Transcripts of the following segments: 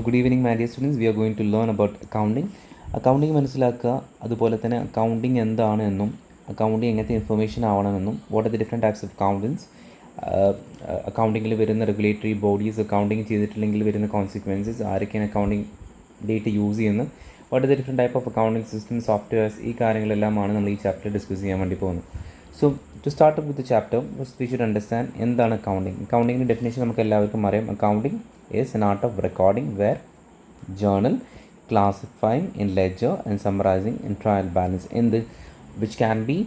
good evening, my dear students. We are going to learn about accounting. Accounting മനസ്സിലാക്കുക, അതുപോലെ തന്നെ accounting എന്താണ് എന്നും അക്കൗണ്ടിങ് എങ്ങനത്തെ ഇൻഫർമേഷൻ ആവണമെന്നും what are the different types of accountants, അക്കൗണ്ടിങ്ങിൽ വരുന്ന റെഗുലേറ്ററി ബോഡീസ്, അക്കൗണ്ടിങ് ചെയ്തിട്ടില്ലെങ്കിൽ വരുന്ന കോൺസിക്വൻസസ്, ആരൊക്കെയാണ് അക്കൗണ്ടിങ് ഡേറ്റ് യൂസ് ചെയ്യുന്നത്, what are the different type of accounting system, softwares, ഈ കാര്യങ്ങളെല്ലാമാണ് നമ്മൾ ഈ ചാപ്റ്റർ ഡിസ്കസ് ചെയ്യാൻ വേണ്ടി പോകുന്നത്. So to start with the chapter first we should understand എന്താണ് അക്കൗണ്ടിങ്. അക്കൗണ്ടിങ്ങിൻ്റെ ഡെഫിനേഷൻ നമുക്ക് എല്ലാവർക്കും അറിയാം. Accounting is an art of recording where journal, classifying in ledger and summarizing in trial balance in the which can be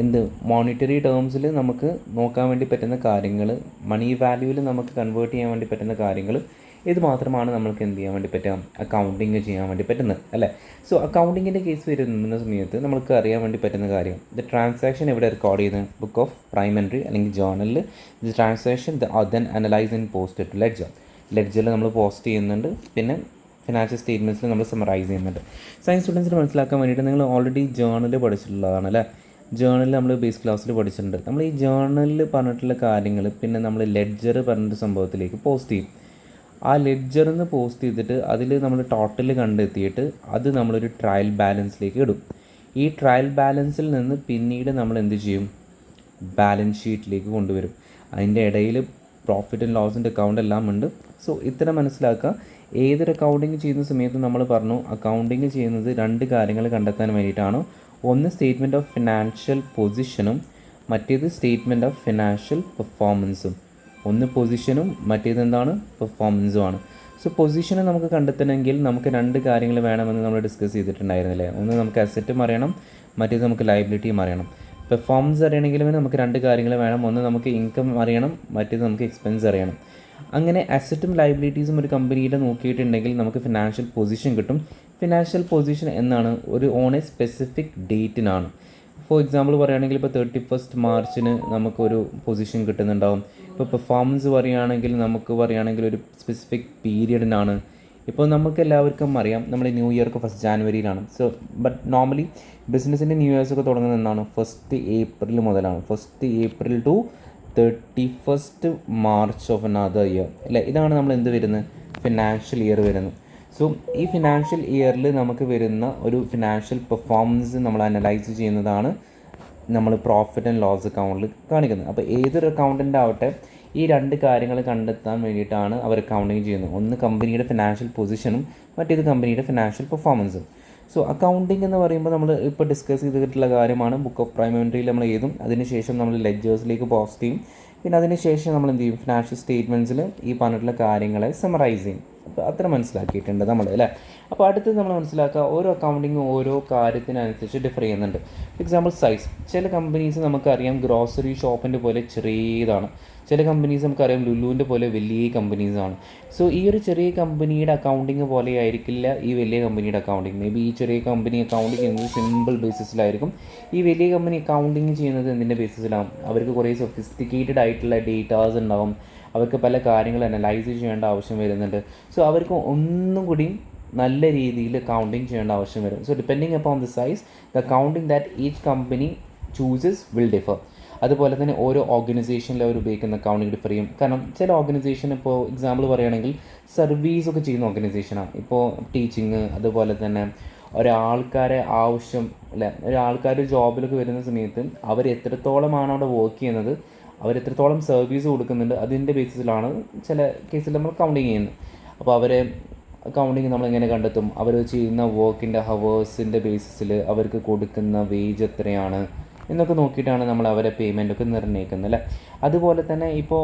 in the monetary termsൽ നമുക്ക് നോക്കാൻ വേണ്ടി പറ്റുന്ന കാര്യങ്ങൾ, മണി വാല്യൂവിൽ നമുക്ക് കൺവേർട്ട് ചെയ്യാൻ വേണ്ടി പറ്റുന്ന കാര്യങ്ങൾ, ഇത് മാത്രമാണ് നമ്മൾക്ക് എന്ത് ചെയ്യാൻ വേണ്ടി പറ്റുക, അക്കൗണ്ടിങ് ചെയ്യാൻ വേണ്ടി പറ്റുന്നത് അല്ലേ. സോ അക്കൗണ്ടിങ്ങിൻ്റെ കേസ് വരുന്ന സമയത്ത് നമ്മൾക്ക് അറിയാൻ വേണ്ടി പറ്റുന്ന കാര്യം, ദ ട്രാൻസാക്ഷൻ എവിടെ റെക്കോർഡ് ചെയ്യുന്നത്, ബുക്ക് ഓഫ് പ്രൈം എൻട്രി അല്ലെങ്കിൽ ജേർണലിൽ the transaction then analyse in post to ledger. ലെഡ്ജറിൽ നമ്മൾ പോസ്റ്റ് ചെയ്യുന്നുണ്ട്, പിന്നെ ഫിനാൻഷ്യൽ സ്റ്റേറ്റ്മെൻറ്റ്സിൽ നമ്മൾ സമറൈസ് ചെയ്യുന്നുണ്ട്. സയൻസ് സ്റ്റുഡൻസിന് മനസ്സിലാക്കാൻ വേണ്ടിയിട്ട് നിങ്ങൾ ഓൾറെഡി ജേർണൽ പഠിച്ചിട്ടുള്ളതാണ് അല്ലേ. ജേർണൽ നമ്മൾ ബേസ് ക്ലാസ്സിൽ പഠിച്ചിട്ടുണ്ട്. നമ്മൾ ഈ ജേർണലിൽ പറഞ്ഞിട്ടുള്ള കാര്യങ്ങൾ പിന്നെ നമ്മൾ ലെഡ്ജർ പറഞ്ഞൊരു സംഭവത്തിലേക്ക് പോസ്റ്റ് ചെയ്യും. ആ ലെഡ്ജറിൽ നിന്ന് പോസ്റ്റ് ചെയ്തിട്ട് അതിൽ നമ്മൾ ടോട്ടൽ കണ്ടെത്തിയിട്ട് അത് നമ്മളൊരു ട്രയൽ ബാലൻസിലേക്ക് ഇടും. ഈ ട്രയൽ ബാലൻസിൽ നിന്ന് പിന്നീട് നമ്മൾ എന്ത് ചെയ്യും, ബാലൻസ് ഷീറ്റിലേക്ക് കൊണ്ടുവരും. അതിൻ്റെ ഇടയിൽ പ്രോഫിറ്റ് ആൻഡ് ലോസിൻ്റെ അക്കൗണ്ട് എല്ലാം ഉണ്ട്. സോ ഇത്ര മനസ്സിലാക്കുക. ഏതൊരു അക്കൗണ്ടിങ് ചെയ്യുന്ന സമയത്ത് നമ്മൾ പറഞ്ഞു, അക്കൗണ്ടിങ് ചെയ്യുന്നത് രണ്ട് കാര്യങ്ങൾ കണ്ടെത്താൻ വേണ്ടിയിട്ടാണ്. ഒന്ന് സ്റ്റേറ്റ്മെൻറ്റ് ഓഫ് ഫിനാൻഷ്യൽ പൊസിഷനും മറ്റേത് സ്റ്റേറ്റ്മെൻറ്റ് ഓഫ് ഫിനാൻഷ്യൽ പെർഫോമൻസും. ഒന്ന് പൊസിഷനും മറ്റേത് എന്താണ്, പെർഫോമൻസുമാണ്. സോ പൊസിഷനെ നമുക്ക് കണ്ടെത്തണമെങ്കിൽ നമുക്ക് രണ്ട് കാര്യങ്ങൾ വേണമെന്ന് നമ്മൾ ഡിസ്കസ് ചെയ്തിട്ടുണ്ടായിരുന്നില്ലേ. ഒന്ന് നമുക്ക് അസറ്റും അറിയണം, മറ്റേത് നമുക്ക് ലയബിലിറ്റിയും അറിയണം. പെർഫോമൻസ് അറിയണമെങ്കിലും നമുക്ക് രണ്ട് കാര്യങ്ങൾ വേണം. ഒന്ന് നമുക്ക് ഇൻകം അറിയണം, മറ്റേത് നമുക്ക് എക്സ്പെൻസ് അറിയണം. അങ്ങനെ അസറ്റും ലയബിലിറ്റീസും ഒരു കമ്പനിയുടെ നോക്കിയിട്ടുണ്ടെങ്കിൽ നമുക്ക് ഫിനാൻഷ്യൽ പൊസിഷൻ കിട്ടും. ഫിനാൻഷ്യൽ പൊസിഷൻ എന്നാണ് ഒരു ഓൺ എ സ്പെസിഫിക് ഡേറ്റിനാണ്. ഫോർ എക്സാമ്പിൾ പറയുകയാണെങ്കിൽ ഇപ്പോൾ 31 മാർച്ചിന് നമുക്കൊരു പൊസിഷൻ കിട്ടുന്നുണ്ടാവും. ഇപ്പോൾ പെർഫോമൻസ് പറയുകയാണെങ്കിൽ ഒരു സ്പെസിഫിക് പീരിയഡിനാണ്. ഇപ്പോൾ നമുക്ക് എല്ലാവർക്കും അറിയാം നമ്മൾ ന്യൂ ഇയർക്ക് 1 ജാനുവരിയിലാണ്. സോ ബട്ട് നോർമലി ബിസിനസ്സിൻ്റെ ന്യൂ ഇയേഴ്സൊക്കെ തുടങ്ങുന്നത് എന്നാണ്, 1 ഏപ്രിൽ മുതലാണ്. 1 April to 31 March of another year അല്ലേ. ഇതാണ് നമ്മൾ എന്ത് വരുന്നത്, ഫിനാൻഷ്യൽ ഇയർ വരുന്നത്. സോ ഈ ഫിനാൻഷ്യൽ ഇയറിൽ നമുക്ക് വരുന്ന ഒരു ഫിനാൻഷ്യൽ പെർഫോമൻസ് നമ്മൾ അനലൈസ് ചെയ്യുന്നതാണ് നമ്മൾ പ്രോഫിറ്റ് ആൻഡ് ലോസ് അക്കൗണ്ടിൽ കാണിക്കുന്നത്. അപ്പോൾ ഏതൊരു അക്കൗണ്ടൻ്റ് ആവട്ടെ ഈ രണ്ട് കാര്യങ്ങൾ കണ്ടെത്താൻ വേണ്ടിയിട്ടാണ് അവർ അക്കൗണ്ടിങ് ചെയ്യുന്നത്. ഒന്ന് കമ്പനിയുടെ ഫിനാൻഷ്യൽ പൊസിഷനും മറ്റേത് കമ്പനിയുടെ ഫിനാൻഷ്യൽ പെർഫോമൻസും. സോ അക്കൗണ്ടിങ് എന്ന് പറയുമ്പോൾ നമ്മൾ ഇപ്പോൾ ഡിസ്കസ് ചെയ്തിട്ടുള്ള കാര്യമാണ്. ബുക്ക് ഓഫ് പ്രൈം എൻട്രിയിൽ നമ്മൾ എഴുതും, അതിനുശേഷം നമ്മൾ ലെഡ്ജേഴ്സിലേക്ക് പോസ്റ്റ് ചെയ്യും, പിന്നെ അതിനുശേഷം നമ്മൾ എന്ത് ചെയ്യും, ഫിനാൻഷ്യൽ സ്റ്റേറ്റ്മെൻറ്റ്സിൽ ഈ പറഞ്ഞിട്ടുള്ള കാര്യങ്ങളെ സമറൈസ് ചെയ്യും. അപ്പോൾ അത്ര മനസ്സിലാക്കിയിട്ടുണ്ട് നമ്മൾ അല്ലേ. അപ്പോൾ അടുത്ത് നമ്മൾ മനസ്സിലാക്കുക, ഓരോ അക്കൗണ്ടിങ്ങും ഓരോ കാര്യത്തിനനുസരിച്ച് ഡിഫർ ചെയ്യുന്നുണ്ട്. For example size. ചില കമ്പനീസ് നമുക്കറിയാം ഗ്രോസറി ഷോപ്പിൻ്റെ പോലെ ചെറിയതാണ്, ചില കമ്പനീസ് നമുക്കറിയാം ലുലുവിൻ്റെ പോലെ വലിയ കമ്പനീസാണ്. സോ ഈ ഒരു ചെറിയ കമ്പനിയുടെ അക്കൗണ്ടിങ് പോലെ ആയിരിക്കില്ല ഈ വലിയ കമ്പനിയുടെ അക്കൗണ്ടിങ്. മേ ബി ഈ ചെറിയ കമ്പനി അക്കൗണ്ടിങ് ചെയ്യുന്നത് സിമ്പിൾ ബേസിസിലായിരിക്കും. ഈ വലിയ കമ്പനി അക്കൗണ്ടിങ് ചെയ്യുന്നത് എന്തിൻ്റെ ബേസിസിലാവും, അവർക്ക് കുറേ സൊഫിസ്റ്റിക്കേറ്റഡ് ആയിട്ടുള്ള ഡേറ്റാസ് ഉണ്ടാവും, അവർക്ക് പല കാര്യങ്ങൾ അനലൈസ് ചെയ്യേണ്ട ആവശ്യം വരുന്നുണ്ട്. സോ അവർക്ക് ഒന്നും കൂടി നല്ല രീതിയിൽ അക്കൗണ്ടിങ് ചെയ്യേണ്ട ആവശ്യം വരും. So depending upon the size the accounting that each company chooses will differ. അതുപോലെ തന്നെ ഓരോ ഓർഗനൈസേഷനിൽ അവർ ഉപയോഗിക്കുന്ന അക്കൗണ്ടിങ് ഡിഫർ ചെയ്യും. കാരണം ചില ഓർഗനൈസേഷൻ, ഇപ്പോൾ എക്സാമ്പിൾ പറയുകയാണെങ്കിൽ സർവീസൊക്കെ ചെയ്യുന്ന ഓർഗനൈസേഷനാണ്. ഇപ്പോൾ ടീച്ചിങ്, അതുപോലെ തന്നെ ഒരാൾക്കാരെ ആവശ്യം അല്ലേ, ഒരാൾക്കാർ ജോബിലൊക്കെ വരുന്ന സമയത്ത് അവർ എത്രത്തോളമാണ് അവിടെ വർക്ക് ചെയ്യുന്നത്, അവരെത്രത്തോളം സർവീസ് കൊടുക്കുന്നുണ്ട്, അതിൻ്റെ ബേസിസിലാണ് ചില കേസിൽ നമ്മൾ അക്കൗണ്ടിങ് ചെയ്യുന്നത്. അപ്പോൾ അവരെ അക്കൗണ്ടിങ് നമ്മളെങ്ങനെ കണ്ടെത്തും, അവർ ചെയ്യുന്ന വർക്കിൻ്റെ ഹവേഴ്സിൻ്റെ ബേസിസിൽ അവർക്ക് കൊടുക്കുന്ന വേജ് എത്രയാണ് എന്നൊക്കെ നോക്കിയിട്ടാണ് നമ്മൾ അവരെ പേയ്മെൻറ്റൊക്കെ നിർണ്ണയിക്കുന്നത് അല്ലേ. അതുപോലെ തന്നെ ഇപ്പോൾ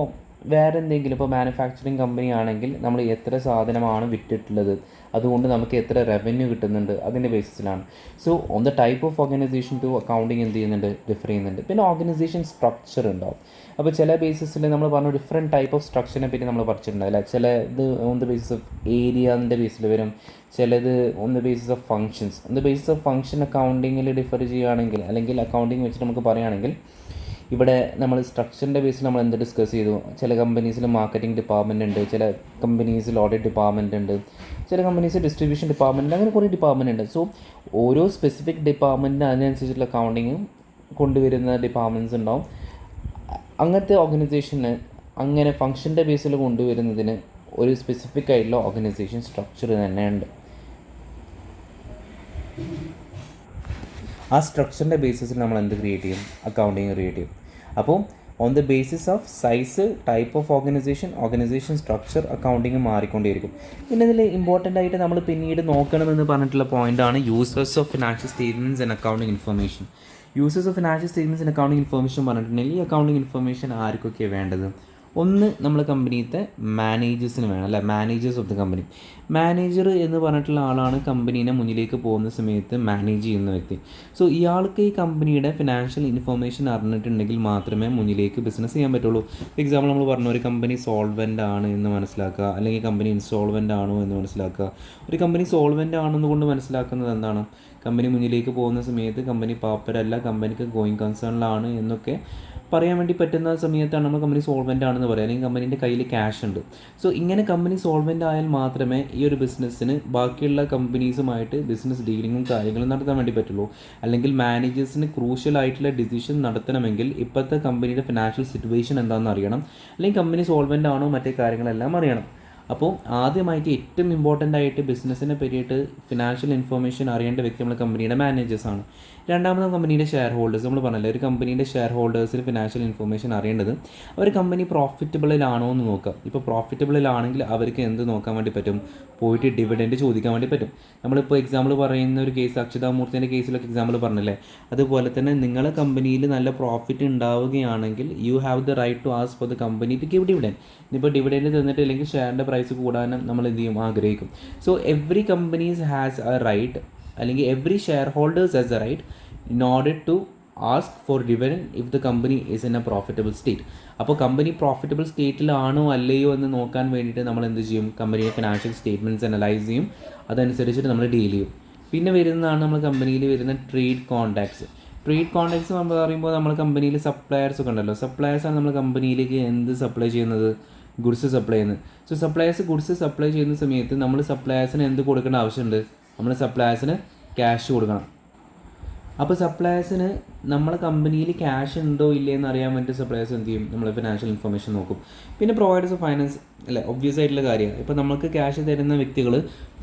വേറെ എന്തെങ്കിലും, ഇപ്പോൾ മാനുഫാക്ചറിങ് കമ്പനി ആണെങ്കിൽ നമ്മൾ എത്ര സാധനമാണ് വിറ്റിട്ടുള്ളത്, അതുകൊണ്ട് നമുക്ക് എത്ര റവന്യൂ കിട്ടുന്നുണ്ട്, അതിൻ്റെ ബേസിസിലാണ്. So on the type of organisation to accounting എന്ത് ചെയ്യുന്നുണ്ട്, ഡിഫർ ചെയ്യുന്നുണ്ട്. പിന്നെ ഓർഗനൈസേഷൻ സ്ട്രക്ചർ ഉണ്ടാവും. അപ്പോൾ ചില ബേസിസിൽ നമ്മൾ പറഞ്ഞു ഡിഫറെൻറ്റ് ടൈപ്പ് ഓഫ് സ്ട്രക്ചറിനെ പറ്റി നമ്മൾ പഠിച്ചിട്ടുണ്ടാവില്ല. ചില ഇത് ഓൺ ദ ബേസിസ് ഓഫ് ഏരിയൻ്റെ ബേസിൽ വരും, ചിലത് on the basis of functions. On the basis of function അക്കൗണ്ടിങ്ങിൽ ഡിഫർ ചെയ്യുകയാണെങ്കിൽ, അല്ലെങ്കിൽ അക്കൗണ്ടിങ് വെച്ചിട്ട് നമുക്ക് പറയുകയാണെങ്കിൽ, ഇവിടെ നമ്മൾ സ്ട്രക്ചറിൻ്റെ ബേസിൽ നമ്മൾ എന്ത് ഡിസ്കസ് ചെയ്തു, ചില കമ്പനീസിൽ മാർക്കറ്റിംഗ് ഡിപ്പാർട്ട്മെൻറ്റ് ഉണ്ട്, ചില കമ്പനീസിൽ ഓഡിറ്റ് ഡിപ്പാർട്ട്മെൻറ്റ് ഉണ്ട്, ചില കമ്പനീസ് ഡിസ്ട്രിബ്യൂഷൻ ഡിപ്പാർട്ട്മെൻറ്റ്, അങ്ങനെ കുറേ ഡിപ്പാർട്ട്മെൻറ്റ് ഉണ്ട്. സോ ഓരോ സ്പെസിഫിക് ഡിപ്പാർട്ട്മെൻറ്റിന് അതിനനുസരിച്ചുള്ള അക്കൗണ്ടിങ്ങും കൊണ്ടുവരുന്ന ഡിപ്പാർട്ട്മെൻറ്റ്സ് ഉണ്ടാവും. അങ്ങനത്തെ ഓർഗനൈസേഷന് അങ്ങനെ ഫങ്ഷൻ്റെ ബേസിൽ കൊണ്ടുവരുന്നതിന് ഒരു സ്പെസിഫിക് ആയിട്ടുള്ള ഓർഗനൈസേഷൻ സ്ട്രക്ചർ തന്നെയുണ്ട്. ആ സ്ട്രക്ചറിൻ്റെ ബേസിസിൽ നമ്മൾ എന്ത് ക്രിയേറ്റ് ചെയ്യും? അക്കൗണ്ടിങ് ക്രിയേറ്റ് ചെയ്യും. അപ്പോൾ on the basis of size, type of organisation structure, accounting മാറിക്കൊണ്ടേയിരിക്കും. പിന്നെ ഇതിൽ ഇമ്പോർട്ടൻ്റ് ആയിട്ട് നമ്മൾ പിന്നീട് നോക്കണമെന്ന് പറഞ്ഞിട്ടുള്ള പോയിൻ്റാണ് users of financial statements and accounting information. Users of financial statements and accounting information പറഞ്ഞിട്ടുണ്ടെങ്കിൽ ഈ അക്കൗണ്ടിങ് ഇൻഫർമേഷൻ ആർക്കൊക്കെയാണ് വേണ്ടത്? ഒന്ന്, നമ്മൾ കമ്പനിയിലത്തെ മാനേജേഴ്സിന് വേണം, അല്ലേ? Managers of the company. Manager എന്ന് പറഞ്ഞിട്ടുള്ള ആളാണ് കമ്പനീനെ മുന്നിലേക്ക് പോകുന്ന സമയത്ത് മാനേജ് ചെയ്യുന്ന വ്യക്തി. സോ ഇയാൾക്ക് ഈ കമ്പനിയുടെ ഫിനാൻഷ്യൽ ഇൻഫർമേഷൻ അറിഞ്ഞിട്ടുണ്ടെങ്കിൽ മാത്രമേ മുന്നിലേക്ക് ബിസിനസ് ചെയ്യാൻ പറ്റുള്ളൂ. ഫോർ എക്സാമ്പിൾ, നമ്മൾ പറഞ്ഞു ഒരു കമ്പനി സോൾവെൻ്റ് ആണ് എന്ന് മനസ്സിലാക്കുക, അല്ലെങ്കിൽ കമ്പനി ഇൻസോൾവെൻ്റ് ആണോ എന്ന് മനസ്സിലാക്കുക. ഒരു കമ്പനി സോൾവെൻ്റ് ആണെന്നുകൊണ്ട് മനസ്സിലാക്കുന്നത് എന്താണ്? കമ്പനി മുന്നിലേക്ക് പോകുന്ന സമയത്ത് കമ്പനി പാപ്പരല്ല, കമ്പനിക്ക് ഗോയിങ് കൺസേണിലാണ് എന്നൊക്കെ പറയാൻ വേണ്ടി പറ്റുന്ന സമയത്താണ് നമ്മൾ കമ്പനി സോൾവെൻ്റ് ആണെന്ന് പറയുക, അല്ലെങ്കിൽ കമ്പനീൻ്റെ കയ്യിൽ ക്യാഷ് ഉണ്ട്. സോ ഇങ്ങനെ കമ്പനി സോൾവെൻ്റ് ആയാൽ മാത്രമേ ഈ ഒരു ബിസിനസ്സിന് ബാക്കിയുള്ള കമ്പനീസുമായിട്ട് ബിസിനസ് ഡീലിങ്ങും കാര്യങ്ങളും നടത്താൻ വേണ്ടി പറ്റുള്ളൂ. അല്ലെങ്കിൽ മാനേജേഴ്സിന് ക്രൂഷ്യൽ ആയിട്ടുള്ള ഡിസിഷൻ നടത്തണമെങ്കിൽ ഇപ്പോഴത്തെ കമ്പനിയുടെ ഫിനാൻഷ്യൽ സിറ്റുവേഷൻ എന്താണെന്ന് അറിയണം, അല്ലെങ്കിൽ കമ്പനി സോൾവെൻ്റ് ആണോ മറ്റേ കാര്യങ്ങളെല്ലാം അറിയണം. അപ്പോൾ ആദ്യമായിട്ട് ഏറ്റവും ഇമ്പോർട്ടൻ്റ് ആയിട്ട് ബിസിനസ്സിനെ പറ്റിയിട്ട് ഫിനാൻഷ്യൽ ഇൻഫർമേഷൻ അറിയേണ്ട വ്യക്തി നമ്മൾ കമ്പനിയുടെ മാനേജേഴ്സാണ്. രണ്ടാമത് കമ്പനിയുടെ ഷെയർ ഹോൾഡേഴ്സ്. നമ്മൾ പറഞ്ഞല്ലോ, ഒരു കമ്പനീൻ്റെ ഷെയർ ഹോൾഡേഴ്സിന് ഫിനാൻഷ്യൽ ഇൻഫർമേഷൻ അറിയേണ്ടത് അവർ കമ്പനി പ്രോഫിറ്റബിളിലാണോ എന്ന് നോക്കാം. ഇപ്പോൾ പ്രോഫിറ്റബിളിലാണെങ്കിൽ അവർക്ക് എന്ത് നോക്കാൻ വേണ്ടി പറ്റും? പോയിട്ട് ഡിവിഡൻഡ് ചോദിക്കാൻ വേണ്ടി പറ്റും. നമ്മളിപ്പോൾ എക്സാമ്പിൾ പറയുന്ന ഒരു കേസ്, അക്ഷതാമൂർത്തിൻ്റെ കേസിലൊക്കെ എക്സാമ്പിൾ പറഞ്ഞില്ലേ, അതുപോലെ തന്നെ നിങ്ങളെ കമ്പനിയിൽ നല്ല പ്രോഫിറ്റ് ഉണ്ടാവുകയാണെങ്കിൽ you have the right to ask for the company to give dividend. ഇപ്പോൾ ഡിവിഡൻഡ് തന്നിട്ടില്ലെങ്കിൽ ഷെയറിൻ്റെ പ്രൈസ് കൂടാനും നമ്മൾ എന്ത് ചെയ്യും? ആഗ്രഹിക്കും. So every companies has a right, അല്ലെങ്കിൽ every share holders has a right in order to ask for dividend if the company is in a profitable state. അപ്പോൾ കമ്പനി പ്രോഫിറ്റബിൾ സ്റ്റേറ്റിലാണോ അല്ലയോ എന്ന് നോക്കാൻ വേണ്ടിയിട്ട് നമ്മൾ എന്ത് ചെയ്യും? കമ്പനിയുടെ ഫിനാൻഷ്യൽ സ്റ്റേറ്റ്മെൻറ്റ്സ് അനലൈസ് ചെയ്യും, അതനുസരിച്ചിട്ട് നമ്മൾ ഡീൽ ചെയ്യും. പിന്നെ വരുന്നതാണ് നമ്മൾ കമ്പനിയിൽ വരുന്ന ട്രേഡ് കോൺടാക്ട്സ്. ട്രേഡ് കോൺടാക്ട്സ് നമ്മൾ പറയുമ്പോൾ നമ്മൾ കമ്പനിയിൽ സപ്ലയേഴ്സ് ഒക്കെ ഉണ്ടല്ലോ. സപ്ലയേഴ്സാണ് നമ്മൾ കമ്പനിയിലേക്ക് എന്ത് സപ്ലൈ ചെയ്യുന്നത്? ഗുഡ്സ് സപ്ലൈ ചെയ്യുന്നത്. സോ സപ്ലയേഴ്സ് ഗുഡ്സ് സപ്ലൈ ചെയ്യുന്ന സമയത്ത് നമ്മൾ സപ്ലയേഴ്സിന് എന്ത് കൊടുക്കേണ്ട ആവശ്യമുണ്ട്? നമ്മൾ സപ്ലയേഴ്സിന് ക്യാഷ് കൊടുക്കണം. അപ്പോൾ സപ്ലയേഴ്സിന് നമ്മളെ കമ്പനിയിൽ ക്യാഷ് ഉണ്ടോ ഇല്ലേ എന്ന് അറിയാൻ വേണ്ടി സപ്ലയേഴ്സ് എന്ത് ചെയ്യും? നമ്മൾ ഫിനാൻഷ്യൽ ഇൻഫർമേഷൻ നോക്കും. പിന്നെ പ്രൊവൈഡേഴ്സ് ഓഫ് ഫൈനാൻസ്, അല്ലേ? ഒബ്വിയസ് ആയിട്ടുള്ള കാര്യമാണ്. ഇപ്പോൾ നമുക്ക് ക്യാഷ് തരുന്ന വ്യക്തികൾ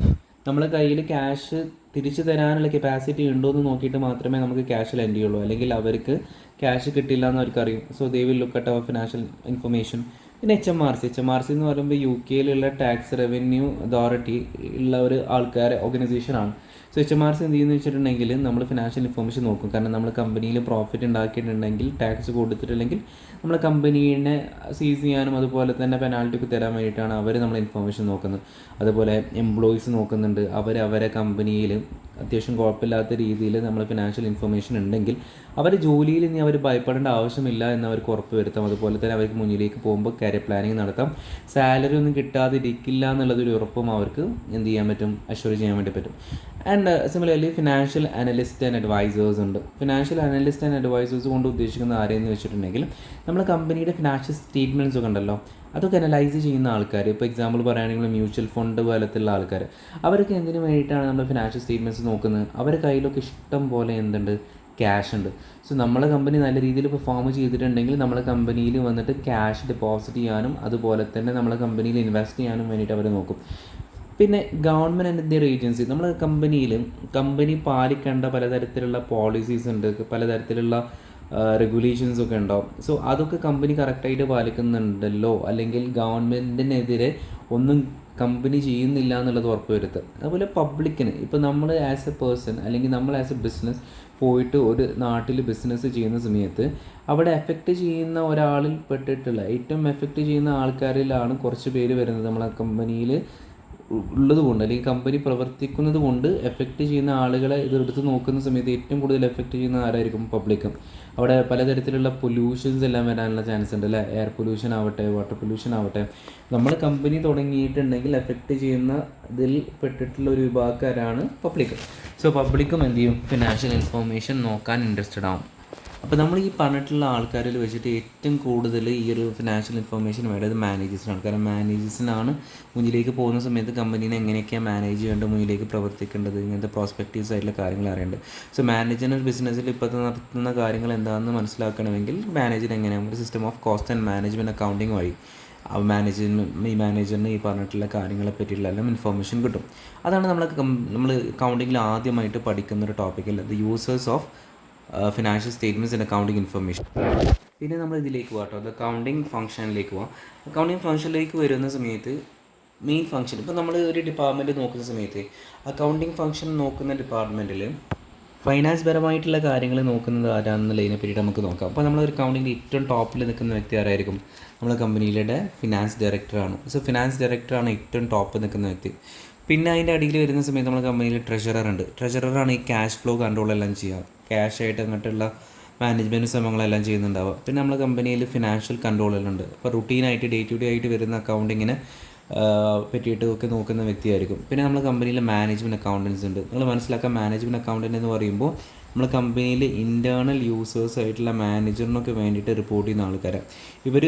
നമ്മളെ കയ്യിൽ ക്യാഷ് തിരിച്ചു തരാനുള്ള കപ്പാസിറ്റി ഉണ്ടോ എന്ന് നോക്കിയിട്ട് മാത്രമേ നമുക്ക് ക്യാഷ് ലെൻഡ് ചെയ്യുള്ളൂ, അല്ലെങ്കിൽ അവർക്ക് ക്യാഷ് കിട്ടില്ല എന്ന് അവർക്കറിയും. So they will look at അവർ ഫിനാൻഷ്യൽ ഇൻഫർമേഷൻ. പിന്നെ എച്ച് എം ആർ സി എന്ന് പറയുമ്പോൾ യു കെയിലുള്ള ടാക്സ് റവന്യൂ അതോറിറ്റി ഉള്ള ഒരു ഓർഗനൈസേഷനാണ്. So H M R C എന്ത് ചെയ്യുന്നു വെച്ചിട്ടുണ്ടെങ്കിൽ നമ്മൾ ഫിനാൻഷ്യൽ ഇൻഫർമേഷൻ നോക്കും. കാരണം നമ്മൾ കമ്പനിയിൽ പ്രോഫിറ്റ് ഉണ്ടാക്കിയിട്ടുണ്ടെങ്കിൽ, ടാക്സ് കൊടുത്തിട്ടില്ലെങ്കിൽ നമ്മൾ കമ്പനീനെ സീസ് ചെയ്യാനും അതുപോലെ തന്നെ പെനാൽറ്റി ഒക്കെ തരാൻ വേണ്ടിയിട്ടാണ് അവർ നമ്മൾ ഇൻഫർമേഷൻ നോക്കുന്നത്. അതുപോലെ എംപ്ലോയീസ് നോക്കുന്നുണ്ട്, അവരെ കമ്പനിയിൽ അത്യാവശ്യം കുഴപ്പമില്ലാത്ത രീതിയിൽ നമ്മൾ ഫിനാൻഷ്യൽ ഇൻഫർമേഷൻ ഉണ്ടെങ്കിൽ അവർ ജോലിയിൽ ഇനി അവർ ഭയപ്പെടേണ്ട ആവശ്യമില്ല എന്ന് അവർക്ക് ഉറപ്പ് വരുത്താം. അതുപോലെ തന്നെ അവർക്ക് മുന്നിലേക്ക് പോകുമ്പോൾ കരിയർ പ്ലാനിങ് നടത്താം. സാലറി ഒന്നും കിട്ടാതിരിക്കില്ല എന്നുള്ളതൊരു ഉറപ്പും അവർക്ക് എന്ത് ചെയ്യാൻ പറ്റും? അഷ്വർ ചെയ്യാൻ വേണ്ടി പറ്റും. And similarly financial analyst and advisers ഉണ്ട്. ഫിനാൻഷ്യൽ അനലിസ്റ്റ് ആൻഡ് അഡ്വൈസേഴ്സ് കൊണ്ട് ഉദ്ദേശിക്കുന്നത് ആരെയെന്ന് വെച്ചിട്ടുണ്ടെങ്കിൽ നമ്മൾ കമ്പനിയുടെ ഫിനാൻഷ്യൽ സ്റ്റേറ്റ്മെൻറ്റ്സ് ഒക്കെ ഉണ്ടല്ലോ, അതൊക്കെ അനലൈസ് ചെയ്യുന്ന ആൾക്കാർ. ഇപ്പോൾ എക്സാമ്പിൾ പറയുകയാണെങ്കിൽ മ്യൂച്വൽ ഫണ്ട് പോലത്തുള്ള ആൾക്കാർ, അവർക്ക് എന്തിനു വേണ്ടിയിട്ടാണ് നമ്മൾ ഫിനാൻഷ്യൽ സ്റ്റേറ്റ്മെൻറ്റ്സ് നോക്കുന്നത്? അവരുടെ കയ്യിലൊക്കെ ഇഷ്ടം പോലെ എന്തുണ്ട്? ക്യാഷ് ഉണ്ട്. സോ നമ്മളെ കമ്പനി നല്ല രീതിയിൽ പെർഫോം ചെയ്തിട്ടുണ്ടെങ്കിൽ നമ്മളെ കമ്പനിയിൽ വന്നിട്ട് ക്യാഷ് ഡെപ്പോസിറ്റ് ചെയ്യാനും അതുപോലെ തന്നെ നമ്മളെ കമ്പനിയിൽ ഇൻവെസ്റ്റ് ചെയ്യാനും വേണ്ടിയിട്ട് അവർ നോക്കും. പിന്നെ ഗവൺമെൻറ് ആൻഡ് ദിയർ ഏജൻസി, നമ്മുടെ കമ്പനി പാലിക്കേണ്ട പലതരത്തിലുള്ള പോളിസീസ് ഉണ്ട്, പലതരത്തിലുള്ള റെഗുലേഷൻസൊക്കെ ഉണ്ടാവും. സോ അതൊക്കെ കമ്പനി കറക്റ്റായിട്ട് പാലിക്കുന്നുണ്ടല്ലോ, അല്ലെങ്കിൽ ഗവൺമെൻറ്റിനെതിരെ ഒന്നും കമ്പനി ചെയ്യുന്നില്ല എന്നുള്ളത് ഉറപ്പ് വരുത്തുക. അതുപോലെ പബ്ലിക്കിന്, ഇപ്പോൾ നമ്മൾ ആസ് എ പേഴ്സൺ അല്ലെങ്കിൽ നമ്മൾ ആസ് എ ബിസിനസ് പോയിട്ട് ഒരു നാട്ടിൽ ബിസിനസ് ചെയ്യുന്ന സമയത്ത് അവിടെ എഫക്റ്റ് ചെയ്യുന്ന ഒരാളിൽ പെട്ടിട്ടുള്ള ഏറ്റവും എഫക്റ്റ് ചെയ്യുന്ന ആൾക്കാരിലാണ് കുറച്ച് പേര് വരുന്നത് നമ്മളെ കമ്പനിയിൽ ഉള്ളത് കൊണ്ട്, അല്ലെങ്കിൽ കമ്പനി പ്രവർത്തിക്കുന്നത് കൊണ്ട് എഫക്റ്റ് ചെയ്യുന്ന ആളുകളെ ഇതെടുത്ത് നോക്കുന്ന സമയത്ത് ഏറ്റവും കൂടുതൽ എഫക്റ്റ് ചെയ്യുന്ന ആരായിരിക്കും? പബ്ലിക്കും. അവിടെ പലതരത്തിലുള്ള പൊല്യൂഷൻസ് എല്ലാം വരാനുള്ള ചാൻസ് ഉണ്ട്, അല്ലേ? എയർ പൊല്യൂഷൻ ആവട്ടെ, വാട്ടർ പൊല്യൂഷൻ ആവട്ടെ. നമ്മൾ കമ്പനി തുടങ്ങിയിട്ടുണ്ടെങ്കിൽ എഫക്റ്റ് ചെയ്യുന്ന ഇതിൽ പെട്ടിട്ടുള്ള ഒരു വിഭാഗക്കാരാണ് പബ്ലിക്. സോ പബ്ലിക്കും എന്ത് ചെയ്യും? ഫിനാൻഷ്യൽ ഇൻഫർമേഷൻ നോക്കാൻ ഇൻട്രസ്റ്റഡ് ആവും. അപ്പോൾ നമ്മൾ ഈ പറഞ്ഞിട്ടുള്ള ആൾക്കാരിൽ വെച്ചിട്ട് ഏറ്റവും കൂടുതൽ ഈ ഒരു ഫിനാൻഷ്യൽ ഇൻഫർമേഷൻ വേണ്ടത് മാനേജേഴ്സിനാണ്. കാരണം മാനേജേഴ്സിനാണ് മുന്നിലേക്ക് പോകുന്ന സമയത്ത് കമ്പനീനെ എങ്ങനെയൊക്കെയാണ് മാനേജ് ചെയ്യേണ്ടത്, മുന്നിലേക്ക് പ്രവർത്തിക്കേണ്ടത്, ഇങ്ങനത്തെ പ്രോസ്പെക്റ്റീവ്സ് ആയിട്ടുള്ള കാര്യങ്ങൾ അറിയേണ്ടത്. സോ മാനേജറിന് ബിസിനസ്സിൽ ഇപ്പോഴത്തെ നടത്തുന്ന കാര്യങ്ങൾ എന്താണെന്ന് മനസ്സിലാക്കണമെങ്കിൽ മാനേജർ എങ്ങനെയാണ് ഒരു system of cost and management accounting വഴി മാനേജറിന് ഈ പറഞ്ഞിട്ടുള്ള കാര്യങ്ങളെ പറ്റിയിട്ടുള്ള എല്ലാം ഇൻഫർമേഷൻ കിട്ടും. അതാണ് നമ്മൾ അക്കൗണ്ടിങ്ങിൽ ആദ്യമായിട്ട് പഠിക്കുന്ന ഒരു ടോപ്പിക്കല്ല, the users of financial statements and accounting information. പിന്നെ നമ്മൾ ഇതിലേക്ക് പോകാം കേട്ടോ, അക്കൗണ്ടിങ് ഫംഗ്ഷനിലേക്ക് പോകാം. അക്കൗണ്ടിങ് ഫംഗ്ഷനിലേക്ക് വരുന്ന സമയത്ത് മെയിൻ ഫംഗ്ഷൻ, ഇപ്പോൾ നമ്മൾ ഒരു ഡിപ്പാർട്ട്മെൻറ്റ് നോക്കുന്ന സമയത്ത് അക്കൗണ്ടിങ് ഫംഗ്ഷൻ നോക്കുന്ന ഡിപ്പാർട്ട്മെൻറ്റിൽ ഫൈനാൻസ് പരമായിട്ടുള്ള കാര്യങ്ങൾ നോക്കുന്നത് ആരാണെന്നുള്ളതിനെ പറ്റിയിട്ട് നമുക്ക് നോക്കാം. അപ്പോൾ നമ്മളൊരു അക്കൗണ്ടിങ്ങിൽ ഏറ്റവും ടോപ്പിൽ നിൽക്കുന്ന വ്യക്തി ആരായിരിക്കും? നമ്മളെ കമ്പനിയിലെ ഫിനാൻസ് ഡയറക്ടറാണ്. സോ ഫിനാൻസ് ഡയറക്ടറാണ് ഏറ്റവും ടോപ്പിൽ നിൽക്കുന്ന വ്യക്തി. പിന്നെ അതിൻ്റെ അടിയിൽ വരുന്ന സമയത്ത് നമ്മുടെ കമ്പനിയിൽ ട്രഷറർ ഉണ്ട്. ട്രഷററാണ് ഈ ക്യാഷ് ഫ്ലോ കൺട്രോളെല്ലാം ചെയ്യുക, ക്യാഷായിട്ട് അങ്ങോട്ടുള്ള മാനേജ്മെൻറ്റ് ശ്രമങ്ങളെല്ലാം ചെയ്യുന്നുണ്ടാവുക. പിന്നെ നമ്മളെ കമ്പനിയിൽ ഫിനാൻഷ്യൽ കൺട്രോളെല്ലാം അപ്പോൾ റുട്ടീനായിട്ട് ഡേ ടു ഡേ ആയിട്ട് വരുന്ന അക്കൗണ്ടിങ്ങിനെ പറ്റിയിട്ട് ഒക്കെ നോക്കുന്ന വ്യക്തിയായിരിക്കും. പിന്നെ നമ്മുടെ കമ്പനിയിൽ മാനേജ്മെൻറ്റ് അക്കൗണ്ടൻസ് ഉണ്ട്. നിങ്ങൾ മനസ്സിലാക്കാം, മാനേജ്മെൻറ്റ് അക്കൗണ്ടൻ്റ് എന്ന് പറയുമ്പോൾ നമ്മുടെ കമ്പനിയിൽ ഇൻറ്റേർണൽ യൂസേഴ്സ് ആയിട്ടുള്ള മാനേജറിനൊക്കെ വേണ്ടിയിട്ട് റിപ്പോർട്ട് ചെയ്യുന്ന ആൾക്കാരാണ്. ഇവർ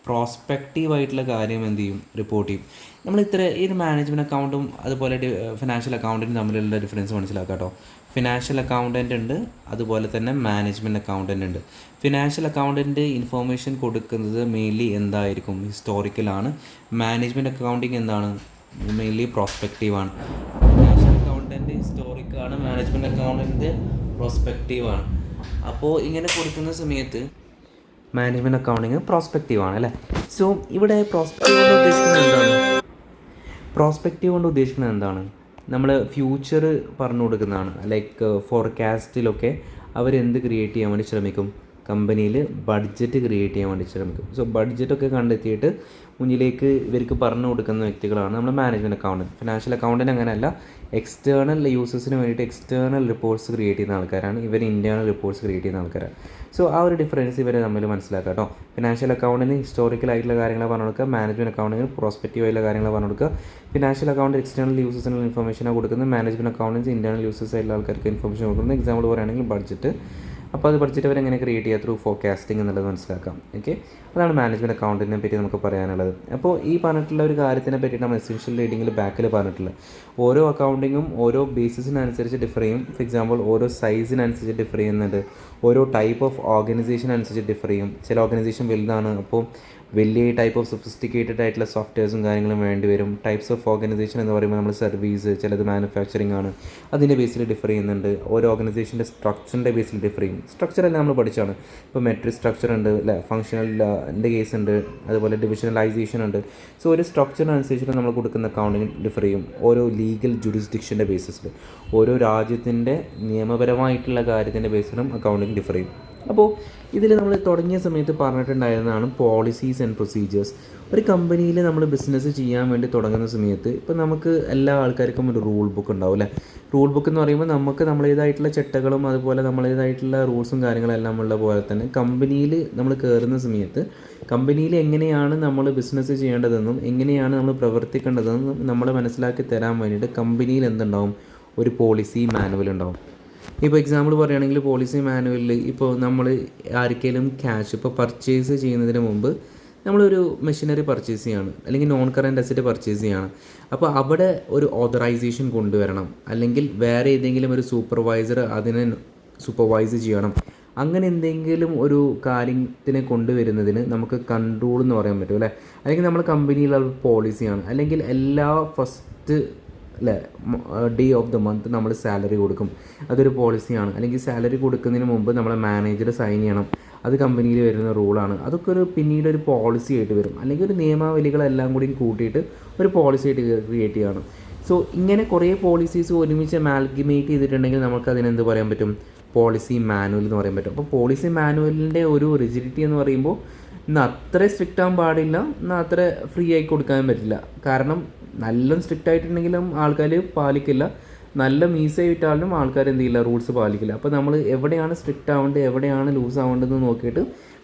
പ്രോസ്പെക്റ്റീവായിട്ടുള്ള കാര്യം എന്ത് ചെയ്യും? റിപ്പോർട്ട് ചെയ്യും. നമ്മൾ ഈ ഒരു മാനേജ്മെൻറ്റ് അക്കൗണ്ടും അതുപോലെ ഫിനാൻഷ്യൽ അക്കൗണ്ടൻറ്റും തമ്മിലുള്ള ഡിഫറൻസ് മനസ്സിലാക്കാം കേട്ടോ. ഫിനാൻഷ്യൽ അക്കൗണ്ടൻ്റ് ഉണ്ട്, അതുപോലെ തന്നെ മാനേജ്മെൻറ്റ് അക്കൗണ്ടൻ്റ് ഉണ്ട്. ഫിനാൻഷ്യൽ അക്കൗണ്ടൻ്റ് ഇൻഫോർമേഷൻ കൊടുക്കുന്നത് മെയിൻലി എന്തായിരിക്കും? ഹിസ്റ്റോറിക്കലാണ്. മാനേജ്മെൻറ്റ് അക്കൗണ്ടിങ് എന്താണ്? മെയിൻലി പ്രോസ്പെക്റ്റീവാണ്. ഫിനാൻഷ്യൽ അക്കൗണ്ടൻ്റ് ഹിസ്റ്റോറിക്കലാണ്, മാനേജ്മെൻറ്റ് അക്കൗണ്ടൻ്റ് പ്രോസ്പെക്റ്റീവാണ്. അപ്പോൾ ഇങ്ങനെ കൊടുക്കുന്ന സമയത്ത് മാനേജ്മെൻറ്റ് അക്കൗണ്ടിങ് പ്രോസ്പെക്റ്റീവാണ് അല്ലേ. സോ ഇവിടെ പ്രോസ്പെക്റ്റീവ് കൊണ്ട് ഉദ്ദേശിക്കുന്നത് എന്താണ്? നമ്മൾ ഫ്യൂച്ചർ പറഞ്ഞു കൊടുക്കുന്നതാണ്. ലൈക്ക് ഫോർകാസ്റ്റിലൊക്കെ അവരെന്ത് ക്രിയേറ്റ് ചെയ്യാൻ വേണ്ടി ശ്രമിക്കും? കമ്പനിയിൽ ബഡ്ജറ്റ് ക്രിയേറ്റ് ചെയ്യാൻ വേണ്ടി ശ്രമിക്കും. സോ ബഡ്ജറ്റൊക്കെ കണ്ടെത്തിയിട്ട് മുന്നിലേക്ക് ഇവർക്ക് പറഞ്ഞു കൊടുക്കുന്ന വ്യക്തികളാണ് നമ്മൾ മാനേജ്മെൻറ്റ് അക്കൗണ്ടൻറ്റ്. ഫിനാൻഷ്യൽ അക്കൗണ്ടൻറ്റ് അങ്ങനെയല്ല, എക്സ്റ്റേണൽ യൂസേഴ്സിന് വേണ്ടിയിട്ട് എക്സ്റ്റേണൽ റിപ്പോർട്ട്സ് ക്രിയേറ്റ് ചെയ്യുന്ന ആൾക്കാരാണ് ഇവർ, ഇൻറ്റേർണൽ റിപ്പോർട്ട്സ് ക്രിയേറ്റ് ചെയ്യുന്ന ആൾക്കാരാണ്. സോ ആ ഒരു ഡിഫറൻസ് ഇവരെ തമ്മിൽ മനസ്സിലാക്കാം കേട്ടോ. ഫിനാൻഷ്യൽ അക്കൗണ്ടിന് ഹിസ്റ്റോറിക്കലായിട്ടുള്ള കാര്യങ്ങൾ പറഞ്ഞു കൊടുക്കുക, മാനേജ്മെൻറ്റ് അക്കൗണ്ടിന് പ്രോസ്പെക്റ്റീവ് ആയിട്ടുള്ള കാര്യങ്ങൾ പറഞ്ഞു കൊടുക്കുക. ഫിനാൻഷ്യൽ അക്കൗണ്ട് എക്സ്റ്റേണൽ യൂസേഴ്സിനുള്ള ഇൻഫർമേഷനാണ് കൊടുക്കുന്നത്, മാനേജ്മെൻറ്റ് അക്കൗണ്ടൻസ് ഇൻറ്റേർണൽ യൂസേഴ്സ് ആയിട്ടുള്ള ആൾക്കാർക്ക് ഇൻഫർമേഷൻ കൊടുക്കുന്നത്. എക്സാമ്പിൾ പറയുകയാണെങ്കിൽ ബഡ്ജറ്റ്. അപ്പോൾ അത് ബഡ്ജറ്റ് അവരെങ്ങനെ ക്രിയേറ്റ് ചെയ്യുക? ത്രൂ ഫോർകാസ്റ്റിംഗ് എന്നുള്ളത് മനസ്സിലാക്കാം. ഓക്കെ, അതാണ് മാനേജ്മെൻറ്റ് അക്കൗണ്ടിനെ പറ്റി നമുക്ക് പറയാനുള്ളത്. അപ്പോൾ ഈ പറഞ്ഞിട്ടുള്ള ഒരു കാര്യത്തിനെ പറ്റിയിട്ട് നമ്മൾ എസെൻഷ്യൽ റീഡിങ്ങിൽ ബാക്കിൽ പറഞ്ഞിട്ടുള്ളത്, ഓരോ അക്കൗണ്ടിങ്ങും ഓരോ ബേസിസിനനുസരിച്ച് ഡിഫർ ചെയ്യും. ഫോർ എക്സാമ്പിൾ ഓരോ സൈസിനനുസരിച്ച് ഡിഫർ ചെയ്യുന്നുണ്ട്, ഓരോ ടൈപ്പ് ഓഫ് ഓർഗനൈസേഷൻ അനുസരിച്ച് ഡിഫർ ചെയ്യും. ചില ഓർഗനൈസേഷൻ വലുതാണ്, അപ്പോൾ വലിയ ടൈപ്പ് ഓഫ് സൊഫിസ്റ്റിക്കേറ്റഡ് ആയിട്ടുള്ള സോഫ്റ്റ്വെയർസും കാര്യങ്ങളും വേണ്ടി വരും. ടൈപ്സ് ഓഫ് ഓർഗനൈസേഷൻ എന്ന് പറയുമ്പോൾ നമ്മൾ സർവീസ്, ചിലത് മാനുഫാക്ചറിങ് ആണ്, അതിൻ്റെ ബേസിൽ ഡിഫർ ചെയ്യുന്നുണ്ട്. ഓരോ ഓർഗനൈസേഷൻ്റെ സ്ട്രക്ചറിൻ്റെ ബേസിൽ ഡിഫർ ചെയ്യും. സ്ട്രക്ചറെല്ലാം നമ്മൾ പഠിച്ചാണ്. ഇപ്പോൾ മെട്രിക് സ്ട്രക്ചർ ഉണ്ട് അല്ലേ, ഫങ്ഷണലിൻ്റെ കേസ് ഉണ്ട്, അതുപോലെ ഡിവിഷണലൈസേഷൻ ഉണ്ട്. സോ ഒരു സ്ട്രക്ചറിനനുസരിച്ചിട്ട് നമ്മൾ കൊടുക്കുന്ന അക്കൗണ്ടിങ് ഡിഫർ ചെയ്യും. ഓരോ ലീഗൽ ജുറിസ്ഡിക്ഷൻ്റെ ബേസിസിൽ, ഓരോ രാജ്യത്തിൻ്റെ നിയമപരമായിട്ടുള്ള കാര്യത്തിൻ്റെ ബേസിലും അക്കൗണ്ടിങ് ഡിഫർ ചെയ്യും. അപ്പോൾ ഇതിൽ നമ്മൾ തുടങ്ങിയ സമയത്ത് പറഞ്ഞിട്ടുണ്ടായിരുന്നതാണ് പോളിസീസ് ആൻഡ് പ്രൊസീജിയേഴ്സ്. ഒരു കമ്പനിയിൽ നമ്മൾ ബിസിനസ് ചെയ്യാൻ വേണ്ടി തുടങ്ങുന്ന സമയത്ത് ഇപ്പോൾ നമുക്ക് എല്ലാ ആൾക്കാർക്കും ഒരു റൂൾ ബുക്ക് ഉണ്ടാവും അല്ലേ. റൂൾ ബുക്ക് എന്ന് പറയുമ്പോൾ നമുക്ക് നമ്മളേതായിട്ടുള്ള ചിട്ടകളും അതുപോലെ നമ്മളേതായിട്ടുള്ള റൂൾസും കാര്യങ്ങളെല്ലാം ഉള്ള പോലെ തന്നെ കമ്പനിയിൽ നമ്മൾ കയറുന്ന സമയത്ത് കമ്പനിയിൽ എങ്ങനെയാണ് നമ്മൾ ബിസിനസ് ചെയ്യേണ്ടതെന്നും എങ്ങനെയാണ് നമ്മൾ പ്രവർത്തിക്കേണ്ടതെന്നും നമ്മളെ മനസ്സിലാക്കി തരാൻ വേണ്ടിയിട്ട് കമ്പനിയിൽ എന്തുണ്ടാവും? ഒരു പോളിസി മാനുവൽ ഉണ്ടാവും. ഇപ്പോൾ എക്സാമ്പിൾ പറയുകയാണെങ്കിൽ പോളിസി മാനുവലിൽ ഇപ്പോൾ നമ്മൾ ആർക്കെങ്കിലും ക്യാഷ് ഇപ്പോൾ പർച്ചേസ് ചെയ്യുന്നതിന് മുമ്പ് നമ്മളൊരു മെഷീനറി പർച്ചേസ് ചെയ്യാണ്, അല്ലെങ്കിൽ നോൺ കറൻറ്റ് അസറ്റ് പർച്ചേസ് ചെയ്യാണ്. അപ്പോൾ അവിടെ ഒരു ഓതറൈസേഷൻ കൊണ്ടുവരണം, അല്ലെങ്കിൽ വേറെ ഏതെങ്കിലും ഒരു സൂപ്പർവൈസർ അതിനെ സൂപ്പർവൈസ് ചെയ്യണം. അങ്ങനെ എന്തെങ്കിലും ഒരു കാര്യത്തിനെ കൊണ്ടുവരുന്നതിന് നമുക്ക് കൺട്രോൾ എന്ന് പറയാൻ പറ്റും അല്ലേ. അല്ലെങ്കിൽ നമ്മുടെ കമ്പനിയിലുള്ള പോളിസിയാണ്. അല്ലെങ്കിൽ എല്ലാ ഫസ്റ്റ് അല്ലേ ഡേ ഓഫ് ദ മന്ത് നമ്മൾ സാലറി കൊടുക്കും, അതൊരു പോളിസിയാണ്. അല്ലെങ്കിൽ സാലറി കൊടുക്കുന്നതിന് മുമ്പ് നമ്മളെ മാനേജർ സൈൻ ചെയ്യണം, അത് കമ്പനിയിൽ വരുന്ന റൂളാണ്. അതൊക്കെ പിന്നീട് ഒരു പോളിസി ആയിട്ട് വരും, അല്ലെങ്കിൽ ഒരു നിയമാവലികളെല്ലാം കൂടി കൂട്ടിയിട്ട് ഒരു പോളിസി ആയിട്ട് ക്രിയേറ്റ് ചെയ്യണം. സോ ഇങ്ങനെ കുറേ പോളിസീസ് ഒരുമിച്ച് അമാൽഗമേറ്റ് ചെയ്തിട്ടുണ്ടെങ്കിൽ നമുക്ക് അതിനെന്ത് പറയാൻ പറ്റും? പോളിസി മാനുവൽ എന്ന് പറയാൻ പറ്റും. അപ്പോൾ പോളിസി മാനുവലിൻ്റെ ഒരു റിജിഡിറ്റി എന്ന് പറയുമ്പോൾ എന്നാൽ അത്ര സ്ട്രിക്റ്റ് ആകാൻ പാടില്ല, എന്നാൽ അത്ര ഫ്രീ ആയി കൊടുക്കാൻ പറ്റില്ല. കാരണം നല്ല സ്ട്രിക്റ്റ് ആയിട്ടുണ്ടെങ്കിലും ആൾക്കാർ പാലിക്കില്ല, നല്ല മീസായി വിട്ടാലും ആൾക്കാർ എന്ത് ചെയ്യില്ല, റൂൾസ് പാലിക്കില്ല. അപ്പോൾ നമ്മൾ എവിടെയാണ് സ്ട്രിക്റ്റ് ആവേണ്ടത്, എവിടെയാണ് ലൂസ് ആവേണ്ടതെന്ന് നോക്കിയിട്ട്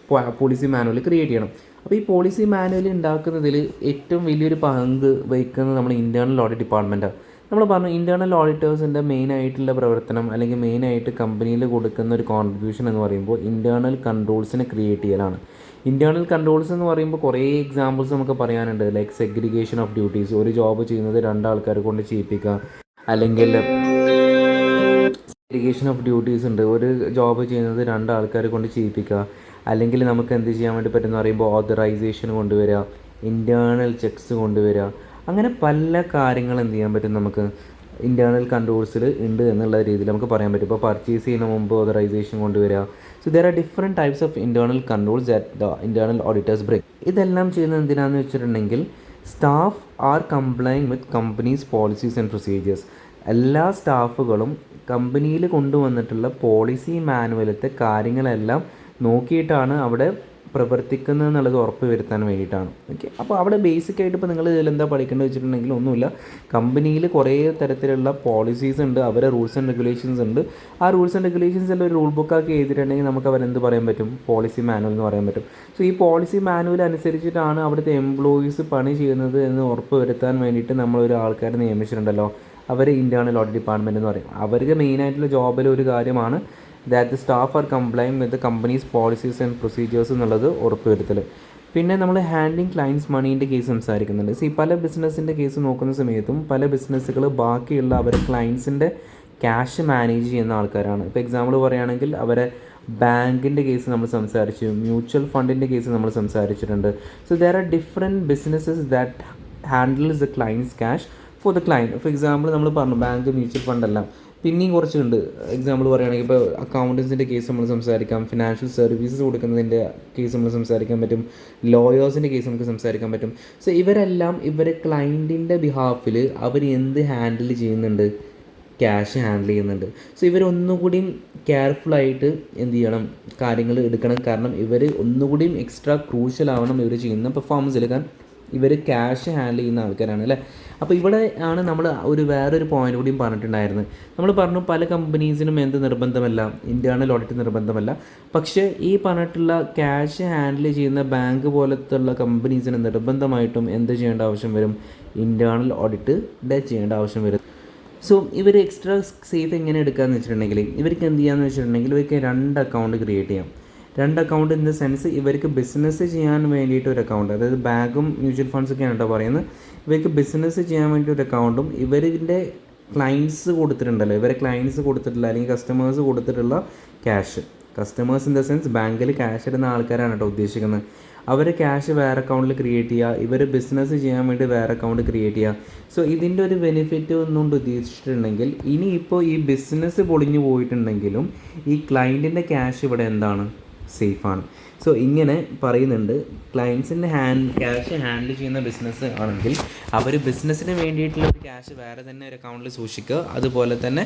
പോളിസി മാനുവൽ ക്രിയേറ്റ് ചെയ്യണം. അപ്പോൾ ഈ പോളിസി മാനുവൽ ഉണ്ടാക്കുന്നതിൽ ഏറ്റവും വലിയൊരു പങ്ക് വഹിക്കുന്നത് നമ്മുടെ ഇൻറ്റേർണൽ ഓഡിറ്റ് ഡിപ്പാർട്ട്മെൻറ്റാണ്. നമ്മൾ പറഞ്ഞു ഇൻറ്റേർണൽ ഓഡിറ്റേഴ്സിൻ്റെ മെയിനായിട്ടുള്ള പ്രവർത്തനം അല്ലെങ്കിൽ മെയിനായിട്ട് കമ്പനിയിൽ കൊടുക്കുന്ന ഒരു കോൺട്രിബ്യൂഷൻ എന്ന് പറയുമ്പോൾ ഇൻറ്റേർണൽ കൺട്രോൾസിനെ ക്രിയേറ്റ് ചെയ്യലാണ്. ഇൻറ്റേർണൽ കൺട്രോൾസ് എന്ന് പറയുമ്പോൾ കുറേ എക്സാമ്പിൾസ് നമുക്ക് പറയാനുണ്ട്. ലൈക്ക് സെഗ്രിഗേഷൻ ഓഫ് ഡ്യൂട്ടീസ്, ഒരു ജോബ് ചെയ്യുന്നത് രണ്ടാൾക്കാരെ കൊണ്ട് ചെയ്യിപ്പിക്കുക. അല്ലെങ്കിൽ സെഗ്രിഗേഷൻ ഓഫ് ഡ്യൂട്ടീസ് ഉണ്ട്, ഒരു ജോബ് ചെയ്യുന്നത് രണ്ടാൾക്കാരെ കൊണ്ട് ചെയ്യിപ്പിക്കുക. അല്ലെങ്കിൽ നമുക്ക് എന്ത് ചെയ്യാൻ വേണ്ടി പറ്റുമെന്ന് പറയുമ്പോൾ ഓതറൈസേഷൻ കൊണ്ടുവരിക. ഇൻറ്റേർണൽ ചെക്സ് കൊണ്ടുവരിക, അങ്ങനെ പല കാര്യങ്ങൾ എന്ത് ചെയ്യാൻ പറ്റും നമുക്ക് ഇൻറ്റേർണൽ കൺട്രോൾസിൽ ഉണ്ട് എന്നുള്ള രീതിയിൽ നമുക്ക് പറയാൻ പറ്റും. ഇപ്പോൾ പർച്ചേസ് ചെയ്യുന്ന മുമ്പ് ഓതറൈസേഷൻ കൊണ്ടുവരിക. So there are different types of internal controls that the internal auditors bring. ഇതെല്ലാം ചെയ്യുന്നത് എന്തിനാണെന്ന് വെച്ചിട്ടുണ്ടെങ്കിൽ staff R കംപ്ലൈങ് with companies policies and procedures. എല്ലാ സ്റ്റാഫുകളും കമ്പനിയിൽ കൊണ്ടുവന്നിട്ടുള്ള പോളിസി മാനുവലത്തെ കാര്യങ്ങളെല്ലാം നോക്കിയിട്ടാണ് അവിടെ പ്രവർത്തിക്കുന്നത് എന്നുള്ളത് ഉറപ്പ് വരുത്താൻ വേണ്ടിയിട്ടാണ്. ഓക്കെ, അപ്പോൾ അവിടെ ബേസിക്കായിട്ട് ഇപ്പോൾ നിങ്ങൾ ഇതിലെന്താ പഠിക്കേണ്ടത് വെച്ചിട്ടുണ്ടെങ്കിൽ ഒന്നുമില്ല, കമ്പനിയിൽ കുറേ തരത്തിലുള്ള പോളിസീസ് ഉണ്ട്, അവരെ റൂൾസ് ആൻഡ് റെഗുലേഷൻസ് ഉണ്ട്. ആ റൂൾസ് ആൻഡ് റെഗുലേഷൻസ് എല്ലാം ഒരു റൂൾ ബുക്കാക്കി എഴുതിയിട്ടുണ്ടെങ്കിൽ നമുക്ക് അവരെന്ത് പറയാൻ പറ്റും, പോളിസി മാനുവൽ എന്ന് പറയാൻ പറ്റും. സോ ഈ പോളിസി മാനുവൽ അനുസരിച്ചിട്ടാണ് അവിടുത്തെ എംപ്ലോയീസ് പണി ചെയ്യുന്നത് എന്ന് ഉറപ്പ് വരുത്താൻ വേണ്ടിയിട്ട് നമ്മളൊരു ആൾക്കാരെ നിയമിച്ചിട്ടുണ്ടല്ലോ, അവർ ഇൻറ്റേർണൽ ഓഡിറ്റ് ഡിപ്പാർട്ട്മെൻറ്റ് എന്ന് പറയും. അവർക്ക് മെയിനായിട്ടുള്ള ജോബിൽ ഒരു കാര്യമാണ് that the staff R കംപ്ലൈങ് with the companies policies and procedures എന്നുള്ളത് ഉറപ്പ് വരുത്തൽ. പിന്നെ നമ്മൾ ഹാൻഡ്ലിങ് ക്ലയൻറ്റ്സ് മണീൻ്റെ കേസ് സംസാരിക്കുന്നുണ്ട്. പല ബിസിനസ്സിൻ്റെ കേസ് നോക്കുന്ന സമയത്തും പല ബിസിനസ്സുകൾ ബാക്കിയുള്ള അവരെ ക്ലയൻസിൻ്റെ ക്യാഷ് മാനേജ് ചെയ്യുന്ന ആൾക്കാരാണ്. ഇപ്പോൾ എക്സാമ്പിൾ പറയുകയാണെങ്കിൽ അവരെ ബാങ്കിൻ്റെ കേസ് നമ്മൾ സംസാരിച്ചു, മ്യൂച്വൽ ഫണ്ടിൻ്റെ കേസ് നമ്മൾ സംസാരിച്ചിട്ടുണ്ട്. So there are different businesses that handles the clients cash for the client. For example നമ്മൾ പറഞ്ഞു ബാങ്ക്, മ്യൂച്വൽ ഫണ്ടെല്ലാം. പിന്നെയും കുറച്ചുണ്ട്. എക്സാമ്പിൾ പറയുകയാണെങ്കിൽ ഇപ്പോൾ അക്കൗണ്ടൻസിൻ്റെ കേസ് നമ്മൾ സംസാരിക്കാം, ഫിനാൻഷ്യൽ സർവീസസ് കൊടുക്കുന്നതിൻ്റെ കേസ് നമ്മൾ സംസാരിക്കാൻ പറ്റും, ലോയേഴ്സിൻ്റെ കേസ് നമുക്ക് സംസാരിക്കാൻ പറ്റും. സോ ഇവരെല്ലാം ഇവരെ ക്ലയൻറ്റിൻ്റെ ബിഹാഫിൽ അവർ എന്ത് ഹാൻഡിൽ ചെയ്യുന്നുണ്ട്, ക്യാഷ് ഹാൻഡിൽ ചെയ്യുന്നുണ്ട്. സോ ഇവരൊന്നുകൂടിയും കെയർഫുള്ളായിട്ട് എന്ത് ചെയ്യണം, കാര്യങ്ങൾ എടുക്കണം. കാരണം ഇവർ ഒന്നുകൂടിയും എക്സ്ട്രാ ക്രൂഷ്യൽ ആവണം ഇവർ ചെയ്യുന്ന പെർഫോമൻസിൽ. കാരണം ഇവർ ക്യാഷ് ഹാൻഡിൽ ചെയ്യുന്ന ആൾക്കാരാണ് അല്ലേ. അപ്പോൾ ഇവിടെ ആണ് നമ്മൾ വേറൊരു പോയിൻ്റ് കൂടിയും പറഞ്ഞിട്ടുണ്ടായിരുന്നത്. നമ്മൾ പറഞ്ഞു പല കമ്പനീസിനും എന്ത് നിർബന്ധമല്ല, ഇൻറ്റേർണൽ ഓഡിറ്റ് നിർബന്ധമല്ല. പക്ഷേ ഈ പറഞ്ഞിട്ടുള്ള ക്യാഷ് ഹാൻഡിൽ ചെയ്യുന്ന ബാങ്ക് പോലത്തുള്ള കമ്പനീസിന് നിർബന്ധമായിട്ടും എന്ത് ചെയ്യേണ്ട ആവശ്യം വരും, ഇൻറ്റേർണൽ ഓഡിറ്റ് ചെയ്യേണ്ട ആവശ്യം വരും. സോ ഇവർ എക്സ്ട്രാ സേഫ് എങ്ങനെ എടുക്കുകയെന്ന് വെച്ചിട്ടുണ്ടെങ്കിൽ ഇവർക്ക് എന്ത് ചെയ്യാമെന്ന് വെച്ചിട്ടുണ്ടെങ്കിൽ ഇവർക്ക് 2 അക്കൗണ്ട് ക്രിയേറ്റ് ചെയ്യാം. 2 അക്കൗണ്ട് ഇൻ ദ സെൻസ് ഇവർക്ക് ബിസിനസ് ചെയ്യാൻ വേണ്ടിയിട്ട് ഒരു അക്കൗണ്ട്, അതായത് ബാങ്കും മ്യൂച്വൽ ഫണ്ട്സൊക്കെയാണ് കേട്ടോ പറയുന്നത്. ഇവർക്ക് ബിസിനസ് ചെയ്യാൻ വേണ്ടി ഒരു അക്കൗണ്ടും ഇവരിൻ്റെ ക്ലയൻസ് കൊടുത്തിട്ടുണ്ടല്ലോ, ഇവരെ ക്ലയൻസ് കൊടുത്തിട്ടുള്ള അല്ലെങ്കിൽ കസ്റ്റമേഴ്സ് കൊടുത്തിട്ടുള്ള cash, customers in the sense ബാങ്കിൽ ക്യാഷ് ഇടുന്ന ആൾക്കാരാണ് കേട്ടോ ഉദ്ദേശിക്കുന്നത്. അവർ ക്യാഷ് വേറെ അക്കൗണ്ടിൽ ക്രിയേറ്റ് ചെയ്യുക, ഇവർ ബിസിനസ് ചെയ്യാൻ വേണ്ടി വേറെ അക്കൗണ്ട് ക്രിയേറ്റ് ചെയ്യുക. സോ ഇതിൻ്റെ ഒരു ബെനിഫിറ്റ് ഒന്നുകൊണ്ട് ഉദ്ദേശിച്ചിട്ടുണ്ടെങ്കിൽ ഇനിയിപ്പോൾ ഈ ബിസിനസ് പൊളിഞ്ഞു പോയിട്ടുണ്ടെങ്കിലും ഈ ക്ലയൻറ്റിൻ്റെ ക്യാഷ് ഇവിടെ എന്താണ്, സേഫാണ്. സോ ഇങ്ങനെ പറയുന്നുണ്ട്. ക്ലയൻസിൻ്റെ ക്യാഷ് ഹാൻഡിൽ ചെയ്യുന്ന ബിസിനസ് ആണെങ്കിൽ അവർ ബിസിനസ്സിന് വേണ്ടിയിട്ടുള്ള ഒരു ക്യാഷ് വേറെ തന്നെ ഒരു അക്കൗണ്ടിൽ സൂക്ഷിക്കുക, അതുപോലെ തന്നെ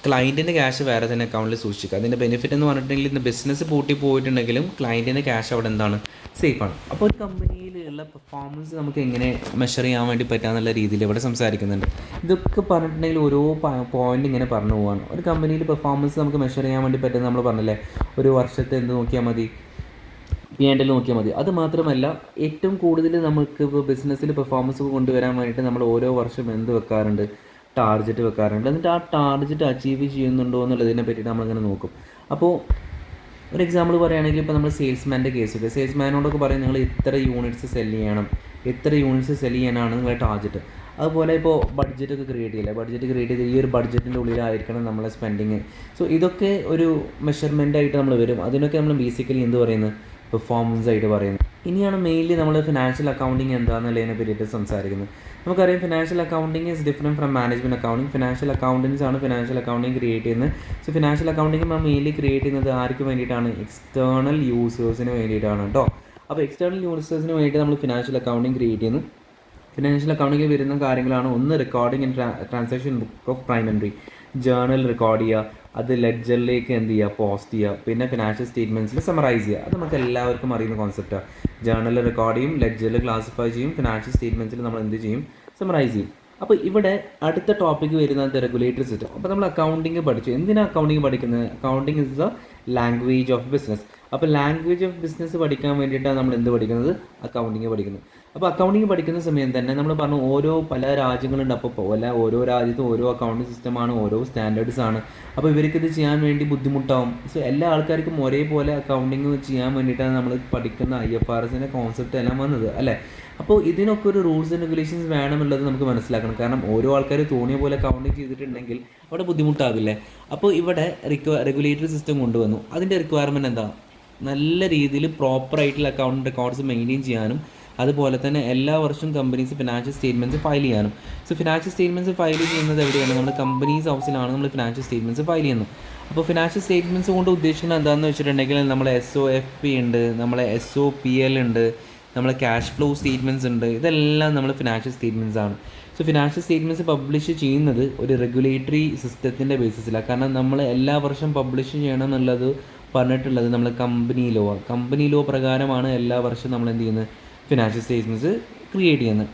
ക്ലയൻറ്റിൻ്റെ ക്യാഷ് വേറെ തന്നെ അക്കൗണ്ടിൽ സൂക്ഷിക്കുക. അതിൻ്റെ ബെനിഫിറ്റ് എന്ന് പറഞ്ഞിട്ടുണ്ടെങ്കിൽ ഇന്ന് ബിസിനസ് പൂട്ടി പോയിട്ടുണ്ടെങ്കിലും ക്ലയൻറ്റിൻ്റെ ക്യാഷ് അവിടെ എന്താണ്, സേഫാണ്. അപ്പോൾ ഒരു കമ്പനിയിലുള്ള പെർഫോമൻസ് നമുക്ക് എങ്ങനെ മെഷർ ചെയ്യാൻ വേണ്ടി പറ്റാന്നുള്ള രീതിയിൽ ഇവിടെ സംസാരിക്കുന്നുണ്ട്. ഇതൊക്കെ പറഞ്ഞിട്ടുണ്ടെങ്കിൽ ഓരോ പോയിന്റ് ഇങ്ങനെ പറഞ്ഞു പോവാണ്. ഒരു കമ്പനിയിൽ പെർഫോമൻസ് നമുക്ക് മെഷർ ചെയ്യാൻ വേണ്ടി പറ്റുന്നത് നമ്മൾ പറഞ്ഞില്ലേ, ഒരു വർഷത്തെ എന്ത് നോക്കിയാൽ മതി, P&L നോക്കിയാൽ മതി. അത് മാത്രമല്ല ഏറ്റവും കൂടുതൽ നമുക്ക് ഇപ്പോൾ ബിസിനസ്സിൽ പെർഫോമൻസ് കൊണ്ടുവരാൻ വേണ്ടിയിട്ട് നമ്മൾ ഓരോ വർഷം എന്ത് വെക്കാറുണ്ട്, ടാർഗറ്റ് വെക്കാറുണ്ട്. എന്നിട്ട് ആ ടാർഗറ്റ് അച്ചീവ് ചെയ്യുന്നുണ്ടോ എന്നുള്ളതിനെ പറ്റിയിട്ട് നമ്മളിങ്ങനെ നോക്കും. അപ്പോൾ ഒരു എക്സാമ്പിൾ പറയുകയാണെങ്കിൽ ഇപ്പോൾ നമ്മൾ സെയിൽസ്മാൻ്റെ കേസൊക്കെ, സെയിൽസ്മാനോടൊക്കെ പറയും നിങ്ങൾ ഇത്ര യൂണിറ്റ്സ് സെല് ചെയ്യണം, എത്ര യൂണിറ്റ്സ് സെല് ചെയ്യാനാണ് നിങ്ങളുടെ ടാർഗറ്റ്. അതുപോലെ ഇപ്പോൾ ബഡ്ജറ്റൊക്കെ ക്രിയേറ്റ് ചെയ്യില്ല, ബഡ്ജറ്റ് ക്രിയേറ്റ് ചെയ്ത് ഈ ഒരു ബഡ്ജറ്റിൻ്റെ ഉള്ളിലായിരിക്കണം നമ്മളെ സ്പെൻഡിങ്. സോ ഇതൊക്കെ ഒരു മെഷർമെൻ്റ് ആയിട്ട് നമ്മൾ വരും. അതിനൊക്കെ നമ്മൾ ബേസിക്കലി എന്ത് പറയുന്നത്, പെർഫോമൻസ് ആയിട്ട് പറയുന്നത്. ഇനിയാണ് മെയിൻലി നമ്മൾ ഫിനാൻഷ്യൽ അക്കൗണ്ടിങ് എന്താണെന്നുള്ളതിനെ പറ്റിയിട്ട് സംസാരിക്കുന്നത്. നമുക്കറിയാം financial accounting is different from management accounting. Financial accountants ആണ് ഫിനാൻഷ്യൽ അക്കൗണ്ടിങ് ക്രിയേറ്റ് ചെയ്യുന്നത്. സോ ഫിനാൻഷ്യൽ അക്കൗണ്ടിങ് നമ്മൾ മെയിൻലി ക്രിയേറ്റ് ചെയ്യുന്നത് ആർക്ക് വേണ്ടിയിട്ടാണ്, എക്സ്റ്റേണൽ യൂസേഴ്സിന് വേണ്ടിയിട്ടാണ് കേട്ടോ. അപ്പോൾ എക്സ്റ്റേണൽ യൂസേഴ്സിന് വേണ്ടിയിട്ട് നമ്മൾ ഫിനാൻഷ്യൽ അക്കൗണ്ടിങ് ക്രിയേറ്റ് ചെയ്യുന്നു. ഫിനാൻഷ്യൽ അക്കൗണ്ടിങ്ങിൽ വരുന്ന കാര്യങ്ങളാണ് ഒന്ന് recording and transaction book of prime entry, journal record ചെയ്യുക, അത് ലെഡ്ജറിലേക്ക് എന്ത് ചെയ്യുക, പോസ്റ്റ് ചെയ്യുക, പിന്നെ ഫിനാൻഷ്യൽ സ്റ്റേറ്റ്മെൻറ്റ്സിൽ സമറൈസ് ചെയ്യുക. അത് നമുക്ക് എല്ലാവർക്കും അറിയുന്ന കോൺസെപ്റ്റാണ്. ജേർണൽ റെക്കോർഡ് ചെയ്യും, ലെഡ്ജറിൽ ക്ലാസിഫൈ ചെയ്യും, ഫിനാൻഷ്യൽ സ്റ്റേറ്റ്മെൻറ്റ്സിൽ നമ്മൾ എന്ത് ചെയ്യും, സമറൈസ് ചെയ്യും. അപ്പോൾ ഇവിടെ അടുത്ത ടോപ്പിക്ക് വരുന്നത് റെഗുലേറ്ററി സിസ്റ്റം. അപ്പോൾ നമ്മൾ അക്കൗണ്ടിങ് പഠിച്ചു. എന്തിനാണ് അക്കൗണ്ടിങ് പഠിക്കുന്നത്? Accounting is the language of business. അപ്പോൾ ലാംഗ്വേജ് ഓഫ് ബിസിനസ് പഠിക്കാൻ വേണ്ടിയിട്ടാണ് നമ്മൾ എന്ത് പഠിക്കുന്നത്, അക്കൗണ്ടിങ് പഠിക്കുന്നത്. അപ്പോൾ അക്കൗണ്ടിങ് പഠിക്കുന്ന സമയം തന്നെ നമ്മൾ പറഞ്ഞു പല രാജ്യങ്ങളുണ്ട്. അപ്പോൾ ഓരോ രാജ്യത്തും ഓരോ അക്കൗണ്ടിങ് സിസ്റ്റമാണ്, ഓരോ സ്റ്റാൻഡേർഡ്സ് ആണ്. അപ്പോൾ ഇവർക്കിത് ചെയ്യാൻ വേണ്ടി ബുദ്ധിമുട്ടാവും. സോ എല്ലാ ആൾക്കാർക്കും ഒരേപോലെ അക്കൗണ്ടിങ് ചെയ്യാൻ വേണ്ടിയിട്ടാണ് നമ്മൾ പഠിക്കുന്ന IFRSൻ്റെ കോൺസെപ്റ്റ് എല്ലാം വന്നത് അല്ലേ. അപ്പോൾ ഇതിനൊക്കെ ഒരു റൂൾസ് ആൻഡ് റെഗുലേഷൻസ് വേണമെന്നുള്ളത് നമുക്ക് മനസ്സിലാക്കണം. കാരണം ഓരോ ആൾക്കാർ തോന്നിയ പോലെ അക്കൗണ്ടിങ് ചെയ്തിട്ടുണ്ടെങ്കിൽ അവിടെ ബുദ്ധിമുട്ടാവില്ലേ. അപ്പോൾ ഇവിടെ റെഗുലേറ്ററി സിസ്റ്റം കൊണ്ടുവന്നു. അതിൻ്റെ റിക്വയർമെൻറ്റ് എന്താ, നല്ല രീതിയിൽ പ്രോപ്പറായിട്ടുള്ള അക്കൗണ്ട് റെക്കോർഡ്സ് മെയിൻറ്റെയിൻ ചെയ്യാനും അതുപോലെ തന്നെ എല്ലാ വർഷവും കമ്പനീസ് ഫിനാൻഷ്യൽ സ്റ്റേറ്റ്മെൻറ്റ്സ് ഫയൽ ചെയ്യാനും. സോ ഫിനാൻഷ്യൽ സ്റ്റേറ്റ്മെൻറ്റ്സ് ഫയൽ ചെയ്യുന്നത് എവിടെയാണ്? നമ്മൾ കമ്പനീസ് ഹൗസിലാണ് നമ്മൾ ഫിനാൻഷ്യൽ സ്റ്റേറ്റ്മെൻറ്റ്സ് ഫയൽ ചെയ്യുന്നത്. അപ്പോൾ ഫിനാൻഷ്യൽ സ്റ്റേറ്റ്മെൻറ്റ്സ് കൊണ്ട് ഉദ്ദേശിക്കുന്നത് എന്താണെന്ന് വെച്ചിട്ടുണ്ടെങ്കിൽ നമ്മളെ SOFP ഉണ്ട്, നമ്മളെ SOPL ഉണ്ട്, നമ്മളെ ക്യാഷ് ഫ്ലോ സ്റ്റേറ്റ്മെൻറ്റ്സ് ഉണ്ട്. ഇതെല്ലാം നമ്മൾ ഫിനാൻഷ്യൽ സ്റ്റേറ്റ്മെൻറ്റ്സ് ആണ്. സോ ഫിനാൻഷ്യൽ സ്റ്റേറ്റ്മെൻറ്റ്സ് പബ്ലിഷ് ചെയ്യുന്നത് ഒരു റെഗുലേറ്ററി സിസ്റ്റത്തിൻ്റെ ബേസിസിലാണ്. കാരണം നമ്മൾ എല്ലാ വർഷം പബ്ലിഷ് ചെയ്യണം എന്നുള്ളത് പറഞ്ഞിട്ടുള്ളത് നമ്മൾ കമ്പനി ലോ പ്രകാരമാണ് എല്ലാ വർഷവും നമ്മൾ എന്ത് ചെയ്യുന്നത്? ഫിനാൻഷ്യൽ സ്റ്റേറ്റ്മെൻറ്റ്സ് ക്രിയേറ്റ് ചെയ്യുന്നത്.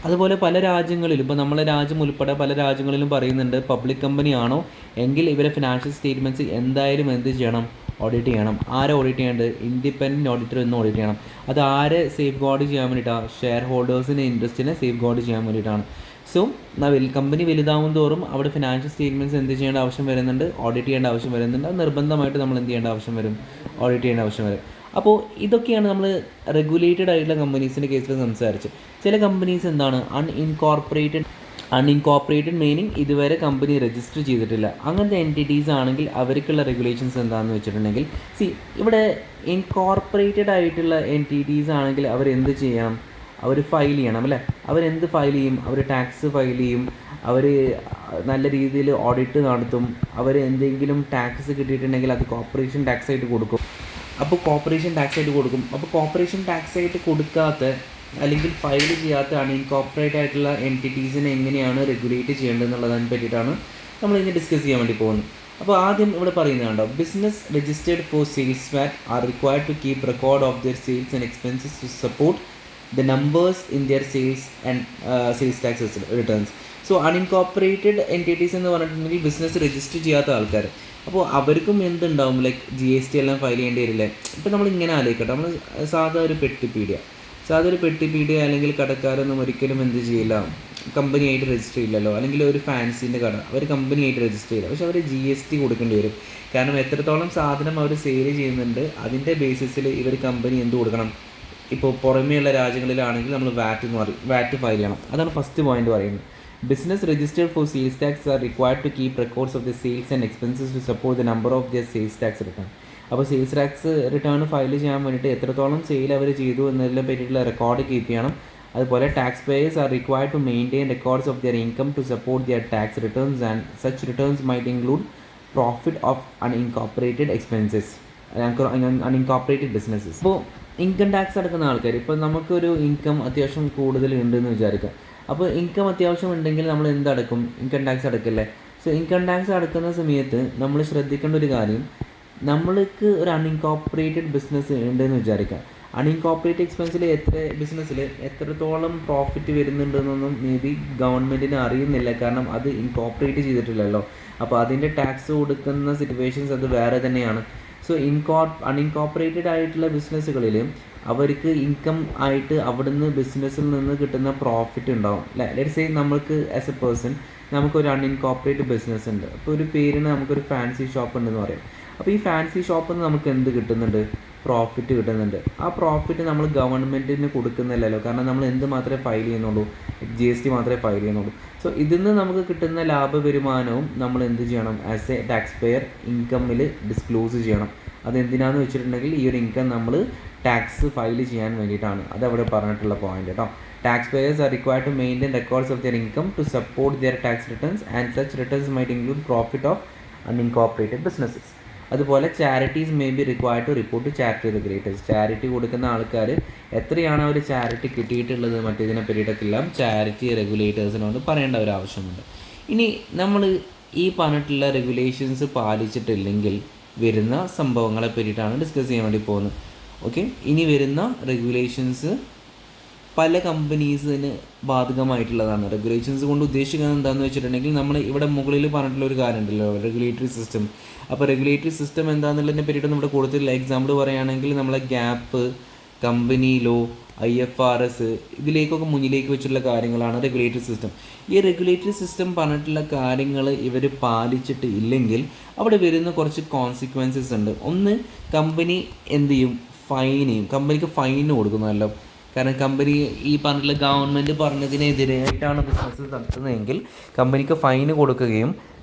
അതുപോലെ പല രാജ്യങ്ങളിലും, ഇപ്പോൾ നമ്മളെ രാജ്യം ഉൾപ്പെടെ പല രാജ്യങ്ങളിലും പറയുന്നുണ്ട്, പബ്ലിക് കമ്പനി ആണോ എങ്കിൽ ഇവരെ ഫിനാൻഷ്യൽ സ്റ്റേറ്റ്മെൻറ്റ്സ് എന്തായാലും എന്ത് ചെയ്യണം? ഓഡിറ്റ് ചെയ്യണം. ആരെ ഓഡിറ്റ് ചെയ്യേണ്ടത്? ഇൻഡിപെൻഡൻറ്റ് ഓഡിറ്റർ എന്ന് ഓഡിറ്റ് ചെയ്യണം. അത് ആരെ സേഫ് ഗാർഡ് ചെയ്യാൻ വേണ്ടിയിട്ടാണ്? ഷെയർ ഹോൾഡേഴ്സിൻ്റെ ഇൻട്രസ്റ്റിനെ സേഫ് ഗാർഡ് ചെയ്യാൻ വേണ്ടിയിട്ടാണ്. സോ കമ്പനി വലുതാവും തോറും അവിടെ ഫിനാൻഷ്യൽ സ്റ്റേറ്റ്മെൻറ്റ്സ് എന്ത് ചെയ്യേണ്ട ആവശ്യം വരുന്നുണ്ട്? ഓഡിറ്റ് ചെയ്യേണ്ട ആവശ്യം വരുന്നുണ്ട്. അത് നിർബന്ധമായിട്ട് നമ്മൾ എന്ത് ചെയ്യേണ്ട ആവശ്യം വരും? ഓഡിറ്റ് ചെയ്യേണ്ട ആവശ്യം വരും. അപ്പോൾ ഇതൊക്കെയാണ് നമ്മൾ റെഗുലേറ്റഡ് ആയിട്ടുള്ള കമ്പനീസിൻ്റെ കേസിൽ സംസാരിച്ച്. ചില കമ്പനീസ് എന്താണ്? അൺഇൻകോർപ്പറേറ്റഡ് മീനിങ് ഇതുവരെ കമ്പനി രജിസ്റ്റർ ചെയ്തിട്ടില്ല. അങ്ങനത്തെ എൻറ്റിറ്റീസ് ആണെങ്കിൽ അവർക്കുള്ള റെഗുലേഷൻസ് എന്താണെന്ന് വെച്ചിട്ടുണ്ടെങ്കിൽ, ഇവിടെ ഇൻകോർപ്പറേറ്റഡ് ആയിട്ടുള്ള എൻറ്റിറ്റീസ് ആണെങ്കിൽ അവരെന്ത് ചെയ്യണം? അവർ ഫയൽ ചെയ്യണം അല്ലേ? അവരെന്ത് ഫയൽ ചെയ്യും? അവർ ടാക്സ് ഫയൽ ചെയ്യും, അവർ നല്ല രീതിയിൽ ഓഡിറ്റ് നടത്തും, അവർ എന്തെങ്കിലും ടാക്സ് കിട്ടിയിട്ടുണ്ടെങ്കിൽ അത് കോർപ്പറേഷൻ ടാക്സ് ആയിട്ട് കൊടുക്കും. അപ്പോൾ കോർപ്പറേഷൻ ടാക്സ് ആയിട്ട് കൊടുക്കാത്ത അല്ലെങ്കിൽ ഫയൽ ചെയ്യാത്ത അൺഇൻകോർപ്പറേറ്റ് ആയിട്ടുള്ള എൻറ്റിറ്റീസിനെ എങ്ങനെയാണ് റെഗുലേറ്റ് ചെയ്യേണ്ടത് എന്നുള്ളതിനെ പറ്റിയിട്ടാണ് നമ്മളിങ്ങനെ ഡിസ്കസ് ചെയ്യാൻ വേണ്ടി പോകുന്നത്. അപ്പോൾ ആദ്യം ഇവിടെ പറയുന്നുണ്ടോ, business registered for sales VAT are required to keep record of their sales and expenses to support the numbers in their sales tax returns. So unincorporated entities എന്ന് പറഞ്ഞിട്ടുണ്ടെങ്കിൽ ബിസിനസ് രജിസ്റ്റർ ചെയ്യാത്ത ആൾക്കാർ. അപ്പോൾ അവർക്കും എന്തുണ്ടാവും? ലൈക്ക് GST എല്ലാം file ചെയ്യേണ്ടി വരില്ലേ? ഇപ്പോൾ നമ്മളിങ്ങനെ ആലോചിക്കട്ടെ, നമ്മൾ സാധാ ഒരു പെട്ടിപ്പീഡിയ അല്ലെങ്കിൽ കടക്കാരൊന്നും ഒരിക്കലും എന്ത് ചെയ്യില്ല, കമ്പനിയായിട്ട് രജിസ്റ്റർ ചെയ്യില്ലല്ലോ. അല്ലെങ്കിൽ ഒരു ഫാൻസിൻ്റെ കട അവർ കമ്പനിയായിട്ട് രജിസ്റ്റർ ചെയ്യില്ല, പക്ഷെ അവർ GST കൊടുക്കേണ്ടി വരും. കാരണം എത്രത്തോളം സാധനം അവർ സെയിൽ ചെയ്യുന്നുണ്ട് അതിൻ്റെ ബേസിസിൽ ഇവർ കമ്പനി എന്ത് കൊടുക്കണം? ഇപ്പോൾ പുറമേയുള്ള രാജ്യങ്ങളിലാണെങ്കിൽ നമ്മൾ VAT ഫയൽ ചെയ്യണം. അതാണ് ഫസ്റ്റ് പോയിന്റ് പറയുന്നത്. Business registered for sales tax are required to keep records of the sales and expenses to support the number of their sales tax return. അപ്പോൾ സെയിൽസ് ടാക്സ് റിട്ടേൺ ഫയൽ ചെയ്യാൻ വേണ്ടിയിട്ട് എത്രത്തോളം sale അവർ ചെയ്തു എന്നതിനെ പറ്റിയിട്ടുള്ള record keep ചെയ്യണം. അതുപോലെ tax payers are required to maintain records of their income to support their tax returns and such returns might include profit of unincorporated businesses. അപ്പോൾ income tax അടക്കുന്ന ആൾക്കാർ, ഇപ്പോൾ നമുക്കൊരു ഇൻകം അത്യാവശ്യം കൂടുതൽ ഉണ്ടെന്ന് വിചാരിക്കാം. അപ്പോൾ ഇൻകം അത്യാവശ്യം ഉണ്ടെങ്കിൽ നമ്മൾ എന്തടക്കും? ഇൻകം ടാക്സ് അടക്കല്ലേ? സോ ഇൻകം ടാക്സ് അടക്കുന്ന സമയത്ത് നമ്മൾ ശ്രദ്ധിക്കേണ്ട ഒരു കാര്യം, നമ്മൾക്ക് ഒരു അൺഇൻകോർപ്പറേറ്റഡ് ബിസിനസ് ഉണ്ടെന്ന് വിചാരിക്കാം. അൺഇൻകോർപ്പറേറ്റഡ് ബിസിനസ്സിൽ എത്രത്തോളം പ്രോഫിറ്റ് വരുന്നുണ്ടെന്നൊന്നും മേ ബി ഗവൺമെൻറ്റിന് അറിയുന്നില്ല, കാരണം അത് ഇൻകോർപ്പറേറ്റ് ചെയ്തിട്ടില്ലല്ലോ. അപ്പോൾ അതിൻ്റെ ടാക്സ് കൊടുക്കുന്ന സിറ്റുവേഷൻസ് അത് വേറെ തന്നെയാണ്. സോ അൺഇൻകോർപ്പറേറ്റഡ് ആയിട്ടുള്ള ബിസിനസ്സുകളിൽ അവർക്ക് ഇൻകം ആയിട്ട് അവിടുന്ന് ബിസിനസ്സിൽ നിന്ന് കിട്ടുന്ന പ്രോഫിറ്റ് ഉണ്ടാവും. ലെറ്റ്സ് സേ നമ്മൾക്ക് ആസ് എ പേഴ്സൺ നമുക്കൊരു അൺഇൻകോർപ്പറേറ്റഡ് ബിസിനസ് ഉണ്ട്. അപ്പോൾ ഒരു പേരിന് നമുക്കൊരു ഫാൻസി ഷോപ്പ് ഉണ്ടെന്ന് പറയും. അപ്പോൾ ഈ ഫാൻസി ഷോപ്പിൽ നിന്ന് നമുക്ക് എന്ത് കിട്ടുന്നുണ്ട്? പ്രോഫിറ്റ് കിട്ടുന്നുണ്ട്. ആ പ്രോഫിറ്റ് നമ്മൾ ഗവൺമെൻറ്റിന് കൊടുക്കുന്നില്ലല്ലോ, കാരണം നമ്മൾ എന്ത് മാത്രമേ ഫയൽ ചെയ്യുന്നുള്ളൂ? GST മാത്രമേ ഫയൽ ചെയ്യുന്നുള്ളൂ. സോ ഇതിൽ നിന്ന് നമുക്ക് കിട്ടുന്ന ലാഭവരുമാനവും നമ്മൾ എന്ത് ചെയ്യണം? ആസ് എ ടാക്സ് പെയർ ഇൻകമ്മിൽ ഡിസ്ക്ലോസ് ചെയ്യണം. അതെന്തിനാന്ന് വെച്ചിട്ടുണ്ടെങ്കിൽ ഈ ഒരു ഇൻകം നമ്മൾ ടാക്സ് ഫയൽ ചെയ്യാൻ വേണ്ടിയിട്ടാണ്. അതവിടെ പറഞ്ഞിട്ടുള്ള പോയിന്റ് കേട്ടോ. Tax payers are required to maintain records of their income to support their tax returns and such returns might include profit of unincorporated businesses. അതുപോലെ charities may be required to report to charity regulators. Charity കൊടുക്കുന്ന ആൾക്കാർ എത്രയാണ് അവർ charity കിട്ടിയിട്ടുള്ളത് മറ്റേതിനെ പറ്റിയിട്ടൊക്കെല്ലാം charity റെഗുലേറ്റേഴ്സിനോട് പറയേണ്ട ഒരു ആവശ്യമുണ്ട്. ഇനി നമ്മൾ ഈ പറഞ്ഞിട്ടുള്ള റെഗുലേഷൻസ് പാലിച്ചിട്ടില്ലെങ്കിൽ വരുന്ന സംഭവങ്ങളെ പറ്റിയിട്ടാണ് ഡിസ്കസ് ചെയ്യാൻ വേണ്ടി പോകുന്നത്. ഓക്കെ, ഇനി വരുന്ന റെഗുലേഷൻസ് പല കമ്പനീസിന് ബാധകമായിട്ടുള്ളതാണ്. റെഗുലേഷൻസ് കൊണ്ട് ഉദ്ദേശിക്കുന്നത് എന്താണെന്ന് വെച്ചിട്ടുണ്ടെങ്കിൽ നമ്മൾ ഇവിടെ മുകളിൽ പറഞ്ഞിട്ടുള്ള ഒരു കാര്യം ഉണ്ടല്ലോ, റെഗുലേറ്ററി സിസ്റ്റം. അപ്പോൾ റെഗുലേറ്ററി സിസ്റ്റം എന്താണെന്നുള്ളതിനെ പറ്റിയിട്ട് നമ്മുടെ കൂടുതൽ എക്സാമ്പിൾ പറയുകയാണെങ്കിൽ നമ്മളെ ഗ്യാപ്പ്, കമ്പനി ലോ, IFRS ഇതിലേക്കൊക്കെ മുന്നിലേക്ക് വെച്ചിട്ടുള്ള കാര്യങ്ങളാണ് റെഗുലേറ്ററി സിസ്റ്റം. ഈ റെഗുലേറ്ററി സിസ്റ്റം പറഞ്ഞിട്ടുള്ള കാര്യങ്ങൾ ഇവർ പാലിച്ചിട്ട് ഇല്ലെങ്കിൽ അവിടെ വരുന്ന കുറച്ച് കോൺസിക്വൻസസ് ഉണ്ട്. ഒന്ന്, കമ്പനി എന്ത് ചെയ്യും? കമ്പനിക്ക് ഫൈൻ കൊടുക്കുന്നതല്ലോ. കാരണം കമ്പനി ഈ പറഞ്ഞിട്ടുള്ള ഗവൺമെൻറ് പറഞ്ഞതിനെതിരായിട്ടാണ് ബിസിനസ് നടത്തുന്നതെങ്കിൽ കമ്പനിക്ക് ഫൈൻ കൊടുക്കുകയും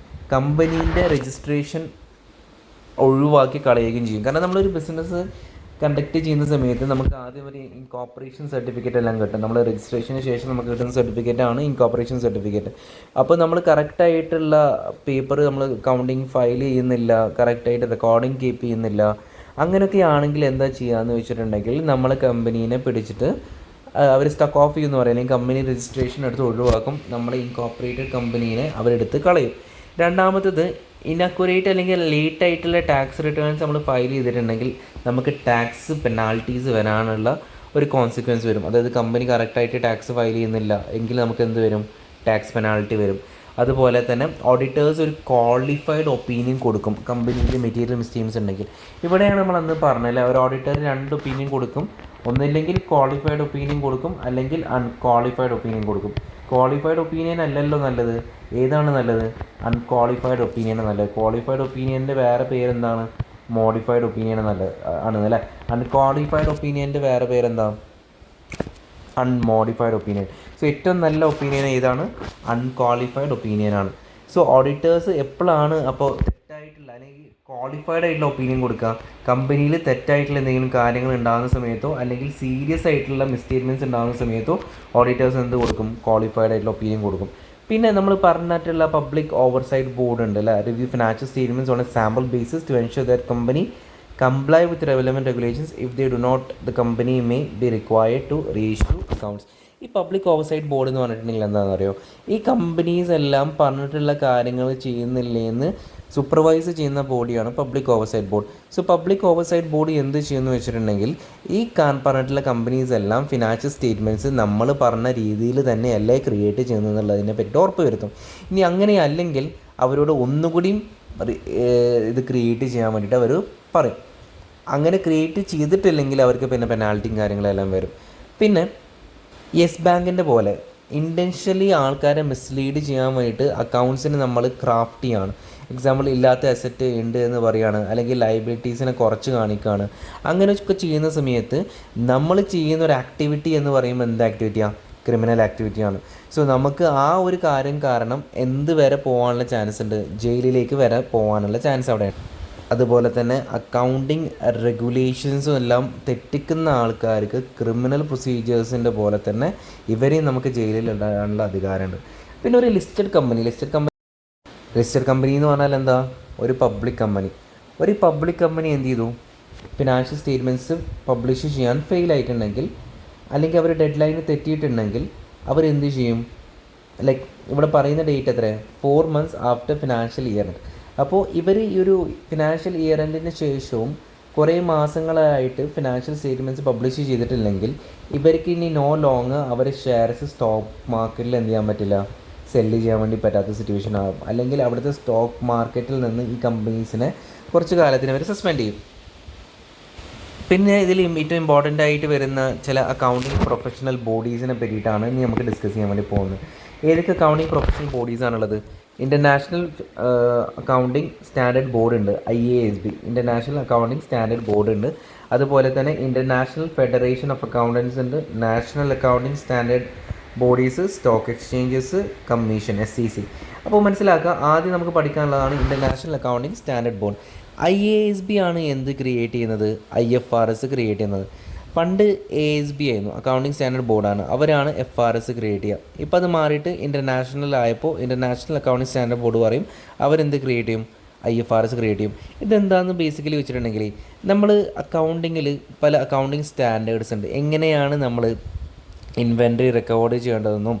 കമ്പനീൻ്റെ രജിസ്ട്രേഷൻ ഒഴിവാക്കി കളയുകയും ചെയ്യും. കാരണം നമ്മളൊരു ബിസിനസ് കണ്ടക്ട് ചെയ്യുന്ന സമയത്ത് നമുക്ക് ആദ്യം ഒരു ഇൻകോർപ്പറേഷൻ സർട്ടിഫിക്കറ്റ് എല്ലാം കിട്ടും. നമ്മൾ രജിസ്ട്രേഷന് ശേഷം നമുക്ക് കിട്ടുന്ന സർട്ടിഫിക്കറ്റാണ് ഇൻകോർപ്പറേഷൻ സർട്ടിഫിക്കറ്റ്. അപ്പോൾ നമ്മൾ കറക്റ്റായിട്ടുള്ള പേപ്പർ നമ്മൾ കൗണ്ടിങ് ഫയൽ ചെയ്യുന്നില്ല, കറക്റ്റായിട്ട് റെക്കോർഡിങ് കീപ്പ് ചെയ്യുന്നില്ല, അങ്ങനെയൊക്കെ ആണെങ്കിൽ എന്താ ചെയ്യുകയെന്ന് വെച്ചിട്ടുണ്ടെങ്കിൽ നമ്മൾ കമ്പനീനെ പിടിച്ചിട്ട് അവർ സ്റ്റക്ക് ഓഫ് ചെയ്യുമെന്ന് പറയും, അല്ലെങ്കിൽ കമ്പനി രജിസ്ട്രേഷൻ എടുത്ത് ഒഴിവാക്കും. നമ്മളെ ഇൻകോർപ്പറേറ്റഡ് കമ്പനീനെ അവരെടുത്ത് കളയും. രണ്ടാമത്തത് ഇനക്യുറേറ്റ് അല്ലെങ്കിൽ ലേറ്റ് ആയിട്ടുള്ള ടാക്സ് റിട്ടേൺസ് നമ്മൾ ഫയൽ ചെയ്തിട്ടുണ്ടെങ്കിൽ നമുക്ക് ടാക്സ് പെനാൽറ്റീസ് വരാനുള്ള ഒരു കോൺസിക്വൻസ് വരും. അതായത് കമ്പനി കറക്റ്റായിട്ട് ടാക്സ് ഫയൽ ചെയ്യുന്നില്ല എങ്കിൽ നമുക്ക് എന്ത് വരും? ടാക്സ് പെനാൽറ്റി വരും. അതുപോലെ തന്നെ ഓഡിറ്റേഴ്സ് ഒരു ക്വാളിഫൈഡ് ഒപ്പീനിയൻ കൊടുക്കും കമ്പനിയിൽ മെറ്റീരിയൽ മിസ്റ്റേക്സ് ഉണ്ടെങ്കിൽ. ഇവിടെയാണ് നമ്മൾ അന്ന് പറഞ്ഞത്, ഒരു ഓഡിറ്റർ 2 ഒപ്പീനിയൻ കൊടുക്കും. ഒന്നില്ലെങ്കിൽ ക്വാളിഫൈഡ് ഒപ്പീനിയൻ കൊടുക്കും, അല്ലെങ്കിൽ അൺക്വാളിഫൈഡ് ഒപ്പീനിയൻ കൊടുക്കും. ക്വാളിഫൈഡ് ഒപ്പീനിയൻ അല്ലല്ലോ നല്ലത്, ഏതാണ് നല്ലത്? അൺക്വാളിഫൈഡ് ഒപ്പീനിയൻ നല്ലത്. ക്വാളിഫൈഡ് ഒപ്പീനിയൻ്റെ വേറെ പേരെന്താണ്? മോഡിഫൈഡ് ഒപ്പീനിയൻ നല്ലത് ആണ് അല്ലേ. അൺക്വാളിഫൈഡ് ഒപ്പീനിയൻ്റെ വേറെ പേരെന്താ? Unmodified opinion. സോ ഏറ്റവും നല്ല ഒപ്പീനിയൻ ഏതാണ്? അൺക്വാളിഫൈഡ് ഒപ്പീനിയനാണ്. സോ ഓഡിറ്റേഴ്സ് എപ്പോഴാണ് അപ്പോൾ തെറ്റായിട്ടുള്ള അല്ലെങ്കിൽ ക്വാളിഫൈഡ് ആയിട്ടുള്ള ഒപ്പീനിയൻ കൊടുക്കുക? കമ്പനിയിൽ തെറ്റായിട്ടുള്ള എന്തെങ്കിലും കാര്യങ്ങൾ ഉണ്ടാകുന്ന സമയത്തോ അല്ലെങ്കിൽ സീരിയസ് ആയിട്ടുള്ള മിസ്റ്റേറ്റ്മെൻറ്റ്സ് ഉണ്ടാകുന്ന സമയത്തോ ഓഡിറ്റേഴ്സ് എന്ത് കൊടുക്കും? ക്വാളിഫൈഡ് ആയിട്ടുള്ള ഒപ്പീനിയൻ കൊടുക്കും. പിന്നെ നമ്മൾ പറഞ്ഞിട്ടുള്ള പബ്ലിക് ഓവർസൈറ്റ് ബോർഡ് ഉണ്ട് അല്ലേ, review financial statements on a sample basis to ensure that company comply with relevant regulations. If they do not, the company may be required to reissue accounts. ഈ public oversight board എന്ന് പറഞ്ഞിട്ടുണ്ടെങ്കിൽ എന്താണെന്ന് അറിയോ? ഈ companies എല്ലാം പറഞ്ഞിട്ടുള്ള കാര്യങ്ങൾ ചെയ്യുന്നില്ലേന്ന് supervise ചെയ്യുന്ന ബോഡിയാണ് public oversight board. So public oversight board എന്ത് ചെയ്യുമെന്ന് വെച്ചിട്ടുണ്ടെങ്കിൽ ഈ പറഞ്ഞിട്ടുള്ള കമ്പനീസ് എല്ലാം ഫിനാൻഷ്യൽ സ്റ്റേറ്റ്മെൻറ്റ്സ് നമ്മൾ പറഞ്ഞ രീതിയിൽ തന്നെയല്ലേ ക്രിയേറ്റ് ചെയ്യുന്നതെന്നുള്ളതിനെ പറ്റി ഉറപ്പ് വരുത്തും. ഇനി അങ്ങനെയല്ലെങ്കിൽ അവരോട് ഒന്നുകൂടിയും ഇത് ക്രിയേറ്റ് ചെയ്യാൻ വേണ്ടിയിട്ട് അവർ പറയും. അങ്ങനെ ക്രിയേറ്റ് ചെയ്തിട്ടില്ലെങ്കിൽ അവർക്ക് പിന്നെ പെനാൽറ്റിയും കാര്യങ്ങളെല്ലാം വരും. പിന്നെ യെസ് ബാങ്കിൻ്റെ പോലെ ഇൻറ്റൻഷ്യലി ആൾക്കാരെ മിസ്ലീഡ് ചെയ്യാൻ വേണ്ടിയിട്ട് അക്കൗണ്ട്സിന് നമ്മൾ ക്രാഫ്റ്റ് ചെയ്യാണ്. എക്സാമ്പിൾ ഇല്ലാത്ത അസറ്റ് ഉണ്ട് എന്ന് പറയുകയാണ്, അല്ലെങ്കിൽ ലയബിലിറ്റീസിനെ കുറച്ച് കാണിക്കുകയാണ്. അങ്ങനെയൊക്കെ ചെയ്യുന്ന സമയത്ത് നമ്മൾ ചെയ്യുന്ന ഒരു ആക്ടിവിറ്റി എന്ന് പറയുമ്പോൾ എന്ത് ആക്ടിവിറ്റിയാണ്? ക്രിമിനൽ ആക്ടിവിറ്റിയാണ്. സോ നമുക്ക് ആ ഒരു കാര്യം കാരണം എന്ത് വരെ പോകാനുള്ള ചാൻസ് ഉണ്ട്? ജയിലിലേക്ക് വരെ പോകാനുള്ള ചാൻസ് അവിടെയാണ്. അതുപോലെ തന്നെ അക്കൗണ്ടിങ് റെഗുലേഷൻസും എല്ലാം തെറ്റിക്കുന്ന ആൾക്കാർക്ക് ക്രിമിനൽ പ്രൊസീജിയേഴ്സിൻ്റെ പോലെ തന്നെ ഇവരെയും നമുക്ക് ജയിലിൽ ഇടാനുള്ള അധികാരമുണ്ട്. പിന്നെ ഒരു ലിസ്റ്റഡ് കമ്പനി എന്ന് പറഞ്ഞാൽ എന്താ? ഒരു പബ്ലിക് കമ്പനി എന്ത് ചെയ്തു? ഫിനാൻഷ്യൽ സ്റ്റേറ്റ്മെൻറ്റ്സ് പബ്ലിഷ് ചെയ്യാൻ ഫെയിൽ ആയിട്ടുണ്ടെങ്കിൽ, അല്ലെങ്കിൽ അവർ ഡെഡ് ലൈന് തെറ്റിയിട്ടുണ്ടെങ്കിൽ അവരെന്ത് ചെയ്യും? ലൈക്ക് ഇവിടെ പറയുന്ന ഡേറ്റ് എത്ര? 4 months after financial year end. അപ്പോൾ ഇവർ ഈ ഒരു ഫിനാൻഷ്യൽ ഇയർ എൻഡിന് ശേഷവും കുറേ മാസങ്ങളായിട്ട് ഫിനാൻഷ്യൽ സ്റ്റേറ്റ്മെൻറ്റ്സ് പബ്ലിഷ് ചെയ്തിട്ടില്ലെങ്കിൽ ഇവർക്ക് ഇനി നോ ലോങ് അവരെ ഷെയർസ് സ്റ്റോക്ക് മാർക്കറ്റിൽ എന്ത് ചെയ്യാൻ പറ്റില്ല? സെല്ല് ചെയ്യാൻ വേണ്ടി പറ്റാത്ത സിറ്റുവേഷൻ ആകും. അല്ലെങ്കിൽ അവിടുത്തെ സ്റ്റോക്ക് മാർക്കറ്റിൽ നിന്ന് ഈ കമ്പനീസിനെ കുറച്ച് കാലത്തിന് അവർ സസ്പെൻഡ് ചെയ്യും. പിന്നെ ഇതിൽ ഏറ്റവും ഇമ്പോർട്ടൻ്റ് ആയിട്ട് വരുന്ന ചില അക്കൗണ്ടിങ് പ്രൊഫഷണൽ ബോഡീസിനെ പറ്റിയിട്ടാണ് ഇനി നമുക്ക് ഡിസ്കസ് ചെയ്യാൻ വേണ്ടി പോകുന്നത്. ഏതൊക്കെ അക്കൗണ്ടിങ് പ്രൊഫഷണൽ ബോഡീസാണുള്ളത്? ഇൻ്റർനാഷണൽ അക്കൗണ്ടിങ് സ്റ്റാൻഡേർഡ് ബോർഡ് ഉണ്ട്, IASB, international accounting standard board ഉണ്ട്. അതുപോലെ തന്നെ ഇൻ്റർനാഷണൽ ഫെഡറേഷൻ ഓഫ് അക്കൗണ്ടൻസ് ഉണ്ട്, national accounting standard bodies, stock exchanges commission, SEC. അപ്പോൾ മനസ്സിലാക്കുക, ആദ്യം നമുക്ക് പഠിക്കാനുള്ളതാണ് international accounting standard board. IASB ആണ് എന്ത് ക്രിയേറ്റ് ചെയ്യുന്നത്? IFRS ക്രിയേറ്റ് ചെയ്യുന്നത്. പണ്ട് ASB ആയിരുന്നു, അക്കൗണ്ടിങ് സ്റ്റാൻഡേർഡ് ബോർഡാണ്, അവരാണ് FRS ക്രിയേറ്റ് ചെയ്യുക. ഇപ്പോൾ അത് മാറിയിട്ട് ഇൻ്റർനാഷണൽ ആയപ്പോൾ ഇൻ്റർനാഷണൽ അക്കൗണ്ടിങ് സ്റ്റാൻഡേർഡ് ബോർഡ് പറയും, അവരെന്ത് ക്രിയേറ്റ് ചെയ്യും? IFRS ക്രിയേറ്റ് ചെയ്യും. ഇതെന്താണെന്ന് ബേസിക്കലി വെച്ചിട്ടുണ്ടെങ്കിൽ, നമ്മൾ അക്കൗണ്ടിങ്ങിൽ പല അക്കൗണ്ടിങ് സ്റ്റാൻഡേർഡ്സ് ഉണ്ട്. എങ്ങനെയാണ് നമ്മൾ ഇൻവെൻട്രി റെക്കോർഡ് ചെയ്യേണ്ടതെന്നും,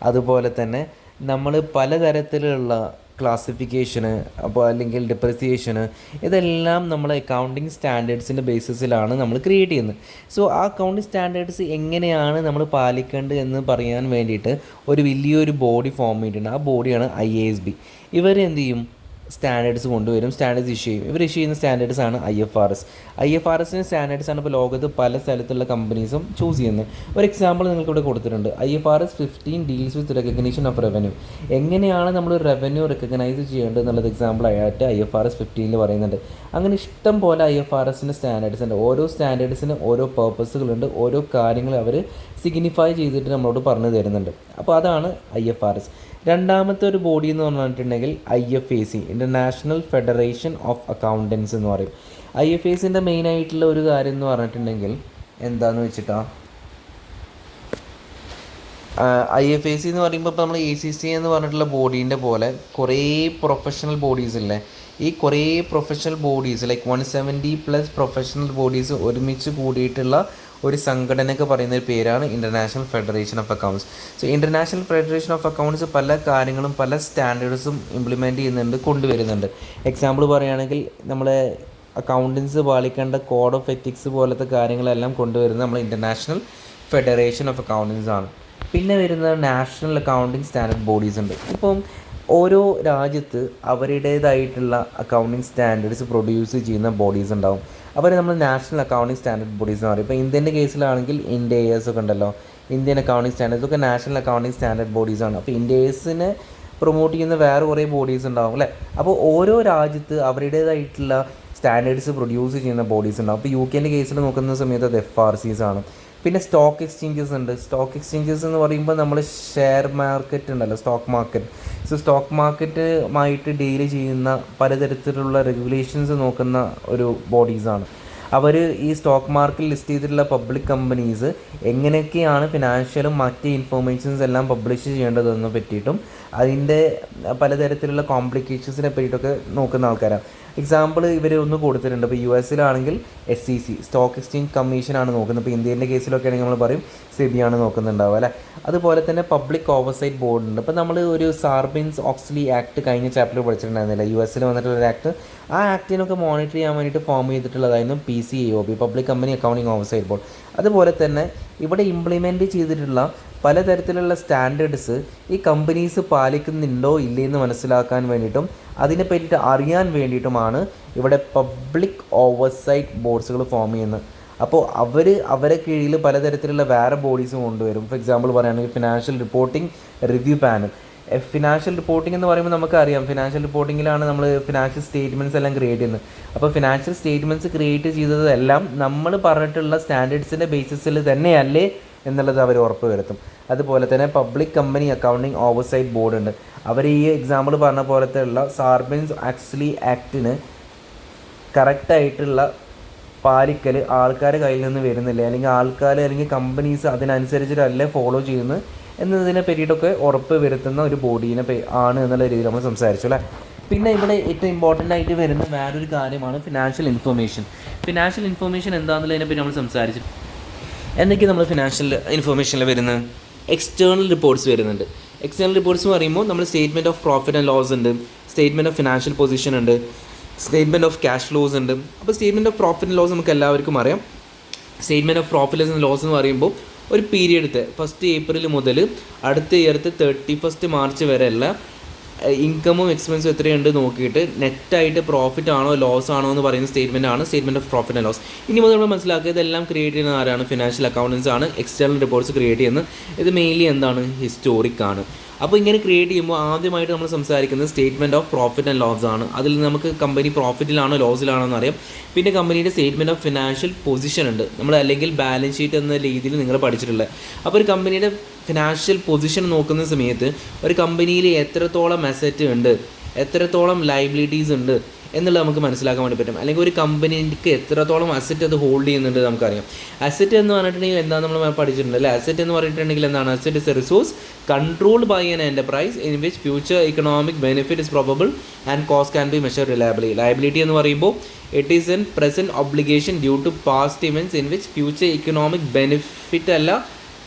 അതുപോലെ തന്നെ നമ്മൾ പലതരത്തിലുള്ള ക്ലാസിഫിക്കേഷന്, അപ്പോൾ അല്ലെങ്കിൽ ഡിപ്രിസിയേഷന്, ഇതെല്ലാം നമ്മൾ അക്കൗണ്ടിങ് സ്റ്റാൻഡേർഡ്സിൻ്റെ ബേസിസിലാണ് നമ്മൾ ക്രിയേറ്റ് ചെയ്യുന്നത്. സോ ആ അക്കൗണ്ടിങ് സ്റ്റാൻഡേർഡ്സ് എങ്ങനെയാണ് നമ്മൾ പാലിക്കേണ്ടത് എന്ന് പറയാൻ വേണ്ടിയിട്ട് ഒരു വലിയൊരു ബോഡി ഫോം ചെയ്തിട്ടുണ്ട്. ആ ബോഡിയാണ് IASB. ഇവരെന്ത് ചെയ്യും? സ്റ്റാൻഡേർഡ്സ് കൊണ്ടുവരും, സ്റ്റാൻഡേർഡ്സ് ഇഷ്യൂ ചെയ്യും. ഇവർ ഇഷ്യൂ ചെയ്യുന്ന സ്റ്റാൻഡേർഡ്സാണ് IFRSൻ്റെ സ്റ്റാൻഡേർഡ്സാണ് ഇപ്പോൾ ലോകത്ത് പല സ്ഥലത്തുള്ള കമ്പനീസും ചൂസ് ചെയ്യുന്നത്. ഒരു എക്സാമ്പിൾ നിങ്ങൾക്കിവിടെ കൊടുത്തിട്ടുണ്ട്. IFRS 15 deals with recognition of revenue. എങ്ങനെയാണ് നമ്മൾ റവന്യൂ റെക്കഗ്നൈസ് ചെയ്യേണ്ടത് എന്നുള്ളത് എക്സാമ്പിൾ ആയിട്ട് IFRS 15 പറയുന്നുണ്ട്. അങ്ങനെ ഇഷ്ടം പോലെ IFRSൻ്റെ സ്റ്റാൻഡേർഡ്സ് ഉണ്ട്. ഓരോ സ്റ്റാൻഡേർഡ്സിന് ഓരോ പേർപ്പസുകളുണ്ട്, ഓരോ കാര്യങ്ങൾ അവർ സിഗ്നിഫൈ ചെയ്തിട്ട് നമ്മളോട് പറഞ്ഞു തരുന്നുണ്ട്. അപ്പോൾ അതാണ് IFRS. രണ്ടാമത്തെ ഒരു ബോഡി എന്ന് പറഞ്ഞിട്ടുണ്ടെങ്കിൽ IFAC, international federation of accountants എന്ന് പറയും. IFACൻ്റെ മെയിനായിട്ടുള്ള ഒരു കാര്യം എന്ന് പറഞ്ഞിട്ടുണ്ടെങ്കിൽ എന്താണെന്ന് വെച്ചിട്ടാണ്, IFAC എന്ന് പറയുമ്പോൾ ഇപ്പോൾ നമ്മൾ ACC എന്ന് പറഞ്ഞിട്ടുള്ള ബോഡീൻ്റെ പോലെ കുറേ പ്രൊഫഷണൽ ബോഡീസ് ഇല്ലേ, ഈ കുറേ professional bodies like 170+ professional bodies ഒരുമിച്ച് കൂടിയിട്ടുള്ള ഒരു സംഘടനയ്ക്ക് പറയുന്ന ഒരു പേരാണ് international federation of accounts. So international federation of accounts പല കാര്യങ്ങളും പല സ്റ്റാൻഡേർഡ്സും ഇംപ്ലിമെൻറ്റ് ചെയ്യുന്നുണ്ട്, കൊണ്ടുവരുന്നുണ്ട്. എക്സാമ്പിൾ പറയുകയാണെങ്കിൽ നമ്മളെ അക്കൗണ്ടൻസ് പാലിക്കേണ്ട കോഡ് ഓഫ് എത്തിക്സ് പോലത്തെ കാര്യങ്ങളെല്ലാം കൊണ്ടുവരുന്നത് നമ്മൾ ഇൻ്റർനാഷണൽ ഫെഡറേഷൻ ഓഫ് അക്കൗണ്ടൻസ് ആണ്. പിന്നെ വരുന്നത് നാഷണൽ അക്കൗണ്ടിങ് സ്റ്റാൻഡേർഡ് ബോഡീസ് ഉണ്ട്. ഇപ്പം ഓരോ രാജ്യത്ത് അവരുടേതായിട്ടുള്ള അക്കൗണ്ടിങ് സ്റ്റാൻഡേർഡ്സ് പ്രൊഡ്യൂസ് ചെയ്യുന്ന ബോഡീസ് ഉണ്ടാവും. അവർ നമ്മൾ നാഷണൽ അക്കൗണ്ടിങ് സ്റ്റാൻഡേർഡ് ബോഡീസ് എന്ന് പറയും. ഇപ്പോൾ ഇന്ത്യൻ്റെ കേസിലാണെങ്കിൽ IndAS ഒക്കെ ഉണ്ടല്ലോ, ഇന്ത്യൻ അക്കൗണ്ടിങ് സ്റ്റാൻഡേർഡ്സ് ഒക്കെ നാഷണൽ അക്കൗണ്ടിങ് സ്റ്റാൻഡേർഡ് ബോഡീസാണ്. അപ്പോൾ IndASനെ പ്രൊമോട്ട് ചെയ്യുന്ന വേറെ കുറേ ബോഡീസ് ഉണ്ടാവും അല്ലേ. അപ്പോൾ ഓരോ രാജ്യത്ത് അവരുടേതായിട്ടുള്ള സ്റ്റാൻഡേർഡ്സ് പ്രൊഡ്യൂസ് ചെയ്യുന്ന ബോഡീസ് ഉണ്ടാവും. അപ്പോൾ UK കേസിൽ നോക്കുന്ന സമയത്ത് അത് FRCs ആണ്. പിന്നെ സ്റ്റോക്ക് എക്സ്ചേഞ്ചസ് ഉണ്ട്. സ്റ്റോക്ക് എക്സ്ചേഞ്ചസ് എന്ന് പറയുമ്പോൾ നമ്മൾ ഷെയർ മാർക്കറ്റ് ഉണ്ടല്ലോ, സ്റ്റോക്ക് മാർക്കറ്റ്. സോ സ്റ്റോക്ക് മാർക്കറ്റുമായിട്ട് ഡീൽ ചെയ്യുന്ന പലതരത്തിലുള്ള റെഗുലേഷൻസ് നോക്കുന്ന ഒരു ബോഡീസാണ്. അവർ ഈ സ്റ്റോക്ക് മാർക്കറ്റിൽ ലിസ്റ്റ് ചെയ്തിട്ടുള്ള പബ്ലിക് കമ്പനീസ് എങ്ങനെയൊക്കെയാണ് ഫിനാൻഷ്യലും മറ്റ് ഇൻഫോർമേഷൻസ് എല്ലാം പബ്ലിഷ് ചെയ്യേണ്ടതെന്ന് പറ്റിയിട്ടും അതിൻ്റെ പലതരത്തിലുള്ള കോംപ്ലിക്കേഷൻസിനെ പറ്റിയിട്ടൊക്കെ നോക്കുന്ന ആൾക്കാരാണ്. എക്സാമ്പിൾ ഇവർ ഒന്ന് കൊടുത്തിട്ടുണ്ട്. ഇപ്പോൾ US SEC സ്റ്റോക്ക് എക്സ്ചേഞ്ച് കമ്മീഷനാണ് നോക്കുന്നത്. ഇപ്പോൾ ഇന്ത്യൻ്റെ കേസിലൊക്കെ ആണെങ്കിൽ നമ്മൾ പറയും SEBI ആണ് നോക്കുന്നുണ്ടാവുക അല്ലേ. അതുപോലെ തന്നെ പബ്ലിക് ഓവർസൈറ്റ് ബോർഡ് ഉണ്ട്. ഇപ്പോൾ നമ്മൾ ഒരു സാർബിൻസ്-ഓക്സ്ലി ആക്ട് കഴിഞ്ഞ ചാപ്റ്ററിൽ പഠിച്ചിട്ടുണ്ടായിരുന്നില്ല, US വന്നിട്ടുള്ള ഒരു ആക്ട്. ആ ആക്ടിനൊക്കെ മോണിറ്റർ ചെയ്യാൻ വേണ്ടിയിട്ട് ഫോം ചെയ്തിട്ടുള്ളതായിരുന്നു PCAOB, public company accounting oversight board. അതുപോലെ തന്നെ ഇവിടെ ഇംപ്ലിമെൻറ്റ് ചെയ്തിട്ടുള്ള പലതരത്തിലുള്ള സ്റ്റാൻഡേർഡ്സ് ഈ കമ്പനീസ് പാലിക്കുന്നുണ്ടോ ഇല്ലയെന്ന് മനസ്സിലാക്കാൻ വേണ്ടിയിട്ടും അതിനെ പറ്റിയിട്ട് അറിയാൻ വേണ്ടിയിട്ടുമാണ് ഇവിടെ പബ്ലിക് ഓവർസൈറ്റ് ബോർഡ്സുകൾ ഫോം ചെയ്യുന്നത്. അപ്പോൾ അവരെ കീഴിൽ പലതരത്തിലുള്ള വേറെ ബോഡീസും കൊണ്ടുവരും. ഫോർ എക്സാമ്പിൾ പറയുകയാണെങ്കിൽ financial reporting review panel. Financial reporting എന്ന് പറയുമ്പോൾ നമുക്കറിയാം, ഫിനാൻഷ്യൽ റിപ്പോർട്ടിങ്ങിലാണ് നമ്മൾ ഫിനാൻഷ്യൽ സ്റ്റേറ്റ്മെൻറ്റ്സ് എല്ലാം ക്രിയേറ്റ് ചെയ്യുന്നത്. അപ്പോൾ ഫിനാൻഷ്യൽ സ്റ്റേറ്റ്മെൻറ്റ്സ് ക്രിയേറ്റ് ചെയ്തതെല്ലാം നമ്മൾ പറഞ്ഞിട്ടുള്ള സ്റ്റാൻഡേർഡ്സിൻ്റെ ബേസിസിൽ തന്നെയല്ലേ എന്നുള്ളത് അവർ ഉറപ്പ് വരുത്തും. അതുപോലെ തന്നെ public company accounting oversight board ഉണ്ട്. അവർ ഈ എക്സാമ്പിൾ പറഞ്ഞ പോലത്തെ ഉള്ള സാർബിൻസ്-ഓക്സ്ലി ആക്ടിന് കറക്റ്റായിട്ടുള്ള പാലിക്കൽ ആൾക്കാരുടെ കയ്യിൽ നിന്ന് വരുന്നില്ല, അല്ലെങ്കിൽ ആൾക്കാർ അല്ലെങ്കിൽ കമ്പനീസ് അതിനനുസരിച്ചിട്ടല്ലേ ഫോളോ ചെയ്യുന്നത് എന്നതിനെ പറ്റിയിട്ടൊക്കെ ഉറപ്പ് വരുത്തുന്ന ഒരു ബോഡീനെ ആണ് എന്നുള്ള രീതിയിൽ നമ്മൾ സംസാരിച്ചു അല്ലേ. പിന്നെ ഇവിടെ ഏറ്റവും ഇമ്പോർട്ടൻ്റ് ആയിട്ട് വരുന്ന വേറൊരു കാര്യമാണ് ഫിനാൻഷ്യൽ ഇൻഫർമേഷൻ. ഫിനാൻഷ്യൽ ഇൻഫർമേഷൻ എന്താണെന്നുള്ളതിനെ പറ്റി നമ്മൾ സംസാരിച്ചു. എന്തൊക്കെയാണ് നമ്മൾ ഫിനാൻഷ്യൽ ഇൻഫർമേഷനിൽ വരുന്നത്? എക്സ്റ്റേണൽ റിപ്പോർട്ട്സ് വരുന്നുണ്ട്. എക്സ്റ്റേണൽ റിപ്പോർട്ട്സ് എന്ന് പറയുമ്പോൾ നമ്മൾ statement of profit and loss ഉണ്ട്, സ്റ്റേറ്റ്മെൻറ്റ് ഓഫ് ഫിനാൻഷ്യൽ പൊസിഷൻ ഉണ്ട്, സ്റ്റേറ്റ്മെൻറ്റ് ഓഫ് ക്യാഷ് ഫ്ലോസ് ഉണ്ട്. അപ്പോൾ statement of profit and loss നമുക്ക് എല്ലാവർക്കും അറിയാം. Statement of profit and loss എന്ന് പറയുമ്പോൾ ഒരു പീരിയഡത്തെ 1 ഏപ്രിൽ മുതൽ അടുത്ത ഇയർത്തെ 31 മാർച്ച് വരെയുള്ള ഇൻകമും എക്സ്പെൻസും എത്രയുണ്ട് നോക്കിയിട്ട് നെറ്റായിട്ട് പ്രോഫിറ്റ് ആണോ ലോസ് ആണോ എന്ന് പറയുന്ന സ്റ്റേറ്റ്മെൻറ്റ് ആണ് statement of profit and loss. ഇനി മുതൽ നമ്മൾ മനസ്സിലാക്കുക, ഇതെല്ലാം ക്രിയേറ്റ് ചെയ്യുന്ന ആരാണ്? ഫിനാൻഷ്യൽ അക്കൗണ്ടൻസ് ആണ് എക്സ്റ്റേണൽ റിപ്പോർട്ട്സ് ക്രിയേറ്റ് ചെയ്യുന്നത്. ഇത് മെയിൻലി എന്താണ്? ഹിസ്റ്റോറിക് ആണ്. അപ്പോൾ ഇങ്ങനെ ക്രിയേറ്റ് ചെയ്യുമ്പോൾ ആദ്യമായിട്ട് നമ്മൾ സംസാരിക്കുന്നത് statement of profit and loss ആണ്. അതിൽ നമുക്ക് കമ്പനി പ്രോഫിറ്റിലാണോ ലോസിലാണോ എന്നറിയാം. പിന്നെ കമ്പനിയുടെ സ്റ്റേറ്റ്മെൻറ്റ് ഓഫ് ഫിനാൻഷ്യൽ പൊസിഷൻ ഉണ്ട്, നമ്മൾ അല്ലെങ്കിൽ ബാലൻസ് ഷീറ്റ് എന്ന രീതിയിൽ നിങ്ങൾ പഠിച്ചിട്ടുള്ളത്. അപ്പോൾ ഒരു കമ്പനിയുടെ ഫിനാൻഷ്യൽ പൊസിഷൻ നോക്കുന്ന സമയത്ത് ഒരു കമ്പനിയിൽ എത്രത്തോളം അസറ്റ് ഉണ്ട്, എത്രത്തോളം ലയബിലിറ്റീസ് ഉണ്ട് എന്നുള്ളത് നമുക്ക് മനസ്സിലാക്കാൻ വേണ്ടി പറ്റും. അല്ലെങ്കിൽ ഒരു കമ്പനിക്ക് എത്രത്തോളം അസറ്റ് അത് ഹോൾഡ് ചെയ്യുന്നുണ്ട് നമുക്കറിയാം. അസറ്റ് എന്ന് പറഞ്ഞിട്ടുണ്ടെങ്കിൽ എന്താണ് നമ്മൾ പഠിച്ചിട്ടുണ്ട് അല്ലേ. അസറ്റ് എന്ന് പറഞ്ഞിട്ടുണ്ടെങ്കിൽ എന്താണ്? Asset is a resource controlled by an enterprise in which future economic benefit is probable and cost can be measure reliably. Liability എന്ന് പറയുമ്പോൾ it is an present obligation due to past events in which future economic benefit അല്ല,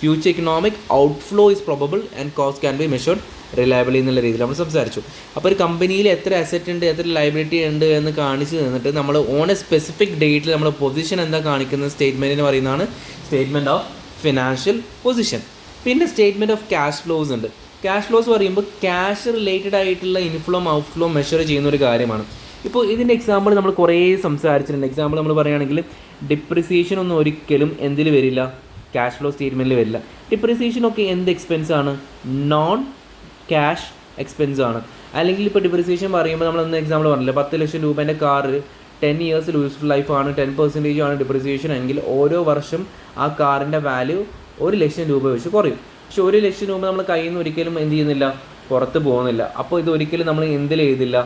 future economic outflow is probable and cost can be measured reliably എന്നുള്ള രീതിയിൽ നമ്മൾ സംസാരിച്ചു. അപ്പോൾ ഒരു കമ്പനിയിൽ എത്ര അസറ്റ് ഉണ്ട്, എത്ര ലയബിലിറ്റി ഉണ്ട് എന്ന് കാണിച്ച് തന്നിട്ട് നമ്മൾ ഓൺ എ സ്പെസിഫിക് ഡേറ്റിൽ നമ്മൾ പൊസിഷൻ എന്താ കാണിക്കുന്ന സ്റ്റേറ്റ്മെൻറ്റിന് പറയുന്നതാണ് സ്റ്റേറ്റ്മെൻറ്റ് ഓഫ് ഫിനാൻഷ്യൽ പൊസിഷൻ. പിന്നെ സ്റ്റേറ്റ്മെൻറ്റ് ഓഫ് ക്യാഷ് ഫ്ലോസ് ഉണ്ട്. ക്യാഷ് ഫ്ലോസ് പറയുമ്പോൾ ക്യാഷ് റിലേറ്റഡ് ആയിട്ടുള്ള ഇൻഫ്ലോ ഔട്ട്ഫ്ലോ മെഷർ ചെയ്യുന്ന ഒരു കാര്യമാണ്. ഇപ്പോൾ ഇതിൻ്റെ എക്സാമ്പിൾ നമ്മൾ കുറേ സംസാരിച്ചിട്ടുണ്ട്. എക്സാമ്പിൾ നമ്മൾ പറയുകയാണെങ്കിൽ ഡിപ്രിസിയേഷൻ ഒന്നും ഒരിക്കലും എന്തിൽ വരില്ല? ക്യാഷ് ഫ്ലോ സ്റ്റേറ്റ്മെൻറ്റിൽ വരില്ല. ഡിപ്രിസിയേഷനൊക്കെ എന്ത് എക്സ്പെൻസാണ്? നോൺ ക്യാഷ് എക്സ്പെൻസ് ആണ്. അല്ലെങ്കിൽ ഇപ്പോൾ ഡിപ്രിസിയേഷൻ പറയുമ്പോൾ നമ്മളൊന്ന് എക്സാമ്പിൾ പറഞ്ഞില്ല, 10 ലക്ഷം രൂപേൻ്റെ കാറ് 10 ഇയേഴ്സ് യൂസ്ഫുൾ ലൈഫാണ്, 10% ആണ് ഡിപ്രിസിയേഷൻ എങ്കിൽ ഓരോ വർഷം ആ കാറിൻ്റെ വാല്യൂ 1 ലക്ഷം രൂപ വെച്ച് കുറയും. പക്ഷെ 1 ലക്ഷം രൂപ നമ്മൾ കയ്യിൽ നിന്ന് ഒരിക്കലും എന്ത് ചെയ്യുന്നില്ല, പുറത്ത് പോകുന്നില്ല. അപ്പോൾ ഇത് ഒരിക്കലും നമ്മൾ എന്തിൽ എഴുതില്ല?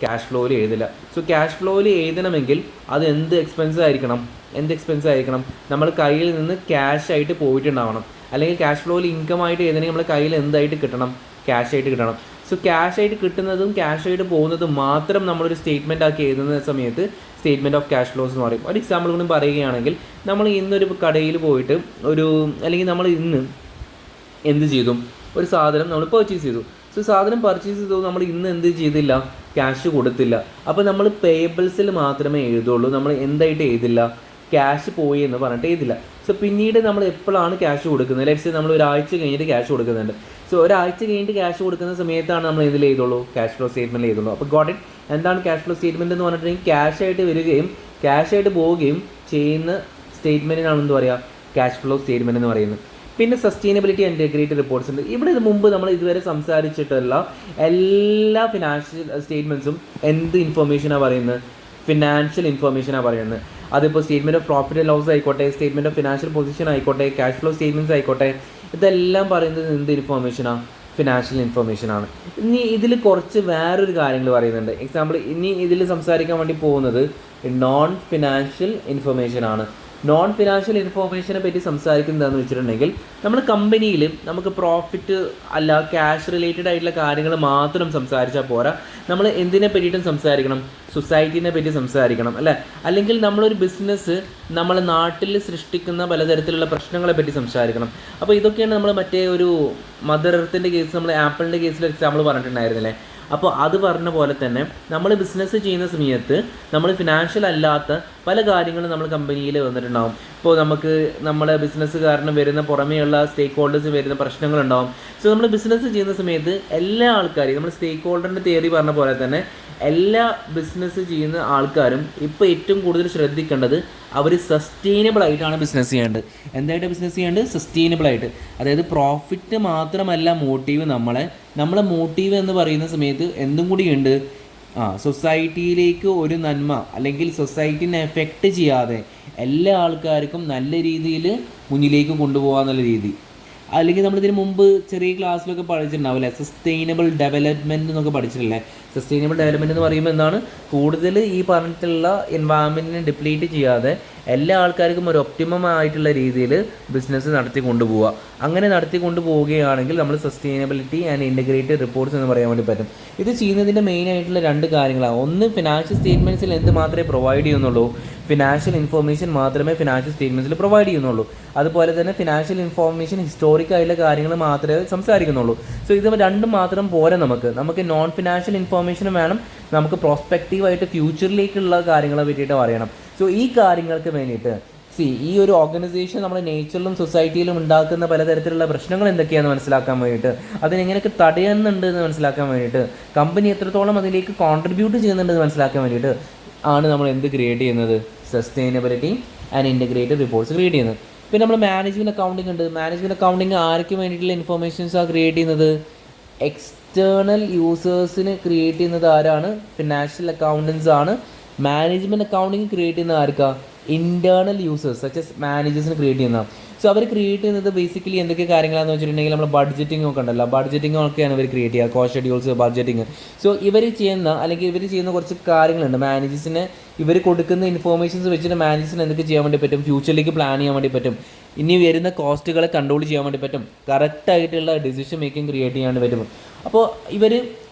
ക്യാഷ് ഫ്ലോയിൽ എഴുതില്ല. സോ ക്യാഷ് ഫ്ലോയിൽ എഴുതണമെങ്കിൽ അത് എന്ത് എക്സ്പെൻസ് ആയിരിക്കണം, നമ്മൾ കയ്യിൽ നിന്ന് ക്യാഷ് ആയിട്ട് പോയിട്ടുണ്ടാവണം. അല്ലെങ്കിൽ ക്യാഷ് ഫ്ലോയിൽ ഇൻകം ആയിട്ട് എഴുതണമെങ്കിൽ നമ്മുടെ കയ്യിൽ എന്തായിട്ട് കിട്ടണം, ക്യാഷ് ആയിട്ട് കിട്ടണം. സോ ക്യാഷ് ആയിട്ട് കിട്ടുന്നതും ക്യാഷ് ആയിട്ട് പോകുന്നതും മാത്രം നമ്മളൊരു സ്റ്റേറ്റ്മെൻ്റ് ആക്കി എഴുതുന്ന സമയത്ത് സ്റ്റേറ്റ്മെൻറ്റ് ഓഫ് ക്യാഷ് ഫ്ലോസ് എന്ന് പറയും. ഒരു എക്സാമ്പിൾ കൂടി പറയുകയാണെങ്കിൽ, നമ്മൾ ഇന്നൊരു കടയിൽ പോയിട്ട് അല്ലെങ്കിൽ നമ്മൾ ഇന്ന് എന്ത് ചെയ്തു, ഒരു സാധനം നമ്മൾ പർച്ചേസ് ചെയ്തു. സോ സാധനം പർച്ചേസ് ചെയ്തു, നമ്മൾ ഇന്ന് എന്ത് ചെയ്തില്ല, ക്യാഷ് കൊടുത്തില്ല. അപ്പോൾ നമ്മൾ പേയബിൾസിൽ മാത്രമേ എഴുതുള്ളൂ, നമ്മൾ എന്തായിട്ട് എഴുതില്ല, ക്യാഷ് പോയി എന്ന് പറഞ്ഞിട്ട് എഴുതില്ല. സോ പിന്നീട് നമ്മൾ എപ്പോഴാണ് ക്യാഷ് കൊടുക്കുന്നത്, ലെറ്റ്സ് നമ്മൾ ഒരാഴ്ച കഴിഞ്ഞിട്ട് ക്യാഷ് കൊടുക്കുന്നുണ്ട്. സോ ഒരാഴ്ച കഴിഞ്ഞിട്ട് ക്യാഷ് കൊടുക്കുന്ന സമയത്താണ് നമ്മൾ ഇതിൽ എഴുതുള്ളൂ, ക്യാഷ് ഫ്ലോ സ്റ്റേറ്റ്മെൻറ്റിൽ എഴുതുള്ളൂ. അപ്പോൾ ഗോട്ട് ഇറ്റ്. എന്താണ് ക്യാഷ് ഫ്ലോ സ്റ്റേറ്റ്മെൻറ്റ് എന്ന് പറഞ്ഞിട്ടുണ്ടെങ്കിൽ ക്യാഷ് ആയിട്ട് വരികയും ക്യാഷ് ആയിട്ട് പോവുകയും ചെയ്യുന്ന സ്റ്റേറ്റ്മെൻറ്റിനാണ് എന്ത് പറയുക, ക്യാഷ് ഫ്ലോ സ്റ്റേറ്റ്മെൻറ്റ് എന്ന് പറയുന്നത്. പിന്നെ സസ്റ്റൈനബിലിറ്റി ആൻഡ് ഇന്റഗ്രേറ്റഡ് റിപ്പോർട്ട്സ് ഉണ്ട്. ഇവിടെ മുമ്പ് നമ്മൾ ഇതുവരെ സംസാരിച്ചിട്ടുള്ള എല്ലാ ഫിനാൻഷ്യൽ സ്റ്റേറ്റ്മെൻറ്റ്സും എന്ത് ഇൻഫർമേഷനാണ് പറയുന്നത്, ഫിനാൻഷ്യൽ ഇൻഫർമേഷനാണ് പറയുന്നത്. അതിപ്പോൾ statement of profit and loss ആയിക്കോട്ടെ, സ്റ്റേറ്റ്മെൻറ്റ് ഓഫ് ഫിനാൻഷ്യൽ പൊസിഷൻ ആയിക്കോട്ടെ, ക്യാഷ് ഫ്ലോ സ്റ്റേറ്റ്മെൻറ്റ്സ് ആയിക്കോട്ടെ, ഇതെല്ലാം പറയുന്നത് എന്ത് ഇൻഫർമേഷനാണ്, ഫിനാൻഷ്യൽ ഇൻഫർമേഷനാണ്. ഇനി ഇതിൽ കുറച്ച് വേറൊരു കാര്യങ്ങൾ പറയുന്നുണ്ട്. എക്സാമ്പിൾ, ഇനി ഇതിൽ സംസാരിക്കാൻ വേണ്ടി പോകുന്നത് നോൺ ഫിനാൻഷ്യൽ ഇൻഫർമേഷനാണ്. നോൺ ഫിനാൻഷ്യൽ ഇൻഫോർമേഷനെ പറ്റി സംസാരിക്കുന്നതെന്ന് വെച്ചിട്ടുണ്ടെങ്കിൽ, നമ്മൾ കമ്പനിയിൽ നമുക്ക് പ്രോഫിറ്റ് അല്ല ക്യാഷ് റിലേറ്റഡ് ആയിട്ടുള്ള കാര്യങ്ങൾ മാത്രം സംസാരിച്ചാൽ പോരാ, നമ്മൾ എന്തിനെ പറ്റിയിട്ടും സംസാരിക്കണം, സൊസൈറ്റീനെ പറ്റി സംസാരിക്കണം അല്ലേ. അല്ലെങ്കിൽ നമ്മളൊരു ബിസിനസ് നമ്മളെ നാട്ടിൽ സൃഷ്ടിക്കുന്ന പലതരത്തിലുള്ള പ്രശ്നങ്ങളെ പറ്റി സംസാരിക്കണം. അപ്പോൾ ഇതൊക്കെയാണ് നമ്മൾ മറ്റേ ഒരു മദർ എർത്തിൻ്റെ കേസ്, നമ്മൾ ആപ്പിളിൻ്റെ കേസിൽ എക്സാമ്പിൾ പറഞ്ഞിട്ടുണ്ടായിരുന്നില്ലേ. അപ്പോൾ അത് പറഞ്ഞ പോലെ തന്നെ നമ്മൾ ബിസിനസ് ചെയ്യുന്ന സമയത്ത് നമ്മൾ ഫിനാൻഷ്യൽ അല്ലാത്ത പല കാര്യങ്ങളും നമ്മൾ കമ്പനിയിൽ വന്നിട്ടുണ്ടാകും. ഇപ്പോൾ നമുക്ക് നമ്മളെ ബിസിനസ്സുകാരന് വരുന്ന പുറമേയുള്ള സ്റ്റേക്ക് ഹോൾഡേഴ്സ് വരുന്ന പ്രശ്നങ്ങളുണ്ടാകും. സോ നമ്മൾ ബിസിനസ് ചെയ്യുന്ന സമയത്ത് എല്ലാ ആൾക്കാരെയും, നമ്മൾ സ്റ്റേക്ക് ഹോൾഡറിൻ്റെ തിയറി പറഞ്ഞ പോലെ തന്നെ എല്ലാ ബിസിനസ് ചെയ്യുന്ന ആൾക്കാരും ഇപ്പോൾ ഏറ്റവും കൂടുതൽ ശ്രദ്ധിക്കേണ്ടത് അവർ സസ്റ്റൈനബിൾ ആയിട്ടാണ് ബിസിനസ് ചെയ്യേണ്ടത്. എന്തായിട്ട് ബിസിനസ് ചെയ്യേണ്ടത്, സസ്റ്റൈനബിൾ ആയിട്ട്. അതായത് പ്രോഫിറ്റ് മാത്രമല്ല മോട്ടീവ്, നമ്മളെ മോട്ടീവ് എന്ന് പറയുന്ന സമയത്ത് എന്തും കൂടി ഉണ്ട്, സൊസൈറ്റിയിലേക്ക് ഒരു നന്മ അല്ലെങ്കിൽ സൊസൈറ്റിനെ എഫക്റ്റ് ചെയ്യാതെ എല്ലാ ആൾക്കാർക്കും നല്ല രീതിയിൽ മുന്നിലേക്ക് കൊണ്ടുപോകാന്നുള്ള രീതി. അല്ലെങ്കിൽ നമ്മളിതിന് മുമ്പ് ചെറിയ ക്ലാസ്സിലൊക്കെ പഠിച്ചിട്ടുണ്ടാവില്ലേ, സസ്റ്റൈനബിൾ ഡെവലപ്മെൻറ്റ് എന്നൊക്കെ പഠിച്ചിട്ടില്ലേ. സസ്റ്റൈനബിൾ ഡെവലപ്മെൻറ്റ് എന്ന് പറയുമ്പോൾ എന്താണ്, കൂടുതൽ ഈ പറഞ്ഞിട്ടുള്ള എൻവയറൺമെൻറ്റിനെ ഡിപ്ലീറ്റ് ചെയ്യാതെ എല്ലാ ആൾക്കാർക്കും ഒരു ഒപ്റ്റിമം ആയിട്ടുള്ള രീതിയിൽ ബിസിനസ് നടത്തി കൊണ്ടുപോവുക. അങ്ങനെ നടത്തി കൊണ്ടുപോവുകയാണെങ്കിൽ നമ്മൾ സസ്റ്റൈനബിലിറ്റി ആൻഡ് ഇൻ്റഗ്രേറ്റഡ് റിപ്പോർട്ട്സ് എന്ന് പറയാൻ വേണ്ടി പറ്റും. ഇത് ചെയ്യുന്നതിൻ്റെ മെയിൻ ആയിട്ടുള്ള രണ്ട് കാര്യങ്ങളാണ്. ഒന്ന്, ഫിനാൻഷ്യൽ സ്റ്റേറ്റ്മെൻറ്റ്സിൽ എന്ത് മാത്രമേ പ്രൊവൈഡ് ചെയ്യുന്നുള്ളൂ, ഫിനാൻഷ്യൽ ഇൻഫർമേഷൻ മാത്രമേ ഫിനാൻഷ്യൽ സ്റ്റേറ്റ്മെൻറ്റ്സിൽ പ്രൊവൈഡ് ചെയ്യുന്നുള്ളൂ. അതുപോലെ തന്നെ ഫിനാൻഷ്യൽ ഇൻഫോർമേഷൻ ഹിസ്റ്റോറിക് ആയിട്ടുള്ള കാര്യങ്ങൾ മാത്രമേ സംസാരിക്കുന്നുള്ളൂ. സോ ഇത് രണ്ടും മാത്രം പോരാ, നമുക്ക് നോൺ ഫിനാൻഷ്യൽ ഇൻഫോർമേഷനും വേണം, നമുക്ക് പ്രോസ്പെക്റ്റീവായിട്ട് ഫ്യൂച്ചറിലേക്കുള്ള കാര്യങ്ങളെ പറ്റിയിട്ട് പറയണം. സോ ഈ കാര്യങ്ങൾക്ക് വേണ്ടിയിട്ട് ഈ ഒരു ഓർഗനൈസേഷൻ നമ്മുടെ നേച്ചറിലും സൊസൈറ്റിയിലും ഉണ്ടാക്കുന്ന പലതരത്തിലുള്ള പ്രശ്നങ്ങൾ എന്തൊക്കെയാണെന്ന് മനസ്സിലാക്കാൻ വേണ്ടിയിട്ട്, അതിനെങ്ങനെയൊക്കെ തടയുന്നുണ്ട് എന്ന് മനസ്സിലാക്കാൻ വേണ്ടിയിട്ട്, കമ്പനി എത്രത്തോളം അതിലേക്ക് കോൺട്രിബ്യൂട്ട് ചെയ്യുന്നുണ്ടെന്ന് മനസ്സിലാക്കാൻ വേണ്ടിയിട്ട് ആണ് നമ്മൾ എന്ത് ക്രിയേറ്റ് ചെയ്യുന്നത്, sustainability and integrated reports create ചെയ്യുന്നത്. പിന്നെ നമ്മൾ മാനേജ്മെൻറ്റ് അക്കൗണ്ടിങ് ഉണ്ട്. മാനേജ്മെൻറ്റ് അക്കൗണ്ടിങ് ആർക്ക് വേണ്ടിയിട്ടുള്ള ഇൻഫർമേഷൻസാണ് ക്രിയേറ്റ് ചെയ്യുന്നത്, എക്സ്റ്റേണൽ യൂസേഴ്സിന് ക്രിയേറ്റ് ചെയ്യുന്നത് ആരാണ്, ഫിനാൻഷ്യൽ അക്കൗണ്ടൻസ് ആണ്. മാനേജ്മെൻറ്റ് അക്കൗണ്ടിങ് ക്രിയേറ്റ് ചെയ്യുന്ന ആർക്കാ, ഇൻറ്റേർണൽ യൂസേഴ്സ് സച്ച് എസ് മാനേജേഴ്സിന് ക്രിയേറ്റ് ചെയ്യുന്ന. സോ അവർ ക്രിയേറ്റ് ചെയ്യുന്നത് ബേസിക്കലി എന്തൊക്കെ കാര്യങ്ങളാണെന്ന് വെച്ചിട്ടുണ്ടെങ്കിൽ, നമ്മൾ ബഡ്ജറ്റിംഗ് ഒക്കെ ഉണ്ടല്ലോ, ബഡ്ജറ്റിംഗ് ഒക്കെയാണ് ഇവർ ക്രിയേറ്റ് ചെയ്യുക, കോസ്റ്റ് ഷെഡ്യൂൾസ്, ബഡ്ജറ്റിംഗ്. സോ ഇവർ ചെയ്യുന്ന കുറച്ച് കാര്യങ്ങളുണ്ട്. മാനേജേഴ്സിന് ഇവർ കൊടുക്കുന്ന ഇൻഫോർമേഷൻസ് വെച്ചിട്ട് മാനേജേഴ്സിന് എന്തൊക്കെ ചെയ്യാൻ വേണ്ടി പറ്റും, ഫ്യൂച്ചറിലേക്ക് പ്ലാൻ ചെയ്യാൻ വേണ്ടി പറ്റും, ഇനി വരുന്ന കോസ്റ്റുകളെ കൺട്രോൾ ചെയ്യാൻ വേണ്ടി പറ്റും, കറക്റ്റായിട്ടുള്ള ഡിസിഷൻ മേക്കിംഗ് ക്രിയേറ്റ് ചെയ്യാൻ പറ്റും. അപ്പോൾ ഇവർ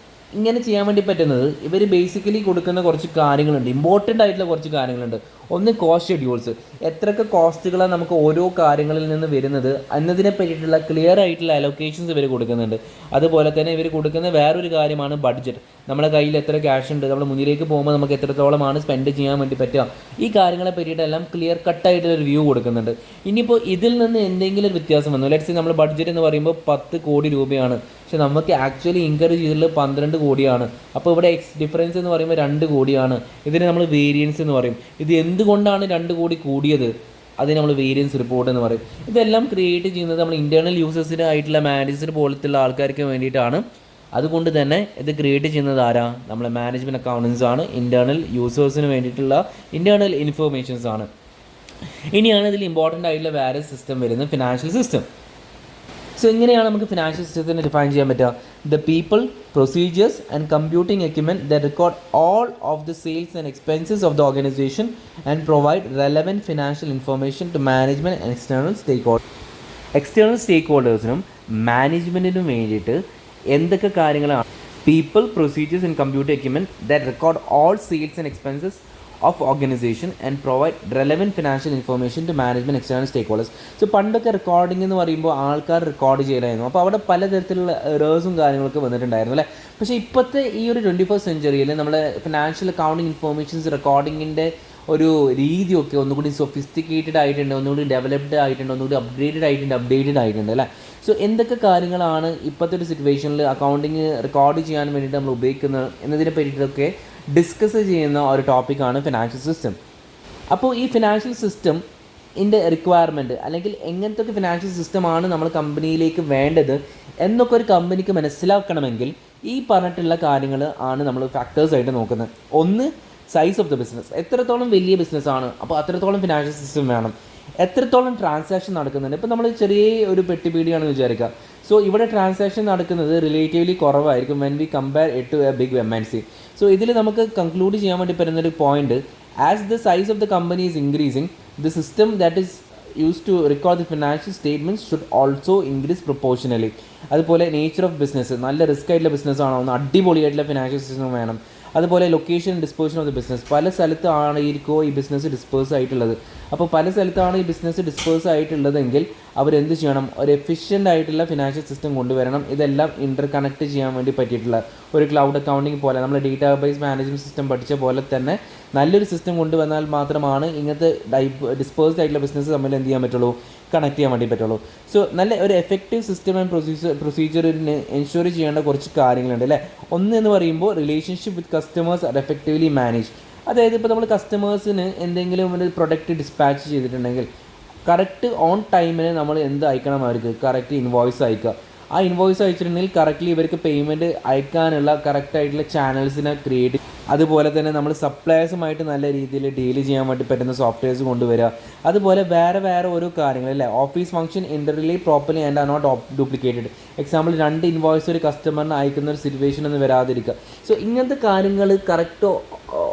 ഇങ്ങനെ ചെയ്യാൻ വേണ്ടി പറ്റുന്നത്, ഇവർ ബേസിക്കലി കൊടുക്കുന്ന കുറച്ച് കാര്യങ്ങളുണ്ട്, ഇമ്പോർട്ടൻ്റ് ആയിട്ടുള്ള കുറച്ച് കാര്യങ്ങളുണ്ട്. ഒന്ന്, കോസ്റ്റ് ഷെഡ്യൂൾസ്, എത്രയൊക്കെ കോസ്റ്റുകളാണ് നമുക്ക് ഓരോ കാര്യങ്ങളിൽ നിന്ന് വരുന്നത് എന്നതിനെ പറ്റിയിട്ടുള്ള ക്ലിയർ ആയിട്ടുള്ള അലൊക്കേഷൻസ് ഇവർ കൊടുക്കുന്നുണ്ട്. അതുപോലെ തന്നെ ഇവർ കൊടുക്കുന്ന വേറൊരു കാര്യമാണ് ബഡ്ജറ്റ്. നമ്മുടെ കയ്യിൽ എത്ര ക്യാഷ് ഉണ്ട്, നമ്മൾ മുന്നിലേക്ക് പോകുമ്പോൾ നമുക്ക് എത്രത്തോളമാണ് സ്പെൻഡ് ചെയ്യാൻ വേണ്ടി പറ്റുക, ഈ കാര്യങ്ങളെ പറ്റിയിട്ടെല്ലാം ക്ലിയർ കട്ടായിട്ടുള്ളൊരു വ്യൂ കൊടുക്കുന്നുണ്ട്. ഇനിയിപ്പോൾ ഇതിൽ നിന്ന് എന്തെങ്കിലും ഒരു വ്യത്യാസം വന്നു, ലെറ്റ്സ് നമ്മൾ ബഡ്ജറ്റ് എന്ന് പറയുമ്പോൾ 10 കോടി രൂപയാണ്, പക്ഷെ നമുക്ക് ആക്ച്വലി ഇൻകർ ചെയ്തിട്ടുള്ളത് 12 കോടിയാണ്. അപ്പോൾ ഇവിടെ ഡിഫറൻസ് എന്ന് പറയുമ്പോൾ 2 കോടിയാണ്. ഇതിന് നമ്മൾ വേരിയൻസ് എന്ന് പറയും. ഇത് എന്തുകൊണ്ടാണ് 2 കോടി കൂടിയത്, അതിന് നമ്മൾ വേരിയൻസ് റിപ്പോർട്ട് എന്ന് പറയും. ഇതെല്ലാം ക്രിയേറ്റ് ചെയ്യുന്നത് നമ്മൾ ഇൻറ്റേർണൽ യൂസേഴ്സിന് ആയിട്ടുള്ള മാനേജർ പോലത്തുള്ള ആൾക്കാർക്ക് വേണ്ടിയിട്ടാണ്. അതുകൊണ്ട് തന്നെ ഇത് ക്രിയേറ്റ് ചെയ്യുന്നത് ആരാ, നമ്മളെ മാനേജ്മെൻറ്റ് അക്കൗണ്ടൻസ് ആണ്, ഇൻറ്റേർണൽ യൂസേഴ്സിന് വേണ്ടിയിട്ടുള്ള ഇൻറ്റേർണൽ ഇൻഫർമേഷൻസ് ആണ്. ഇനിയാണ് ഇതിൽ ഇമ്പോർട്ടൻ്റ് ആയിട്ടുള്ള വേറെ സിസ്റ്റം വരുന്നത്, ഫിനാൻഷ്യൽ സിസ്റ്റം. സോ എങ്ങനെയാണ് നമുക്ക് ഫിനാൻഷ്യൽ സിസ്റ്റത്തിനെ ഡിഫൈൻ ചെയ്യാൻ പറ്റുക? The people, procedures and computing equipment that record all of the sales and expenses of the organization and provide relevant financial information to management and external സ്റ്റേക്ക് ഹോൾഡേഴ്സിനും മാനേജ്മെൻറ്റിനും വേണ്ടിയിട്ട് എന്തൊക്കെ കാര്യങ്ങളാണ്? People, procedures and computer equipment that record all sales and expenses of organization and provide relevant financial information to management external stakeholders. So പണ്ടൊക്കെ recording എന്ന് പറയുമ്പോൾ ആൾക്കാർ റെക്കോർഡ് ചെയ്യലായിരുന്നു. അപ്പോൾ അവിടെ പലതരത്തിലുള്ള എറേഴ്സും കാര്യങ്ങളൊക്കെ വന്നിട്ടുണ്ടായിരുന്നു അല്ലേ. പക്ഷേ ഇപ്പോഴത്തെ ഈ ഒരു 21st സെഞ്ച്വറിയിൽ നമ്മുടെ ഫിനാൻഷ്യൽ അക്കൗണ്ടിങ് ഇൻഫർമേഷൻസ് റെക്കോർഡിങ്ങിൻ്റെ ഒരു രീതിയൊക്കെ ഒന്നുകൂടി സൊഫിസ്റ്റിക്കേറ്റഡ് ആയിട്ടുണ്ട്, ഒന്നുകൂടി ഡെവലപ്ഡ് ആയിട്ടുണ്ട്, ഒന്നുകൂടി അപ്ഡേറ്റഡ് ആയിട്ടുണ്ട് അല്ലേ. സോ എന്തൊക്കെ കാര്യങ്ങളാണ് ഇപ്പോഴത്തെ ഒരു സിറ്റുവേഷനിൽ അക്കൗണ്ടിങ് റെക്കോർഡ് ചെയ്യാൻ വേണ്ടിയിട്ട് നമ്മൾ ഉപയോഗിക്കുന്നത് എന്നതിനെ പറ്റിയിട്ടൊക്കെ ഡിസ്കസ് ചെയ്യുന്ന ഒരു ടോപ്പിക്കാണ് ഫിനാൻഷ്യൽ സിസ്റ്റം. അപ്പോൾ ഈ ഫിനാൻഷ്യൽ സിസ്റ്റമിൻ്റെ റിക്വയർമെൻറ്റ് അല്ലെങ്കിൽ എങ്ങനത്തെ ഫിനാൻഷ്യൽ സിസ്റ്റമാണ് നമ്മൾ കമ്പനിയിലേക്ക് വേണ്ടത് എന്നൊക്കെ ഒരു കമ്പനിക്ക് മനസ്സിലാക്കണമെങ്കിൽ ഈ പറഞ്ഞിട്ടുള്ള കാര്യങ്ങൾ ആണ് നമ്മൾ ഫാക്ടേഴ്സായിട്ട് നോക്കുന്നത്. ഒന്ന്, സൈസ് ഓഫ് ദ ബിസിനസ്. എത്രത്തോളം വലിയ ബിസിനസ്സാണ്, അപ്പോൾ അത്രത്തോളം ഫിനാൻഷ്യൽ സിസ്റ്റം വേണം. എത്രത്തോളം ട്രാൻസാക്ഷൻ നടക്കുന്നുണ്ട്. ഇപ്പോൾ നമ്മൾ ചെറിയ ഒരു പെട്ടിപ്പീടിയാണെന്ന് വിചാരിക്കുക. സോ ഇവിടെ ട്രാൻസാക്ഷൻ നടക്കുന്നത് റിലേറ്റീവ്ലി കുറവായിരിക്കും when we compare it to a big MNC. So ഇതിൽ നമുക്ക് കൺക്ലൂഡ് ചെയ്യാൻ വേണ്ടി പറ്റുന്നൊരു point, as the size of the company is increasing, the system that is use to record the financial statements should also increase proportionally. അതുപോലെ nature of business, നല്ല risk ആയിട്ടുള്ള business ആണോ, ഒന്ന് അടിപൊളിയായിട്ടുള്ള ഫിനാൻഷ്യൽ സിസ്റ്റം വേണം. അതുപോലെ location, dispersion of the business, പല സ്ഥലത്തായിരിക്കുമോ ഈ ബിസിനസ് ഡിസ്പേഴ്സ് ആയിട്ടുള്ളത്. അപ്പോൾ പല സ്ഥലത്താണ് ഈ ബിസിനസ് ഡിസ്പേഴ്സ് ആയിട്ടുള്ളതെങ്കിൽ അവരെന്ത് ചെയ്യണം? ഒരു എഫിഷ്യൻ്റ് ആയിട്ടുള്ള ഫിനാൻഷ്യൽ സിസ്റ്റം കൊണ്ടുവരണം. ഇതെല്ലാം ഇൻ്റർ കണക്ട് ചെയ്യാൻ വേണ്ടി പറ്റിയിട്ടുള്ള ഒരു ക്ലൗഡ് അക്കൗണ്ടിങ് പോലെ, നമ്മൾ ഡേറ്റാബേസ് മാനേജ്മെൻറ്റ് സിസ്റ്റം പഠിച്ച പോലെ തന്നെ നല്ലൊരു സിസ്റ്റം കൊണ്ടുവന്നാൽ മാത്രമാണ് ഇങ്ങനത്തെ ഡിസ്പേഴ്സ്ഡ് ആയിട്ടുള്ള ബിസിനസ് തമ്മിൽ എന്ത് ചെയ്യാൻ പറ്റുള്ളൂ? കണക്ട് ചെയ്യാൻ വേണ്ടി പറ്റുള്ളൂ. സോ നല്ല ഒരു എഫക്റ്റീവ് സിസ്റ്റം ആൻഡ് പ്രൊസീജിയറിന് എൻഷുർ ചെയ്യേണ്ട കുറച്ച് കാര്യങ്ങളുണ്ട് അല്ലേ. ഒന്ന് എന്ന് പറയുമ്പോൾ relationship with customers R effectively manage. അതായത് ഇപ്പോൾ നമ്മൾ കസ്റ്റമേഴ്സിന് എന്തെങ്കിലും ഒരു പ്രൊഡക്റ്റ് ഡിസ്പാച്ച് ചെയ്തിട്ടുണ്ടെങ്കിൽ കറക്റ്റ് ഓൺ ടൈമിന് നമ്മൾ എന്ത് അയക്കണം? അവർക്ക് കറക്റ്റ് ഇൻവോയ്സ് അയക്കുക. ആ ഇൻവോയ്സ് അയച്ചിട്ടുണ്ടെങ്കിൽ കറക്റ്റ്ലി ഇവർക്ക് പേയ്മെൻറ്റ് അയക്കാനുള്ള കറക്റ്റായിട്ടുള്ള ചാനൽസിനെ ക്രിയേറ്റ്. അതുപോലെ തന്നെ നമ്മൾ സപ്ലയേഴ്സുമായിട്ട് നല്ല രീതിയിൽ ഡീൽ ചെയ്യാൻ വേണ്ടി പറ്റുന്ന സോഫ്റ്റ്വെയർസ് കൊണ്ടുവരിക. അതുപോലെ വേറെ ഓരോ കാര്യങ്ങൾ അല്ലേ. Office function entirely properly and are not duplicated. Example, 2 invoice ഒരു കസ്റ്റമറിന് അയക്കുന്ന ഒരു സിറ്റുവേഷൻ ഒന്നും വരാതിരിക്കുക. സോ ഇങ്ങനത്തെ കാര്യങ്ങൾ കറക്റ്റ്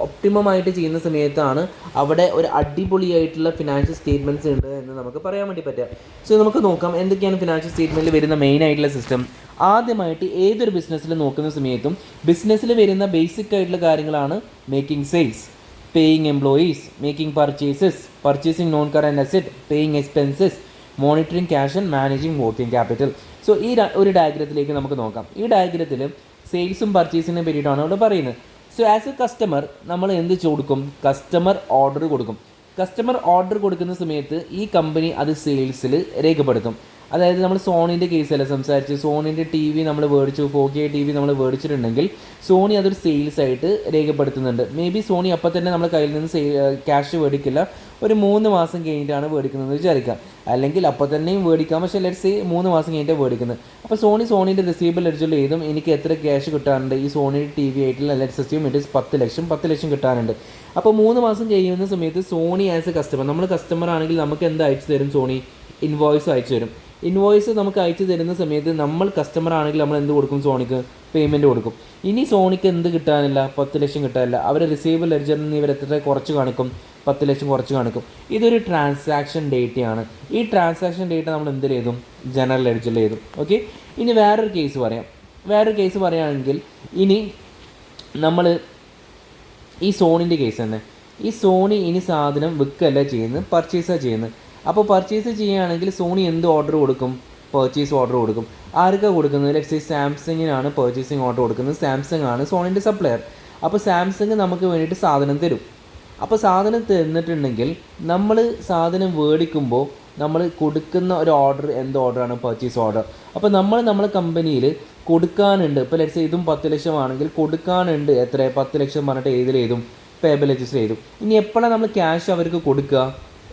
ഒപ്റ്റിമമായിട്ട് ചെയ്യുന്ന സമയത്താണ് അവിടെ ഒരു അടിപൊളിയായിട്ടുള്ള ഫിനാൻഷ്യൽ സ്റ്റേറ്റ്മെൻറ്റ്സ് ഉണ്ട് എന്ന് നമുക്ക് പറയാൻ വേണ്ടി പറ്റുക. സോ നമുക്ക് നോക്കാം എന്തൊക്കെയാണ് ഫിനാൻഷ്യൽ സ്റ്റേറ്റ്മെൻറ്റിൽ വരുന്ന മെയിൻ ആയിട്ടുള്ള സിസ്റ്റം. ആദ്യമായിട്ട് ഏതൊരു ബിസിനസ്സിൽ നോക്കുന്ന സമയത്തും ബിസിനസ്സിൽ വരുന്ന ബേസിക് ആയിട്ടുള്ള കാര്യങ്ങളാണ് making sales, paying employees, making purchases, purchasing non current asset, paying expenses, monitoring cash and managing working capital. So ഈ ഒരു ഡയഗ്രത്തിലേക്ക് നമുക്ക് നോക്കാം. ഈ ഡയഗ്രത്തിൽ സെയിൽസും പർച്ചേസിനെ പറ്റിയിട്ടാണ് ഇവിടെ പറയുന്നത്. സോ ആസ് എ കസ്റ്റമർ നമ്മൾ എന്ത് കൊടുക്കും? കസ്റ്റമർ ഓർഡർ കൊടുക്കും. കസ്റ്റമർ ഓർഡർ കൊടുക്കുന്ന സമയത്ത് ഈ കമ്പനി അത് സെയിൽസിൽ രേഖപ്പെടുത്തും. അതായത് നമ്മൾ സോണീൻ്റെ കേസല്ല സംസാരിച്ച്, സോണീൻ്റെ TV നമ്മൾ മേടിച്ചു, 4K TV നമ്മൾ മേടിച്ചിട്ടുണ്ടെങ്കിൽ സോണി അതൊരു സെയിൽസ് ആയിട്ട് രേഖപ്പെടുത്തുന്നുണ്ട്. മേ ബി സോണി അപ്പം തന്നെ നമ്മുടെ കയ്യിൽ നിന്ന് ക്യാഷ് മേടിക്കില്ല, ഒരു 3 മാസം കഴിഞ്ഞിട്ടാണ് മേടിക്കുന്നത് വിചാരിക്കാം. അല്ലെങ്കിൽ അപ്പം തന്നെയും മേടിക്കാം, പക്ഷേ ലെറ്റ്സ് സേ 3 മാസം കഴിഞ്ഞിട്ട് മേടിക്കുന്നത്. അപ്പോൾ സോണീൻ്റെ റിസീവബിൾ എഡ്ജിൽ എഴുതും എനിക്ക് എത്ര ക്യാഷ് കിട്ടാനുണ്ട് ഈ സോണിയുടെ TV ആയിട്ടുള്ള ലെറ്റ്സ് അസ്യൂം ഇറ്റ് ഈസ് 10 ലക്ഷം കിട്ടാനുണ്ട്. അപ്പോൾ 3 മാസം കഴിയുന്ന സമയത്ത് സോണി ആസ് എ കസ്റ്റമർ, നമ്മൾ കസ്റ്റമർ ആണെങ്കിൽ നമുക്ക് എന്ത് അയച്ചു തരും? സോണി ഇൻവോയ്സ് അയച്ചു തരും. ഇൻവോയ്സ് നമുക്ക് അയച്ചു തരുന്ന സമയത്ത് നമ്മൾ കസ്റ്റമർ ആണെങ്കിൽ നമ്മൾ എന്ത് കൊടുക്കും? സോണിക്ക് പേയ്മെൻറ്റ് കൊടുക്കും. ഇനി സോണിക്ക് എന്ത് കിട്ടാനില്ല? 10 ലക്ഷം കിട്ടാനില്ല. അവർ റിസീവബിൾ ലെഡ്ജറിൽ നിന്ന് ഇവർ എത്ര കുറച്ച് കാണിക്കും? 10 ലക്ഷം കുറച്ച് കാണിക്കും. ഇതൊരു ട്രാൻസാക്ഷൻ ഡേറ്റയാണ്. ഈ ട്രാൻസാക്ഷൻ ഡേറ്റ നമ്മൾ എന്തിൽ എഴുതും? ജനറൽ ലെഡ്ജറിൽ എഴുതും. ഓക്കെ. ഇനി വേറൊരു കേസ് പറയുകയാണെങ്കിൽ ഇനി നമ്മൾ ഈ സോണിൻ്റെ കേസ് തന്നെ, ഈ സോണി ഇനി സാധനം വിൽക്കല്ല ചെയ്യുന്നത്, പർച്ചേസാണ് ചെയ്യുന്നത്. അപ്പോൾ പർച്ചേസ് ചെയ്യുകയാണെങ്കിൽ സോണി എന്ത് ഓർഡർ കൊടുക്കും? പർച്ചേസ് ഓർഡർ കൊടുക്കും. ആർക്കാണ് കൊടുക്കുന്നത്? ലെറ്റ്സ് സേ സാംസങ്ങിനാണ് പർച്ചേസിങ് ഓർഡർ കൊടുക്കുന്നത്. സാംസങ് ആണ് സോണിൻ്റെ സപ്ലയർ. അപ്പോൾ സാംസങ് നമുക്ക് വേണ്ടിയിട്ട് സാധനം തരും. അപ്പോൾ സാധനം തന്നിട്ടുണ്ടെങ്കിൽ നമ്മൾ സാധനം മേടിക്കുമ്പോൾ നമ്മൾ കൊടുക്കുന്ന ഒരു ഓർഡർ എന്ത് ഓർഡറാണ്? Purchase order. അപ്പോൾ നമ്മളെ കമ്പനിയിൽ കൊടുക്കാനുണ്ട്. ഇപ്പോൾ ലെറ്റ്സ് സേ ഇതും 10 ലക്ഷം ആണെങ്കിൽ കൊടുക്കാനുണ്ട് എത്ര? 10 ലക്ഷം പറഞ്ഞിട്ട് ഏതിലെഴുതും? പേബിൾ രജിസ്റ്റർ ചെയ്തു. ഇനി എപ്പോഴാണ് നമ്മൾ ക്യാഷ് അവർക്ക് കൊടുക്കുക?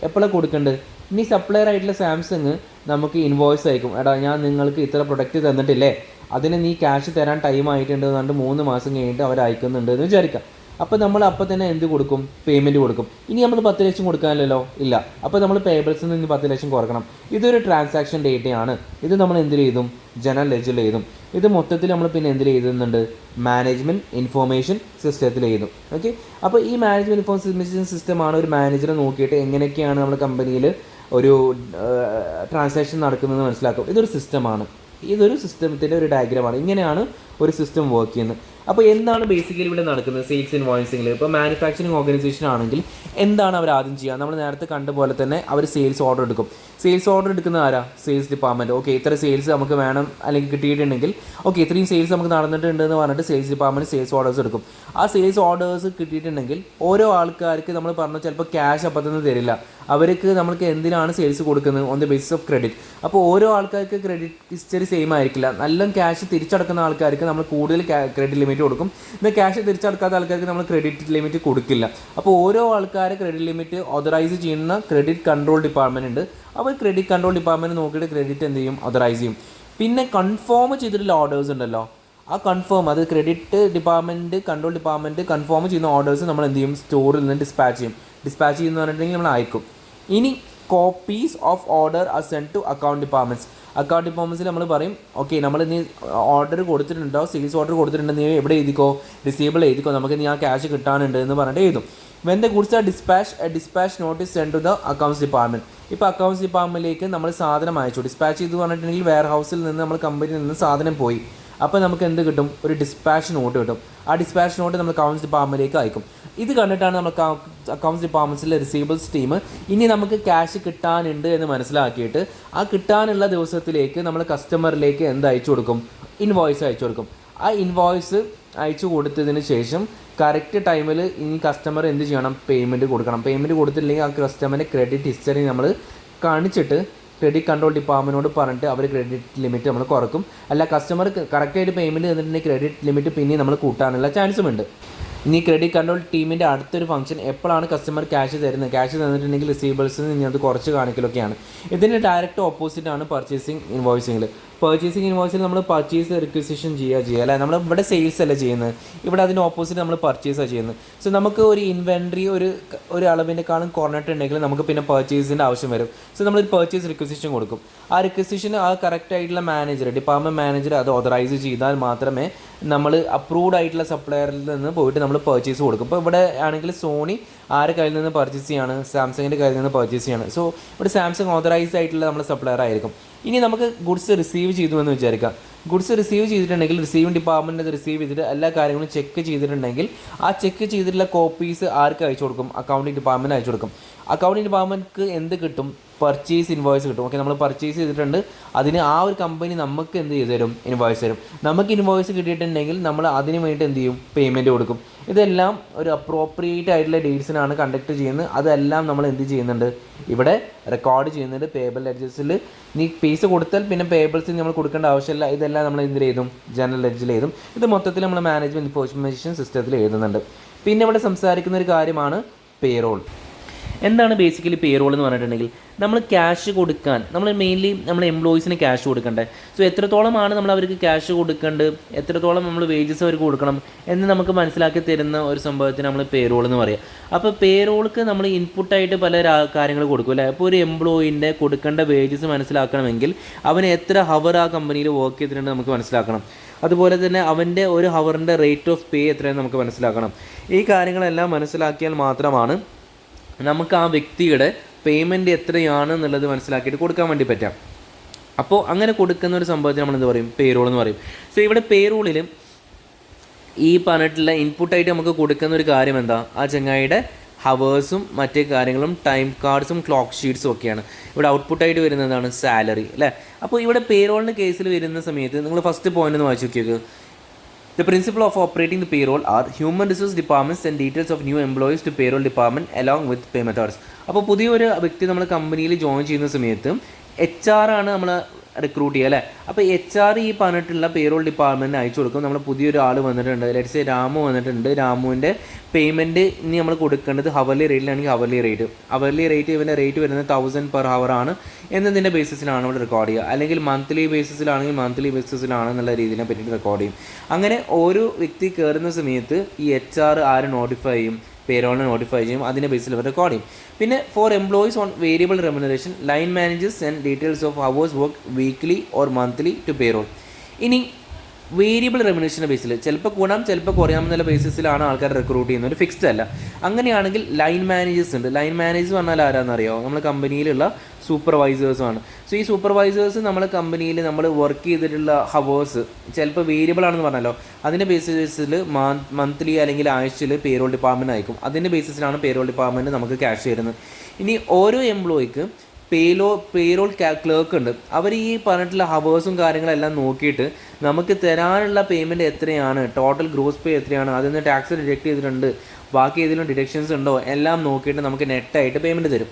എപ്പോഴാണ് കൊടുക്കേണ്ടത്? ഇനി സപ്ലയർ ആയിട്ടുള്ള സാംസങ് നമുക്ക് ഇൻവോയ്സ് അയക്കും. എടാ ഞാൻ നിങ്ങൾക്ക് ഇത്ര പ്രൊഡക്റ്റ് തന്നിട്ടില്ലേ, അതിന് നീ ക്യാഷ് തരാൻ ടൈം ആയിട്ടുണ്ട് എന്ന് പറഞ്ഞിട്ട് 3 മാസം കഴിഞ്ഞിട്ട് അവർ അയക്കുന്നുണ്ട് എന്ന് വിചാരിക്കാം. അപ്പോൾ നമ്മൾ അപ്പോൾ തന്നെ എന്ത് കൊടുക്കും, പേയ്മെൻറ്റ് കൊടുക്കും. ഇനി നമ്മൾ 10 ലക്ഷം കൊടുക്കാനല്ലോ, ഇല്ല. അപ്പോൾ നമ്മൾ പേബിൾസിൽ നിന്ന് 10 ലക്ഷം കുറക്കണം. ഇതൊരു ട്രാൻസാക്ഷൻ ഡേറ്റയാണ്. ഇത് നമ്മൾ എന്തിൽ എഴുതും, ജനറൽ ലെഡ്ജറിൽ എഴുതും. ഇത് മൊത്തത്തിൽ നമ്മൾ പിന്നെ എന്തിൽ എഴുതുന്നുണ്ട്, മാനേജ്മെൻറ്റ് ഇൻഫോർമേഷൻ സിസ്റ്റത്തിൽ എഴുതും. ഓക്കെ, അപ്പോൾ ഈ മാനേജ്മെൻറ്റ് ഇൻഫോർമേഷൻ സിസ്റ്റമാണ് ഒരു മാനേജറെ നോക്കിയിട്ട് എങ്ങനെയൊക്കെയാണ് നമ്മൾ കമ്പനിയിൽ ഒരു ട്രാൻസാക്ഷൻ നടക്കുന്നതെന്ന് മനസ്സിലാക്കും. ഇതൊരു സിസ്റ്റമാണ്, ഇതൊരു സിസ്റ്റത്തിൻ്റെ ഒരു ഡയഗ്രമാണ്. ഇങ്ങനെയാണ് ഒരു സിസ്റ്റം വർക്ക് ചെയ്യുന്നത്. അപ്പോൾ എന്താണ് ബേസിക്കലി ഇവിടെ നടക്കുന്നത് സെയിൽസ് ഇൻവോയ്സിംഗിൽ? ഇപ്പോൾ മാനുഫാക്ചറിങ് ഓർഗനൈസേഷൻ ആണെങ്കിൽ എന്താണ് അവർ ആദ്യം ചെയ്യുക? നമ്മൾ നേരത്തെ കണ്ട പോലെ തന്നെ അവർ സെയിൽസ് ഓർഡർ എടുക്കും. സെയിൽസ് ഓർഡർ എടുക്കുന്ന ആരാ? Sales department. ഓക്കെ, ഇത്ര സെയിൽസ് നമുക്ക് വേണം അല്ലെങ്കിൽ കിട്ടിയിട്ടുണ്ടെങ്കിൽ ഓക്കെ ഇത്രയും സെയിൽസ് നമുക്ക് നടന്നിട്ടുണ്ട് എന്ന് പറഞ്ഞിട്ട് സെയിൽസ് ഡിപ്പാർട്ട്മെൻറ്റ് സെയിൽസ് ഓർഡേഴ്സ് എടുക്കും. ആ സെയിൽസ് ഓർഡേഴ്സ് കിട്ടിയിട്ടുണ്ടെങ്കിൽ ഓരോ ആൾക്കാർക്ക് നമ്മൾ പറഞ്ഞു ചിലപ്പോൾ ക്യാഷ് അപ്പം തന്നെ തരില്ല. അവർക്ക് നമ്മൾക്ക് എന്തിനാണ് സെയിൽസ് കൊടുക്കുന്നത്, on the basis of credit. അപ്പോൾ ഓരോ ആൾക്കാർക്ക് ക്രെഡിറ്റ് ഹിസ്റ്ററി സെയിം ആയിരിക്കില്ല. നല്ല ക്യാഷ് തിരിച്ചടക്കുന്ന ആൾക്കാർക്ക് നമ്മൾ കൂടുതൽ ക്രെഡിറ്റ് ലിമിറ്റ് കൊടുക്കും. എന്നാൽ ക്യാഷ് തിരിച്ചടക്കാത്ത ആൾക്കാർക്ക് നമ്മൾ ക്രെഡിറ്റ് ലിമിറ്റ് കൊടുക്കില്ല. അപ്പോൾ ഓരോ ആൾക്കാരെ ക്രെഡിറ്റ് ലിമിറ്റ് ഓതറൈസ് ചെയ്യുന്ന ക്രെഡിറ്റ് കൺട്രോൾ ഡിപ്പാർട്ട്മെൻറ്റ് ഉണ്ട്. അപ്പോൾ ക്രെഡിറ്റ് കൺട്രോൾ ഡിപ്പാർട്ട്മെൻറ്റ് നോക്കിയിട്ട് ക്രെഡിറ്റ് എന്ത് ചെയ്യും, ഓതറൈസ് ചെയ്യും. പിന്നെ കൺഫേം ചെയ്തിട്ടുള്ള ഓർഡേഴ്സ് ഉണ്ടല്ലോ, ആ കൺഫേം, അത് credit department control department confirm ചെയ്യുന്ന ഓർഡേഴ്സ് നമ്മൾ എന്ത് ചെയ്യും, സ്റ്റോറിൽ നിന്ന് ഡിസ്പാച്ച് ചെയ്യും. ഡിസ്പാച്ച് ചെയ്യുന്ന പറഞ്ഞിട്ടുണ്ടെങ്കിൽ നമ്മൾ അയക്കും. ഇനി copies of order are send to account departments. Account ഡിപ്പാർട്ട്മെൻറ്റ്സിൽ നമ്മൾ പറയും ഓക്കെ നമ്മൾ നീ ഓർഡർ കൊടുത്തിട്ടുണ്ടോ, സെയിൽസ് ഓർഡർ കൊടുത്തിട്ടുണ്ടോ, നീ എവിടെ എഴുതിക്കോ, റിസീവബിൾ എഴുതിക്കോ, നമുക്ക് നീ ആ ക്യാഷ് കിട്ടാനുണ്ട് എന്ന് പറഞ്ഞിട്ട് എഴുതും. When the goods are dispatch notice send to the accounts department. ഇപ്പോൾ അക്കൗണ്ട്സ് ഡിപ്പാർട്ട്മെൻറ്റിലേക്ക് നമ്മൾ സാധനം അയച്ചു. ഡിസ്പാച്ച് ചെയ്ത് പറഞ്ഞിട്ടുണ്ടെങ്കിൽ വെയർ ഹൗസിൽ നിന്ന് നമ്മൾ കമ്പനിയിൽ നിന്ന് സാധനം പോയി. അപ്പോൾ നമുക്ക് എന്ത് കിട്ടും, ഒരു ഡിസ്പാച്ച് നോട്ട് കിട്ടും. ആ ഡിസ്പാച്ച് നോട്ട് നമ്മൾ അക്കൗണ്ട്സ് ഡിപ്പാർട്ട്മെൻറ്റിലേക്ക് അയക്കും. ഇത് കണ്ടിട്ടാണ് നമുക്ക് അക്കൗണ്ട്സ് ഡിപ്പാർട്ട്മെൻറ്റ്സിലെ റിസീവബിൾസ് ടീം ഇനി നമുക്ക് ക്യാഷ് കിട്ടാനുണ്ട് എന്ന് മനസ്സിലാക്കിയിട്ട് ആ കിട്ടാനുള്ള ദിവസത്തിലേക്ക് നമ്മൾ കസ്റ്റമറിലേക്ക് എന്ത് അയച്ചു കൊടുക്കും, ഇൻവോയ്സ് അയച്ചു കൊടുക്കും. ആ ഇൻവോയ്സ് അയച്ചു കൊടുത്തതിന് ശേഷം കറക്റ്റ് ടൈമിൽ ഇനി കസ്റ്റമർ എന്ത് ചെയ്യണം, പേയ്മെൻറ്റ് കൊടുക്കണം. പേയ്മെൻറ്റ് കൊടുത്തില്ലെങ്കിൽ ആ കസ്റ്റമറിൻ്റെ ക്രെഡിറ്റ് ഹിസ്റ്ററി നമ്മൾ കാണിച്ചിട്ട് ക്രെഡിറ്റ് കൺട്രോൾ ഡിപ്പാർട്ട്മെൻറ്റിനോട് പറഞ്ഞിട്ട് അവർ ക്രെഡിറ്റ് ലിമിറ്റ് നമ്മൾ കുറക്കും. അല്ല കസ്റ്റമർ കറക്റ്റായിട്ട് പേയ്മെൻറ്റ് തന്നിട്ടുണ്ടെങ്കിൽ ക്രെഡിറ്റ് ലിമിറ്റ് പിന്നെ നമ്മൾ കൂട്ടാനുള്ള ചാൻസും ഉണ്ട്. ഇനി ക്രെഡിറ്റ് കൺട്രോൾ ടീമിൻ്റെ അടുത്തൊരു ഫംഗ്ഷൻ എപ്പോഴാണ് കസ്റ്റമർ ക്യാഷ് തരുന്നത്, ക്യാഷ് തന്നിട്ടുണ്ടെങ്കിൽ റിസീവബിൾസിൽ നിന്ന് അത് കുറച്ച് കാണിക്കലൊക്കെയാണ്. ഇതിന് ഡയറക്റ്റ് ഓപ്പോസിറ്റാണ് പർച്ചേസിങ് ഇൻവോയ്സിങ്ങിൽ. പർച്ചേസിങ് ഇൻവോയ്സിൽ നമ്മൾ പർച്ചേസ് റിക്വസിഷൻ ചെയ്യുക അല്ലേ, നമ്മൾ ഇവിടെ സെയിൽസ് അല്ല ചെയ്യുന്നത്, ഇവിടെ അതിന് ഓപ്പോസിറ്റ് നമ്മൾ പർച്ചേസാണ് ചെയ്യുന്നത്. സോ നമുക്ക് ഒരു ഇൻവെൻട്രി ഒരു അളവിൻ്റെക്കാളും കുറഞ്ഞിട്ടുണ്ടെങ്കിൽ നമുക്ക് പിന്നെ പർച്ചേസിൻ്റെ ആവശ്യം വരും. സോ നമ്മളൊരു പർച്ചേസ് റിക്വസിഷൻ കൊടുക്കും. ആ റിക്വസിഷൻ ആ കറക്റ്റ് ആയിട്ടുള്ള മാനേജർ, ഡിപ്പാർട്ട്മെൻറ്റ് മാനേജർ അത് ഓതറൈസ് ചെയ്താൽ മാത്രമേ നമ്മൾ അപ്രൂവ്ഡ് ആയിട്ടുള്ള സപ്ലയറിൽ നിന്ന് പോയിട്ട് നമ്മൾ പർച്ചേസ് കൊടുക്കും. ഇപ്പോൾ ഇവിടെ ആണെങ്കിൽ സോണി ആരുടെ കയ്യിൽ നിന്ന് പർച്ചേസ് ചെയ്യാണ്, സാംസങ്ങിൻ്റെ കയ്യിൽ നിന്ന് പർച്ചേസ് ചെയ്യാണ്. സോ ഇവിടെ സാംസങ് ഓതറൈസ്ഡ് ആയിട്ടുള്ള നമ്മുടെ സപ്ലയർ ആയിരിക്കും. ഇനി നമുക്ക് ഗുഡ്സ് റിസീവ് ചെയ്തു എന്ന് വിചാരിക്കാം. ഗുഡ്സ് റിസീവ് ചെയ്തിട്ടുണ്ടെങ്കിൽ റിസീവിംഗ് ഡിപ്പാർട്ട്മെൻറ്റ് അത് റിസീവ് ചെയ്തിട്ട് എല്ലാ കാര്യങ്ങളും ചെക്ക് ചെയ്തിട്ടുണ്ടെങ്കിൽ ആ ചെക്ക് ചെയ്തിട്ടുള്ള കോപ്പീസ് ആർക്ക് അയച്ചു കൊടുക്കും, അക്കൗണ്ടിങ് ഡിപ്പാർട്ട്മെൻറ്റ് അയച്ചു കൊടുക്കും. അക്കൗണ്ടിങ് ഡിപ്പാർട്ട്മെൻറ്റ്ക്ക് എന്ത് കിട്ടും, പർച്ചേസ് ഇൻവോയ്സ് കിട്ടും. ഓക്കെ, നമ്മൾ പർച്ചേസ് ചെയ്തിട്ടുണ്ട്, അതിന് ആ ഒരു കമ്പനി നമുക്ക് എന്ത് ചെയ്ത് തരും, ഇൻവോയ്സ് തരും. നമുക്ക് ഇൻവോയ്സ് കിട്ടിയിട്ടുണ്ടെങ്കിൽ നമ്മൾ അതിന് വേണ്ടി എന്ത് ചെയ്യും, പേയ്മെൻറ്റ് കൊടുക്കും. ഇതെല്ലാം ഒരു അപ്രോപ്രിയേറ്റ് ആയിട്ടുള്ള ഡേറ്റ്സിനാണ് കണ്ടക്ട് ചെയ്യുന്നത്. അതെല്ലാം നമ്മൾ എന്ത് ചെയ്യുന്നുണ്ട്, ഇവിടെ റെക്കോർഡ് ചെയ്യുന്നുണ്ട് പേബിൾ ലെഡ്ജസിൽ. നീ പൈസ കൊടുത്താൽ പിന്നെ പേബിൾസിൽ നമ്മൾ കൊടുക്കേണ്ട ആവശ്യമില്ല. ഇതെല്ലാം നമ്മൾ എന്തിൽ എഴുതും, ജനറൽ ലെഡ്ജിൽ എഴുതും. ഇത് മൊത്തത്തിൽ നമ്മൾ മാനേജ്മെൻറ്റ് ഇൻഫോർമേഷൻ സിസ്റ്റത്തിൽ എഴുതുന്നുണ്ട്. പിന്നെ ഇവിടെ സംസാരിക്കുന്ന ഒരു കാര്യമാണ് പേറോൾ. എന്താണ് ബേസിക്കലി പേറോൾ എന്ന് പറഞ്ഞിട്ടുണ്ടെങ്കിൽ നമ്മൾ ക്യാഷ് കൊടുക്കാൻ, നമ്മൾ മെയിൻലി നമ്മൾ എംപ്ലോയീസിന് ക്യാഷ് കൊടുക്കണ്ടേ. സോ എത്രത്തോളമാണ് നമ്മൾ അവർക്ക് ക്യാഷ് കൊടുക്കേണ്ടത്, എത്രത്തോളം നമ്മൾ വേജസ് അവർക്ക് കൊടുക്കണം എന്ന് നമുക്ക് മനസ്സിലാക്കി തരുന്ന ഒരു സംഭവത്തിന് നമ്മൾ പേറോൾ എന്ന് പറയാം. അപ്പോൾ പേറോൾക്ക് നമ്മൾ ഇൻപുട്ടായിട്ട് പല കാര്യങ്ങൾ കൊടുക്കും അല്ലേ. അപ്പോൾ ഒരു എംപ്ലോയിൻ്റെ കൊടുക്കേണ്ട വേജസ് മനസ്സിലാക്കണമെങ്കിൽ അവന് എത്ര ഹവർ ആ കമ്പനിയിൽ വർക്ക് ചെയ്തിട്ടുണ്ട് നമുക്ക് മനസ്സിലാക്കണം. അതുപോലെ തന്നെ അവൻ്റെ ഒരു ഹവറിൻ്റെ റേറ്റ് ഓഫ് പേ എത്രയെന്ന് നമുക്ക് മനസ്സിലാക്കണം. ഈ കാര്യങ്ങളെല്ലാം മനസ്സിലാക്കിയാൽ മാത്രമാണ് നമുക്ക് ആ വ്യക്തിയുടെ പേയ്മെൻറ്റ് എത്രയാണ് എന്നുള്ളത് മനസ്സിലാക്കിയിട്ട് കൊടുക്കാൻ വേണ്ടി പറ്റാം. അപ്പോൾ അങ്ങനെ കൊടുക്കുന്ന ഒരു സംഭവത്തിന് നമ്മൾ എന്ത് പറയും, പേറോൾ എന്ന് പറയും. സോ ഇവിടെ പേറോളിൽ ഈ പറഞ്ഞിട്ടുള്ള ഇൻപുട്ടായിട്ട് നമുക്ക് കൊടുക്കുന്ന ഒരു കാര്യം എന്താ, ആ ചങ്ങായിയുടെ ഹവേഴ്സും മറ്റേ കാര്യങ്ങളും ടൈം കാർഡ്സും ക്ലോക്ക് ഷീറ്റ്സും ഒക്കെയാണ്. ഇവിടെ ഔട്ട്പുട്ടായിട്ട് വരുന്നതാണ് സാലറി അല്ലേ. അപ്പോൾ ഇവിടെ പേറോളിൻ്റെ കേസിൽ വരുന്ന സമയത്ത് നിങ്ങൾ ഫസ്റ്റ് പോയിന്റ് ഒന്ന് വായിച്ച് നോക്കിയത്, the principle of operating the payroll are human resource departments and details of new employees to payroll department along with pay methods. അപ്പോൾ പുതിയൊരു വ്യക്തി നമ്മൾ കമ്പനിയിൽ ജോയിൻ ചെയ്യുന്ന സമയത്ത് HR ആണ് നമ്മൾ റിക്രൂട്ട് ചെയ്യുക അല്ലേ. അപ്പോൾ HR ഈ പറഞ്ഞിട്ടുള്ള പേറോൾ ഡിപ്പാർട്ട്മെൻറ്റിന് അയച്ചു കൊടുക്കും. നമ്മൾ പുതിയൊരു ആൾ വന്നിട്ടുണ്ട്, ലെറ്റ്സ് സേ രാമു വന്നിട്ടുണ്ട്. രാമുവിൻ്റെ പേയ്മെൻറ്റ് ഇനി നമ്മൾ കൊടുക്കേണ്ടത് ഹവർലി റേറ്റിലാണെങ്കിൽ ഹവർലി റേറ്റ് ഇവൻ്റെ റേറ്റ് വരുന്നത് 1000 per hour ആണ് എന്നതിൻ്റെ ബേസിസിലാണ് ഇവിടെ റെക്കോർഡ് ചെയ്യുക. അല്ലെങ്കിൽ മന്ത്ലി ബേസിസിലാണെങ്കിൽ മന്ത്ലി ബേസിസിലാണെന്നുള്ള രീതിയിനെ പറ്റിയിട്ട് റെക്കോർഡ് ചെയ്യും. അങ്ങനെ ഓരോ വ്യക്തി കയറുന്ന സമയത്ത് ഈ HR ആര് നോട്ടിഫൈ ചെയ്യും, പേരോളിനെ നോട്ടിഫൈ ചെയ്യും, അതിൻ്റെ ബേസിൽ അവർ റെക്കോർഡ് ചെയ്യും. പിന്നെ four employees on variable remuneration line managers and details of hours work weekly or monthly two payroll. ഇനി വേരിയബിൾ റെമ്യൂണറേഷൻ്റെ ബേസിൽ ചിലപ്പോൾ കൂടാം ചിലപ്പോൾ കുറയാമെന്നുള്ള ബേസിസിലാണ് ആൾക്കാർ റിക്രൂട്ട് ചെയ്യുന്നത്, ഒരു ഫിക്സ്ഡ് അല്ല. അങ്ങനെയാണെങ്കിൽ ലൈൻ മാനേജേഴ്സ് ഉണ്ട്. ലൈൻ മാനേജേഴ്സ് പറഞ്ഞാൽ ആരാണെന്നറിയോ? നമ്മൾ കമ്പനിയിലുള്ള സൂപ്പർവൈസേഴ്സുമാണ്. സോ ഈ സൂപ്പർവൈസേഴ്സ് നമ്മളെ കമ്പനിയിൽ നമ്മൾ വർക്ക് ചെയ്തിട്ടുള്ള ഹവേഴ്സ് ചിലപ്പോൾ വേരിയബിൾ ആണെന്ന് പറഞ്ഞല്ലോ, അതിൻ്റെ ബേസിസിൽ മന്ത്ലി അല്ലെങ്കിൽ ആഴ്ചയിൽ പേറോൾ ഡിപ്പാർട്ട്മെൻറ്റ് അയക്കും. അതിൻ്റെ ബേസിസിലാണ് പേറോൾ ഡിപ്പാർട്ട്മെൻറ്റ് നമുക്ക് ക്യാഷ് തരുന്നത്. ഇനി ഓരോ എംപ്ലോയിക്ക് പേറോൾ ക്ലർക്ക് ഉണ്ട്. അവർ ഈ പറഞ്ഞിട്ടുള്ള ഹവേഴ്സും കാര്യങ്ങളെല്ലാം നോക്കിയിട്ട് നമുക്ക് തരാനുള്ള പേയ്മെൻറ്റ് എത്രയാണ്, ടോട്ടൽ ഗ്രോസ് പേ എത്രയാണ്, അതിൽ നിന്ന് ടാക്സ് ഡിഡക്റ്റ് ചെയ്തിട്ടുണ്ട്, ബാക്കി ഏതെങ്കിലും ഡിഡക്ഷൻസ് ഉണ്ടോ എല്ലാം നോക്കിയിട്ട് നമുക്ക് നെറ്റായിട്ട് പേയ്മെൻറ്റ് തരും.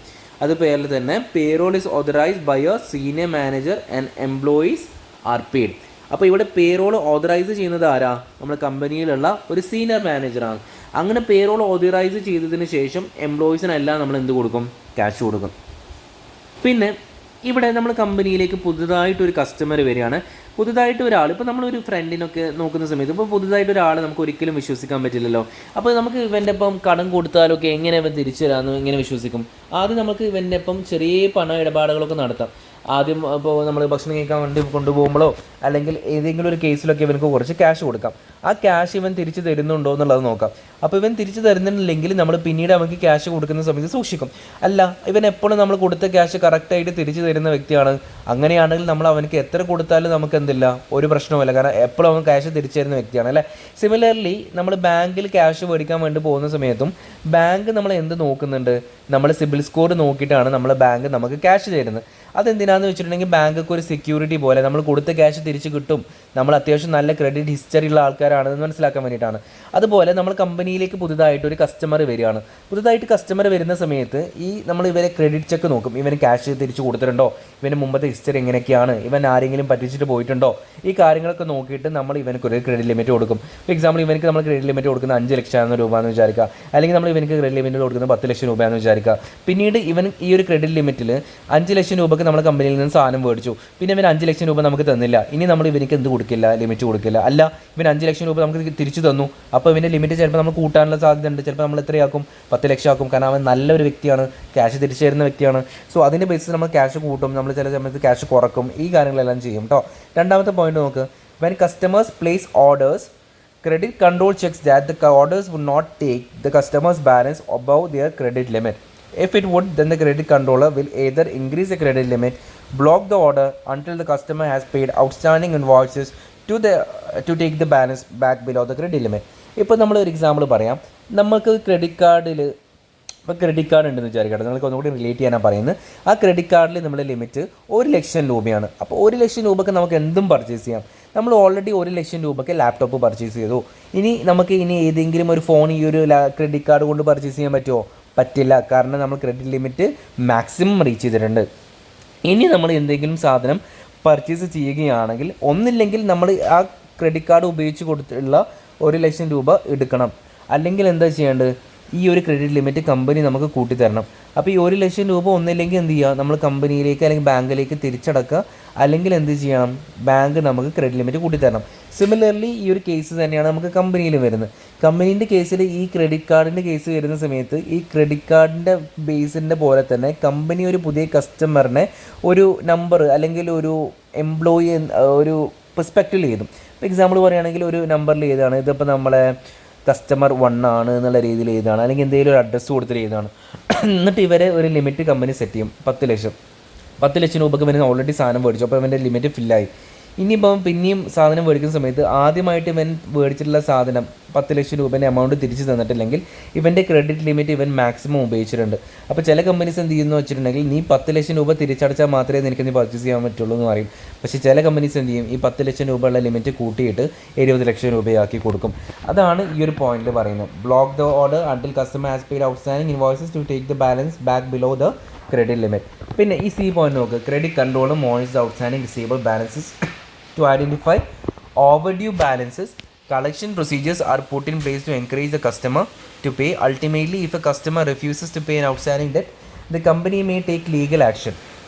അതുപോലെ തന്നെ payroll is authorised by a senior manager and employees are paid. അപ്പോൾ ഇവിടെ പേറോൾ ഓതറൈസ് ചെയ്യുന്നത് ആരാ? നമ്മുടെ കമ്പനിയിലുള്ള ഒരു സീനിയർ മാനേജറാണ്. അങ്ങനെ പേറോൾ ഓതറൈസ് ചെയ്തതിന് ശേഷം എംപ്ലോയീസിനെല്ലാം നമ്മൾ എന്ത് കൊടുക്കും? ക്യാഷ് കൊടുക്കും. പിന്നെ ഇവിടെ നമ്മൾ കമ്പനിയിലേക്ക് പുതുതായിട്ടൊരു കസ്റ്റമർ വരികയാണ്. പുതുതായിട്ട് ഒരാൾ, ഇപ്പോൾ നമ്മളൊരു ഫ്രണ്ടിനൊക്കെ നോക്കുന്ന സമയത്ത് ഇപ്പോൾ പുതുതായിട്ട് ഒരാൾ നമുക്ക് ഒരിക്കലും വിശ്വസിക്കാൻ പറ്റില്ലല്ലോ. അപ്പോൾ നമുക്ക് ഇവൻ്റെ ഒപ്പം കടം കൊടുത്താലൊക്കെ എങ്ങനെ ഇവൻ തിരിച്ചു തരാമെന്ന് എങ്ങനെ വിശ്വസിക്കും? ആദ്യം നമുക്ക് ഇവൻ്റെ ഒപ്പം ചെറിയ പണ ഇടപാടുകളൊക്കെ നടത്താം. ആദ്യം ഇപ്പോൾ നമ്മൾ ഭക്ഷണം കഴിക്കാൻ വേണ്ടി കൊണ്ടുപോകുമ്പോഴോ അല്ലെങ്കിൽ ഏതെങ്കിലും ഒരു കേസിലൊക്കെ ഇവനക്ക് കുറച്ച് ക്യാഷ് കൊടുക്കാം. ആ ക്യാഷ് ഇവൻ തിരിച്ച് തരുന്നുണ്ടോ എന്നുള്ളത് നോക്കാം. അപ്പോൾ ഇവൻ തിരിച്ച് തരുന്നില്ലെങ്കിൽ നമ്മൾ പിന്നീട് അവർക്ക് ക്യാഷ് കൊടുക്കുന്ന സമയത്ത് സൂക്ഷിക്കും. അല്ല, ഇവൻ എപ്പോഴും നമ്മൾ കൊടുത്ത ക്യാഷ് കറക്റ്റായിട്ട് തിരിച്ച് തരുന്ന വ്യക്തിയാണ്, അങ്ങനെയാണെങ്കിൽ നമ്മൾ അവനക്ക് എത്ര കൊടുത്താലും നമുക്ക് എന്തില്ല, ഒരു പ്രശ്നവുമില്ല. കാരണം എപ്പോഴും അവൻ ക്യാഷ് തിരിച്ചു തരുന്ന വ്യക്തിയാണ് അല്ലേ. സിമിലർലി നമ്മൾ ബാങ്കിൽ ക്യാഷ് മേടിക്കാൻ വേണ്ടി പോകുന്ന സമയത്തും ബാങ്ക് നമ്മൾ എന്ത് നോക്കുന്നുണ്ട്? നമ്മൾ സിബിൽ സ്കോർ നോക്കിയിട്ടാണ് നമ്മളെ ബാങ്ക് നമുക്ക് ക്യാഷ് തരുന്നത്. അതെന്തിനാന്ന് വെച്ചിട്ടുണ്ടെങ്കിൽ ബാങ്കൊക്കെ ഒരു സെക്യൂരിറ്റി പോലെ നമ്മൾ കൊടുത്ത ക്യാഷ് തിരിച്ച് കിട്ടും, നമ്മൾ അത്യാവശ്യം നല്ല ക്രെഡിറ്റ് ഹിസ്റ്ററി ഉള്ള ആൾക്കാരാണെന്ന് മനസ്സിലാക്കാൻ വേണ്ടിയിട്ടാണ്. അതുപോലെ നമ്മൾ കമ്പനിയിലേക്ക് പുതുതായിട്ട് ഒരു കസ്റ്റമർ വരികയാണ്. പുതുതായിട്ട് കസ്റ്റമർ വരുന്ന സമയത്ത് നമ്മൾ ഇവരെ ക്രെഡിറ്റ് ചെക്ക് നോക്കും. ഇവന് ക്യാഷ് തിരിച്ച് കൊടുത്തിട്ടുണ്ടോ, ഇവന് മുമ്പത്തെ ഹിസ്റ്ററി എങ്ങനെയൊക്കെയാണ്, ഇവൻ ആരെങ്കിലും പറ്റിച്ചിട്ട് പോയിട്ടുണ്ടോ, ഈ കാര്യങ്ങളൊക്കെ നോക്കിയിട്ട് നമ്മൾ ഇവനക്ക് ഒരു ക്രെഡിറ്റ് ലിമിറ്റ് കൊടുക്കും. ഫോർ എക്സാമ്പിൾ ഇവനക്ക് നമ്മൾ ക്രെഡിറ്റ് ലിമിറ്റ് കൊടുക്കുന്നത് 5 ലക്ഷം രൂപ എന്ന് വിചാരിക്കുക, അല്ലെങ്കിൽ നമ്മൾ ഇവനക്ക് ക്രെഡിറ്റ് ലിമിറ്റ് കൊടുക്കുന്നത് 10 ലക്ഷം രൂപയെന്ന് വിചാരിക്കുക. പിന്നീട് ഇവൻ ഈ ഒരു ക്രെഡിറ്റ് ലിമിറ്റിൽ 5 ലക്ഷം രൂപ നമ്മൾ കമ്പനിയിൽ നിന്ന് സാധനം മേടിച്ചു, പിന്നെ ഇവൻ 5 ലക്ഷം രൂപ നമുക്ക് തന്നില്ല. ഇനി നമ്മൾ ഇവനക്ക് എന്ത് കൊടുക്കില്ല? ലിമിറ്റ് കൊടുക്കില്ല. അല്ല, ഇവൻ 5 ലക്ഷം രൂപ നമുക്ക് തിരിച്ചു തന്നു, അപ്പോൾ ഇവൻ്റെ ലിമിറ്റ് ചിലപ്പോൾ നമ്മൾ കൂട്ടാനുള്ള സാധ്യതയുണ്ട്. ചിലപ്പോൾ നമ്മൾ എത്രയാക്കും? 10 ലക്ഷം ആക്കും. കാരണം അവൻ നല്ലൊരു വ്യക്തിയാണ്, ക്യാഷ് തിരിച്ചു തരുന്ന വ്യക്തിയാണ്. സോ അതിൻ്റെ ബേസിസ് നമ്മൾ ക്യാഷ് കൂട്ടും, നമ്മൾ ചില സമയത്ത് ക്യാഷ് കുറക്കും, ഈ കാര്യങ്ങളെല്ലാം ചെയ്യും കേട്ടോ. രണ്ടാമത്തെ പോയിന്റ് നോക്ക്. When customers place orders, credit control checks that the orders would not take the customer's balance above their credit limit. If it would, then the credit controller will either increase the credit limit, block the order until the customer has paid outstanding invoices to take the balance back below the credit limit. ഇപ്പോൾ നമ്മളൊരു example പറയാം. നമുക്ക് credit കാർഡിൽ, ഇപ്പോൾ credit card ഉണ്ടെന്ന് വിചാരിക്കട്ടെ, നിങ്ങൾക്ക് ഒന്നുകൂടി relate ചെയ്യാനാണ് പറയുന്നത്. ആ ക്രെഡിറ്റ് കാർഡിൽ നമ്മുടെ ലിമിറ്റ് 1 ലക്ഷം രൂപയാണ്. അപ്പോൾ 1 ലക്ഷം രൂപയ്ക്ക് നമുക്ക് എന്തും പർച്ചേസ് ചെയ്യാം. നമ്മൾ ഓൾറെഡി 1 ലക്ഷം രൂപയ്ക്ക് ലാപ്ടോപ്പ് പർച്ചേസ് ചെയ്തു. നമുക്ക് ഏതെങ്കിലും ഒരു ഫോൺ ഈ ഒരു ക്രെഡിറ്റ് കാർഡ് കൊണ്ട് പർച്ചേസ് ചെയ്യാൻ പറ്റുമോ? പറ്റില്ല. കാരണം നമ്മൾ ക്രെഡിറ്റ് ലിമിറ്റ് മാക്സിമം റീച്ച് ചെയ്തിട്ടുണ്ട്. ഇനി നമ്മൾ എന്തെങ്കിലും സാധനം പർച്ചേസ് ചെയ്യുകയാണെങ്കിൽ ഒന്നില്ലെങ്കിൽ നമ്മൾ ആ ക്രെഡിറ്റ് കാർഡ് ഉപയോഗിച്ച് കൊടുത്തിട്ടുള്ള 1 ലക്ഷം രൂപ എടുക്കണം. അല്ലെങ്കിൽ എന്താ ചെയ്യേണ്ടത്? ഈ ഒരു ക്രെഡിറ്റ് ലിമിറ്റ് കമ്പനി നമുക്ക് കൂട്ടിത്തരണം. അപ്പോൾ ഈ 1 ലക്ഷം രൂപ ഒന്നില്ലെങ്കിൽ എന്ത് ചെയ്യുക? നമ്മൾ കമ്പനിയിലേക്ക് അല്ലെങ്കിൽ ബാങ്കിലേക്ക് തിരിച്ചടക്കുക, അല്ലെങ്കിൽ എന്ത് ചെയ്യണം? ബാങ്ക് നമുക്ക് ക്രെഡിറ്റ് ലിമിറ്റ് കൂട്ടിത്തരണം. സിമിലർലി ഈ ഒരു കേസ് തന്നെയാണ് നമുക്ക് കമ്പനിയിൽ വരുന്നത്. കമ്പനീൻ്റെ കേസിൽ ഈ ക്രെഡിറ്റ് കാർഡിൻ്റെ കേസ് വരുന്ന സമയത്ത് ഈ ക്രെഡിറ്റ് കാർഡിൻ്റെ ബേസിൻ്റെ പോലെ തന്നെ കമ്പനി ഒരു പുതിയ കസ്റ്റമറിനെ ഒരു നമ്പർ അല്ലെങ്കിൽ ഒരു എംപ്ലോയി ഒരു പെർസ്പെക്റ്റീവിൽ എഴുതും. ഇപ്പോൾ എക്സാമ്പിൾ പറയുകയാണെങ്കിൽ ഒരു നമ്പറിൽ എഴുതാണ്, ഇതിപ്പോൾ നമ്മളെ കസ്റ്റമർ 1 ആണ് എന്നുള്ള രീതിയിൽ എഴുതാണ്, അല്ലെങ്കിൽ എന്തെങ്കിലും ഒരു അഡ്രസ്സ് കൊടുത്തിട്ട് എഴുതാണ്. എന്നിട്ട് ഇവരെ ഒരു ലിമിറ്റ് കമ്പനി സെറ്റ് ചെയ്യും 10 ലക്ഷം. 10 ലക്ഷം രൂപയ്ക്ക് ഇവന് ഓൾറെഡി സാധനം മേടിച്ചു, അപ്പോൾ ഇവൻ്റെ ലിമിറ്റ് ഫില്ലായി. ഇനിയിപ്പം പിന്നെയും സാധനം മേടിക്കുന്ന സമയത്ത് ആദ്യമായിട്ട് ഇവൻ മേടിച്ചിട്ടുള്ള സാധനം 10 ലക്ഷം രൂപേൻ്റെ എമൗണ്ട് തിരിച്ച് തന്നിട്ടില്ലെങ്കിൽ ഇവൻ്റെ ക്രെഡിറ്റ് ലിമിറ്റ് ഇവൻ മാക്സിമം ഉപയോഗിച്ചിട്ടുണ്ട്. അപ്പോൾ ചില കമ്പനീസ് എന്ത് ചെയ്യുന്നു വെച്ചിട്ടുണ്ടെങ്കിൽ നീ 10 ലക്ഷം രൂപ തിരിച്ചടച്ചാൽ മാത്രമേ നിനക്ക് നീ പർച്ചേസ് ചെയ്യാൻ പറ്റുള്ളൂ എന്ന് പറയും. പക്ഷേ ചില കമ്പനീസ് എന്ത് ചെയ്യും? ഈ 10 ലക്ഷം രൂപയുള്ള ലിമിറ്റ് കൂട്ടിയിട്ട് 70 ലക്ഷം രൂപയാക്കി കൊടുക്കും. അതാണ് ഈ ഒരു പോയിന്റിൽ പറയുന്നത്. Block the order until customer has paid outstanding invoices to take the balance back below the credit limit. പിന്നെ ഈ സി പോയിന്റ് നോക്ക്, credit controller monitors outstanding receivable balances to identify overdue balances. Collection procedures are put in place to encourage the customer to pay. Ultimately, if a customer refuses to pay an outstanding debt, the company may take legal action.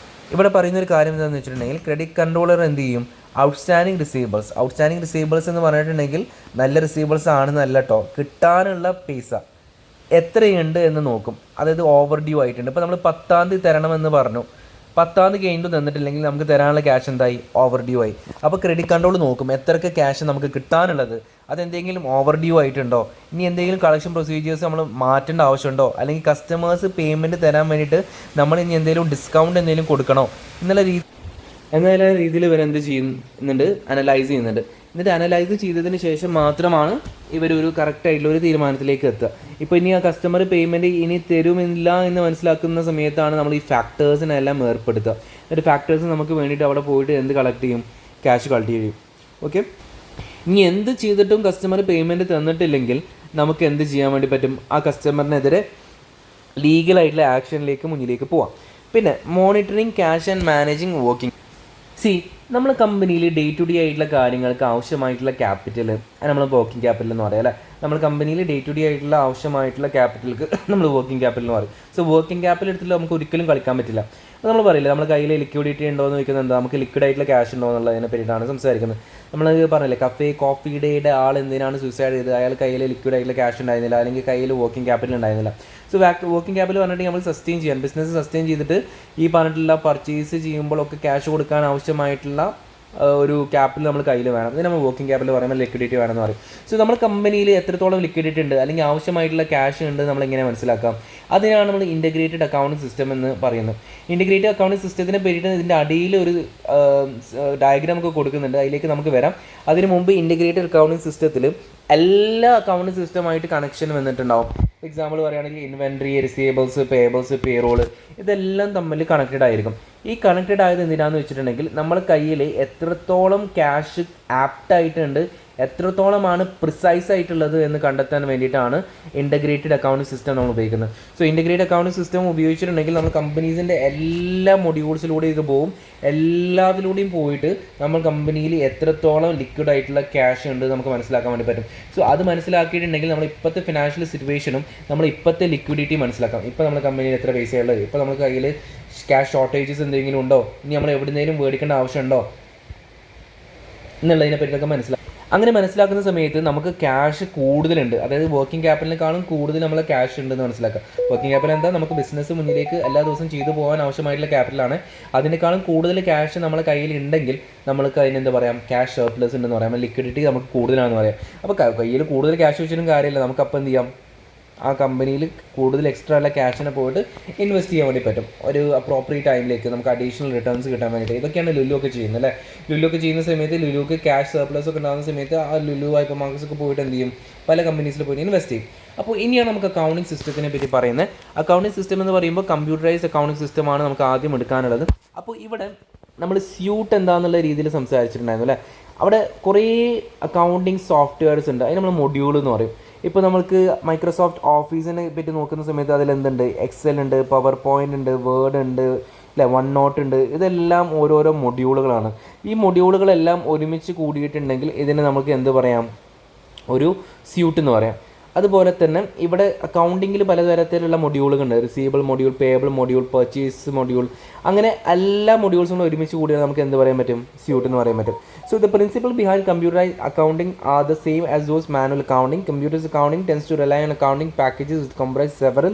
ഇവിടെ പറയുന്നൊരു കാര്യം എന്താണെന്ന് വെച്ചിട്ടുണ്ടെങ്കിൽ, credit controller എന്ത് ചെയ്യും, outstanding receivables എന്ന് പറഞ്ഞിട്ടുണ്ടെങ്കിൽ നല്ല റിസീവബിൾസ് ആണെന്നല്ല കേട്ടോ, കിട്ടാനുള്ള പൈസ എത്രയുണ്ട് എന്ന് നോക്കും. അതായത് ഓവർ ഡ്യൂ ആയിട്ടുണ്ട്. ഇപ്പോൾ നമ്മൾ 10-ാം തീയതി തരണമെന്ന് പറഞ്ഞു, 10-ാം തീയതി കഴിഞ്ഞു തന്നിട്ടില്ലെങ്കിൽ നമുക്ക് തരാനുള്ള ക്യാഷ് എന്തായി, ഓവർ ഡ്യൂ ആയി. അപ്പോൾ ക്രെഡിറ്റ് കൺട്രോൾ നോക്കും എത്രയ്ക്ക് ക്യാഷ് നമുക്ക് കിട്ടാനുള്ളത്, അതെന്തെങ്കിലും ഓവർ ഡ്യൂ ആയിട്ടുണ്ടോ, ഇനി എന്തെങ്കിലും കളക്ഷൻ പ്രൊസീജിയേഴ്സ് നമ്മൾ മാറ്റേണ്ട ആവശ്യമുണ്ടോ, അല്ലെങ്കിൽ കസ്റ്റമേഴ്സ് പേയ്മെൻറ്റ് തരാൻ വേണ്ടിയിട്ട് നമ്മൾ ഇനി എന്തെങ്കിലും ഡിസ്കൗണ്ട് എന്തെങ്കിലും കൊടുക്കണോ എന്നുള്ള രീതിയിൽ ഇവരെന്ത് ചെയ്യുന്നുണ്ട്, അനലൈസ് ചെയ്യുന്നുണ്ട്. എന്നിട്ട് അനലൈസ് ചെയ്തതിന് ശേഷം മാത്രമാണ് ഇവരൊരു കറക്റ്റായിട്ടുള്ള ഒരു തീരുമാനത്തിലേക്ക് എത്തുക. ഇപ്പോൾ ഇനി ആ കസ്റ്റമർ പേയ്മെൻറ്റ് ഇനി തരുമില്ല എന്ന് മനസ്സിലാക്കുന്ന സമയത്താണ് നമ്മൾ ഈ ഫാക്ടേഴ്സിനെല്ലാം ഏർപ്പെടുത്തുക. എന്നിട്ട് ഫാക്ടേഴ്സ് നമുക്ക് വേണ്ടിയിട്ട് അവിടെ പോയിട്ട് എന്ത് കളക്ട് ചെയ്യും, ക്യാഷ് കളക്ട് ചെയ്യും. ഓക്കെ, ഇനി എന്ത് ചെയ്തിട്ടും കസ്റ്റമർ പേയ്മെൻറ്റ് തന്നിട്ടില്ലെങ്കിൽ നമുക്ക് എന്ത് ചെയ്യാൻ വേണ്ടി പറ്റും, ആ കസ്റ്റമറിനെതിരെ ലീഗലായിട്ടുള്ള ആക്ഷനിലേക്ക് മുന്നിലേക്ക് പോവാം. പിന്നെ monitoring cash and managing working. നമ്മൾ കമ്പനിയിൽ ഡേ ടു ഡേ ആയിട്ടുള്ള കാര്യങ്ങൾക്ക് ആവശ്യമായിട്ടുള്ള ക്യാപിറ്റൽ നമ്മൾ വർക്കിംഗ് ക്യാപിറ്റൽ എന്ന് പറയാം അല്ലേ. നമ്മൾ കമ്പനിയിൽ ഡേ ടു ഡേ ആയിട്ടുള്ള ആവശ്യമായിട്ടുള്ള ക്യാപിറ്റൽക്ക് നമ്മൾ വർക്കിംഗ് ക്യാപിറ്റൽ എന്ന് പറയും. സോ വർക്കിംഗ് ക്യാപിറ്റൽ എടുത്തിട്ട് നമുക്ക് ഒരിക്കലും കളിക്കാൻ പറ്റില്ല. അപ്പോൾ നമ്മൾ പറയില്ല നമ്മുടെ കയ്യിൽ ലിക്വിഡിറ്റി ഉണ്ടോ എന്ന് ചോദിക്കുന്നത് എന്താ, നമുക്ക് ലിക്വിഡ് ആയിട്ടുള്ള ക്യാഷ് ഉണ്ടോ എന്നുള്ളതിനെ പറ്റിയിട്ടാണ് സംസാരിക്കുന്നത്. നമ്മൾ പറഞ്ഞില്ലേ, കോഫി ഡേയുടെ ആൾ എന്തിനാണ് സൂസൈഡ് ചെയ്തത്, അയാൾ കയ്യിൽ ലിക്വിഡ് ആയിട്ടുള്ള ക്യാഷ് ഉണ്ടായിരുന്നില്ല, അല്ലെങ്കിൽ കയ്യിൽ വർക്കിംഗ് ക്യാപിറ്റൽ ഉണ്ടായിരുന്നില്ല. സോ വർക്കിംഗ് ക്യാപിറ്റൽ പറഞ്ഞിട്ട് നമ്മൾ സസ്റ്റെയിൻ ചെയ്യാൻ, ബിസിനസ് സസ്റ്റെയിൻ ചെയ്തിട്ട് ഈ പറഞ്ഞിട്ടുള്ള പർച്ചേസ് ചെയ്യുമ്പോഴൊക്കെ ക്യാഷ് കൊടുക്കാൻ ആവശ്യമായിട്ടുള്ള ഒരു ക്യാപിറ്റൽ നമ്മൾ കയ്യിൽ വേണം. ഇത് നമ്മൾ വർക്കിംഗ് ക്യാപിറ്റൽ പറയുമ്പോൾ ലിക്വിഡിറ്റി വേണമെന്ന് പറയും. സോ നമ്മൾ കമ്പനിയിൽ എത്രത്തോളം ലിക്വിഡിറ്റി ഉണ്ട് അല്ലെങ്കിൽ ആവശ്യമായിട്ടുള്ള ക്യാഷ് ഉണ്ട് നമ്മളെങ്ങനെ മനസ്സിലാക്കാം, അതിനാണ് നമ്മൾ ഇൻ്റഗ്രേറ്റഡ് അക്കൗണ്ടിംഗ് സിസ്റ്റം എന്ന് പറയുന്നത്. ഇൻ്റഗ്രേറ്റഡ് അക്കൗണ്ടിംഗ് സിസ്റ്റത്തിനെ പറ്റിയിട്ട് ഇതിൻ്റെ അടിയിൽ ഒരു ഡയഗ്രാം ഒക്കെ കൊടുക്കുന്നുണ്ട്, അതിലേക്ക് നമുക്ക് വരാം. അതിന് മുമ്പ് ഇൻ്റഗ്രേറ്റഡ് അക്കൗണ്ടിംഗ് സിസ്റ്റത്തിൽ എല്ലാ അക്കൗണ്ടിംഗ് സിസ്റ്റമായിട്ട് കണക്ഷൻ വന്നിട്ടുണ്ടാവും. എക്സാമ്പിൾ പറയുകയാണെങ്കിൽ ഇൻവെൻട്രി, റിസീവബിൾസ്, പേബിൾസ്, പേറോള്, ഇതെല്ലാം തമ്മിൽ കണക്റ്റഡ് ആയിരിക്കും. ഈ കണക്റ്റഡ് ആയത് എന്തിനാണെന്ന് വെച്ചിട്ടുണ്ടെങ്കിൽ നമ്മൾ കയ്യിൽ എത്രത്തോളം ക്യാഷ് ആപ്റ്റായിട്ടുണ്ട്, എത്രത്തോളമാണ് പ്രിസൈസ് ആയിട്ടുള്ളത് എന്ന് കണ്ടെത്താൻ വേണ്ടിയിട്ടാണ് ഇൻ്റഗ്രേറ്റഡ് അക്കൗണ്ടിംഗ് സിസ്റ്റം നമ്മൾ ഉപയോഗിക്കുന്നത്. സോ ഇൻ്റഗ്രേറ്റഡ് അക്കൗണ്ടിംഗ് സിസ്റ്റം ഉപയോഗിച്ചിട്ടുണ്ടെങ്കിൽ നമ്മൾ കമ്പനീസിൻ്റെ എല്ലാ മൊഡ്യൂൾസിലൂടെ ഇത് പോകും. എല്ലാത്തിലൂടെയും പോയിട്ട് നമ്മൾ കമ്പനിയിൽ എത്രത്തോളം ലിക്വിഡ് ആയിട്ടുള്ള ക്യാഷ് ഉണ്ട് നമുക്ക് മനസ്സിലാക്കാൻ വേണ്ടി പറ്റും. സോ അത് മനസ്സിലാക്കിയിട്ടുണ്ടെങ്കിൽ നമ്മൾ ഇപ്പോഴത്തെ ഫിനാൻഷ്യൽ സിറ്റുവേഷനും നമ്മൾ ഇപ്പോഴത്തെ ലിക്വിഡിറ്റി മനസ്സിലാക്കാം. ഇപ്പോൾ നമ്മുടെ കമ്പനിയിൽ എത്ര പൈസയുള്ളത്, ഇപ്പോൾ നമ്മുടെ കയ്യിൽ ക്യാഷ് ഷോർട്ടേജസ് എന്തെങ്കിലും ഉണ്ടോ, ഇനി നമ്മൾ എവിടെയെങ്കിലും മേടിക്കേണ്ട ആവശ്യമുണ്ടോ എന്നുള്ളതിനെ പറ്റിയൊക്കെ മനസ്സിലാക്കാം. അങ്ങനെ മനസ്സിലാക്കുന്ന സമയത്ത് നമുക്ക് ക്യാഷ് കൂടുതലുണ്ട്, അതായത് വർക്കിംഗ് ക്യാപിറ്റലിനെക്കാളും കൂടുതൽ നമ്മളെ ക്യാഷ് ഉണ്ടെന്ന് മനസ്സിലാക്കാം. വർക്കിംഗ് ക്യാപിറ്റൽ എന്താ, നമുക്ക് ബിസിനസ് മുന്നിലേക്ക് എല്ലാ ദിവസവും ചെയ്തു പോകാൻ ആവശ്യമായിട്ടുള്ള ക്യാപിറ്റലാണ്. അതിനേക്കാളും കൂടുതൽ ക്യാഷ് നമ്മളെ കയ്യിൽ ഉണ്ടെങ്കിൽ നമ്മൾക്ക് അതിനെന്താ പറയാം, ക്യാഷ് സർപ്ലസ് ഉണ്ടെന്ന് പറയാം, ലിക്വിഡിറ്റി നമുക്ക് കൂടുതലാണെന്ന് പറയാം. അപ്പോൾ കയ്യിൽ കൂടുതൽ ക്യാഷ് വെച്ചിട്ടും കാര്യമില്ല, നമുക്ക് അപ്പോൾ എന്ത് ചെയ്യാം, ആ കമ്പനിയിൽ കൂടുതൽ എക്സ്ട്രാ ഉള്ള ക്യാഷിനെ പോയിട്ട് ഇൻവെസ്റ്റ് ചെയ്യാൻ വേണ്ടി പറ്റും ഒരു അപ്രോപ്രിയേറ്റ് ടൈമിലേക്ക്, നമുക്ക് അഡീഷണൽ റിട്ടേൺസ് കിട്ടാൻ വേണ്ടിയിട്ട്. ഇതൊക്കെയാണ് ലുലു ഒക്കെ ചെയ്യുന്നത് അല്ലേ. ലുലു ഒക്കെ ചെയ്യുന്ന സമയത്ത് ലുലുക്ക് ക്യാഷ് സർപ്ലസ് ഒക്കെ ഉണ്ടാകുന്ന സമയത്ത് ആ ലുലു ഹൈപ്പർ മാർക്കറ്റ്സ് ഒക്കെ പോയിട്ട് എന്ത് ചെയ്യും, പല കമ്പനീസിൽ പോയിട്ട് ഇൻവെസ്റ്റ് ചെയ്യും. അപ്പോൾ ഇനിയാണ് നമുക്ക് അക്കൗണ്ടിങ് സിസ്റ്റത്തിനെ പറ്റി പറയുന്നത്. അക്കൗണ്ടിങ് സിസ്റ്റം എന്ന് പറയുമ്പോൾ കമ്പ്യൂട്ടറൈസ്ഡ് അക്കൗണ്ടിങ് സിസ്റ്റമാണ് നമുക്ക് ആദ്യം എടുക്കാനുള്ളത്. അപ്പോൾ ഇവിടെ നമ്മൾ സ്യൂട്ട് എന്താണെന്നുള്ള രീതിയിൽ സംസാരിച്ചിട്ടുണ്ടായിരുന്നു അല്ലേ. അവിടെ കുറേ അക്കൗണ്ടിങ് സോഫ്റ്റ്വെയർസ് ഉണ്ട്, അതിന് നമ്മൾ മൊഡ്യൂൾ എന്ന് പറയും. ഇപ്പോൾ നമുക്ക് മൈക്രോസോഫ്റ്റ് ഓഫീസിനെ പറ്റി നോക്കുന്ന സമയത്ത് അതിലെന്തുണ്ട്, എക്സൽ ഉണ്ട്, പവർ പോയിൻ്റ് ഉണ്ട്, വേർഡ് ഉണ്ട് അല്ലേ, വൺ നോട്ട് ഉണ്ട്. ഇതെല്ലാം ഓരോരോ മൊഡ്യൂളുകളാണ്. ഈ മൊഡ്യൂളുകളെല്ലാം ഒരുമിച്ച് കൂടിയിട്ടുണ്ടെങ്കിൽ ഇതിനെ നമുക്ക് എന്ത് പറയാം, ഒരു സ്യൂട്ട് എന്ന് പറയാം. അതുപോലെ തന്നെ ഇവിടെ അക്കൗണ്ടിങ്ങിൽ പലതരത്തിലുള്ള മൊഡ്യൂളുകളുണ്ട്, receivable module, payable module, purchase module, അങ്ങനെ എല്ലാ മൊഡ്യൂൾസും ഒരുമിച്ച് കൂടിയാൽ നമുക്ക് എന്ത് പറയാൻ പറ്റും, സ്യൂട്ട് എന്ന് പറയാൻ പറ്റും. So the principle behind computerized accounting are the same as those manual accounting. Computerized accounting tends to rely on accounting packages which comprise several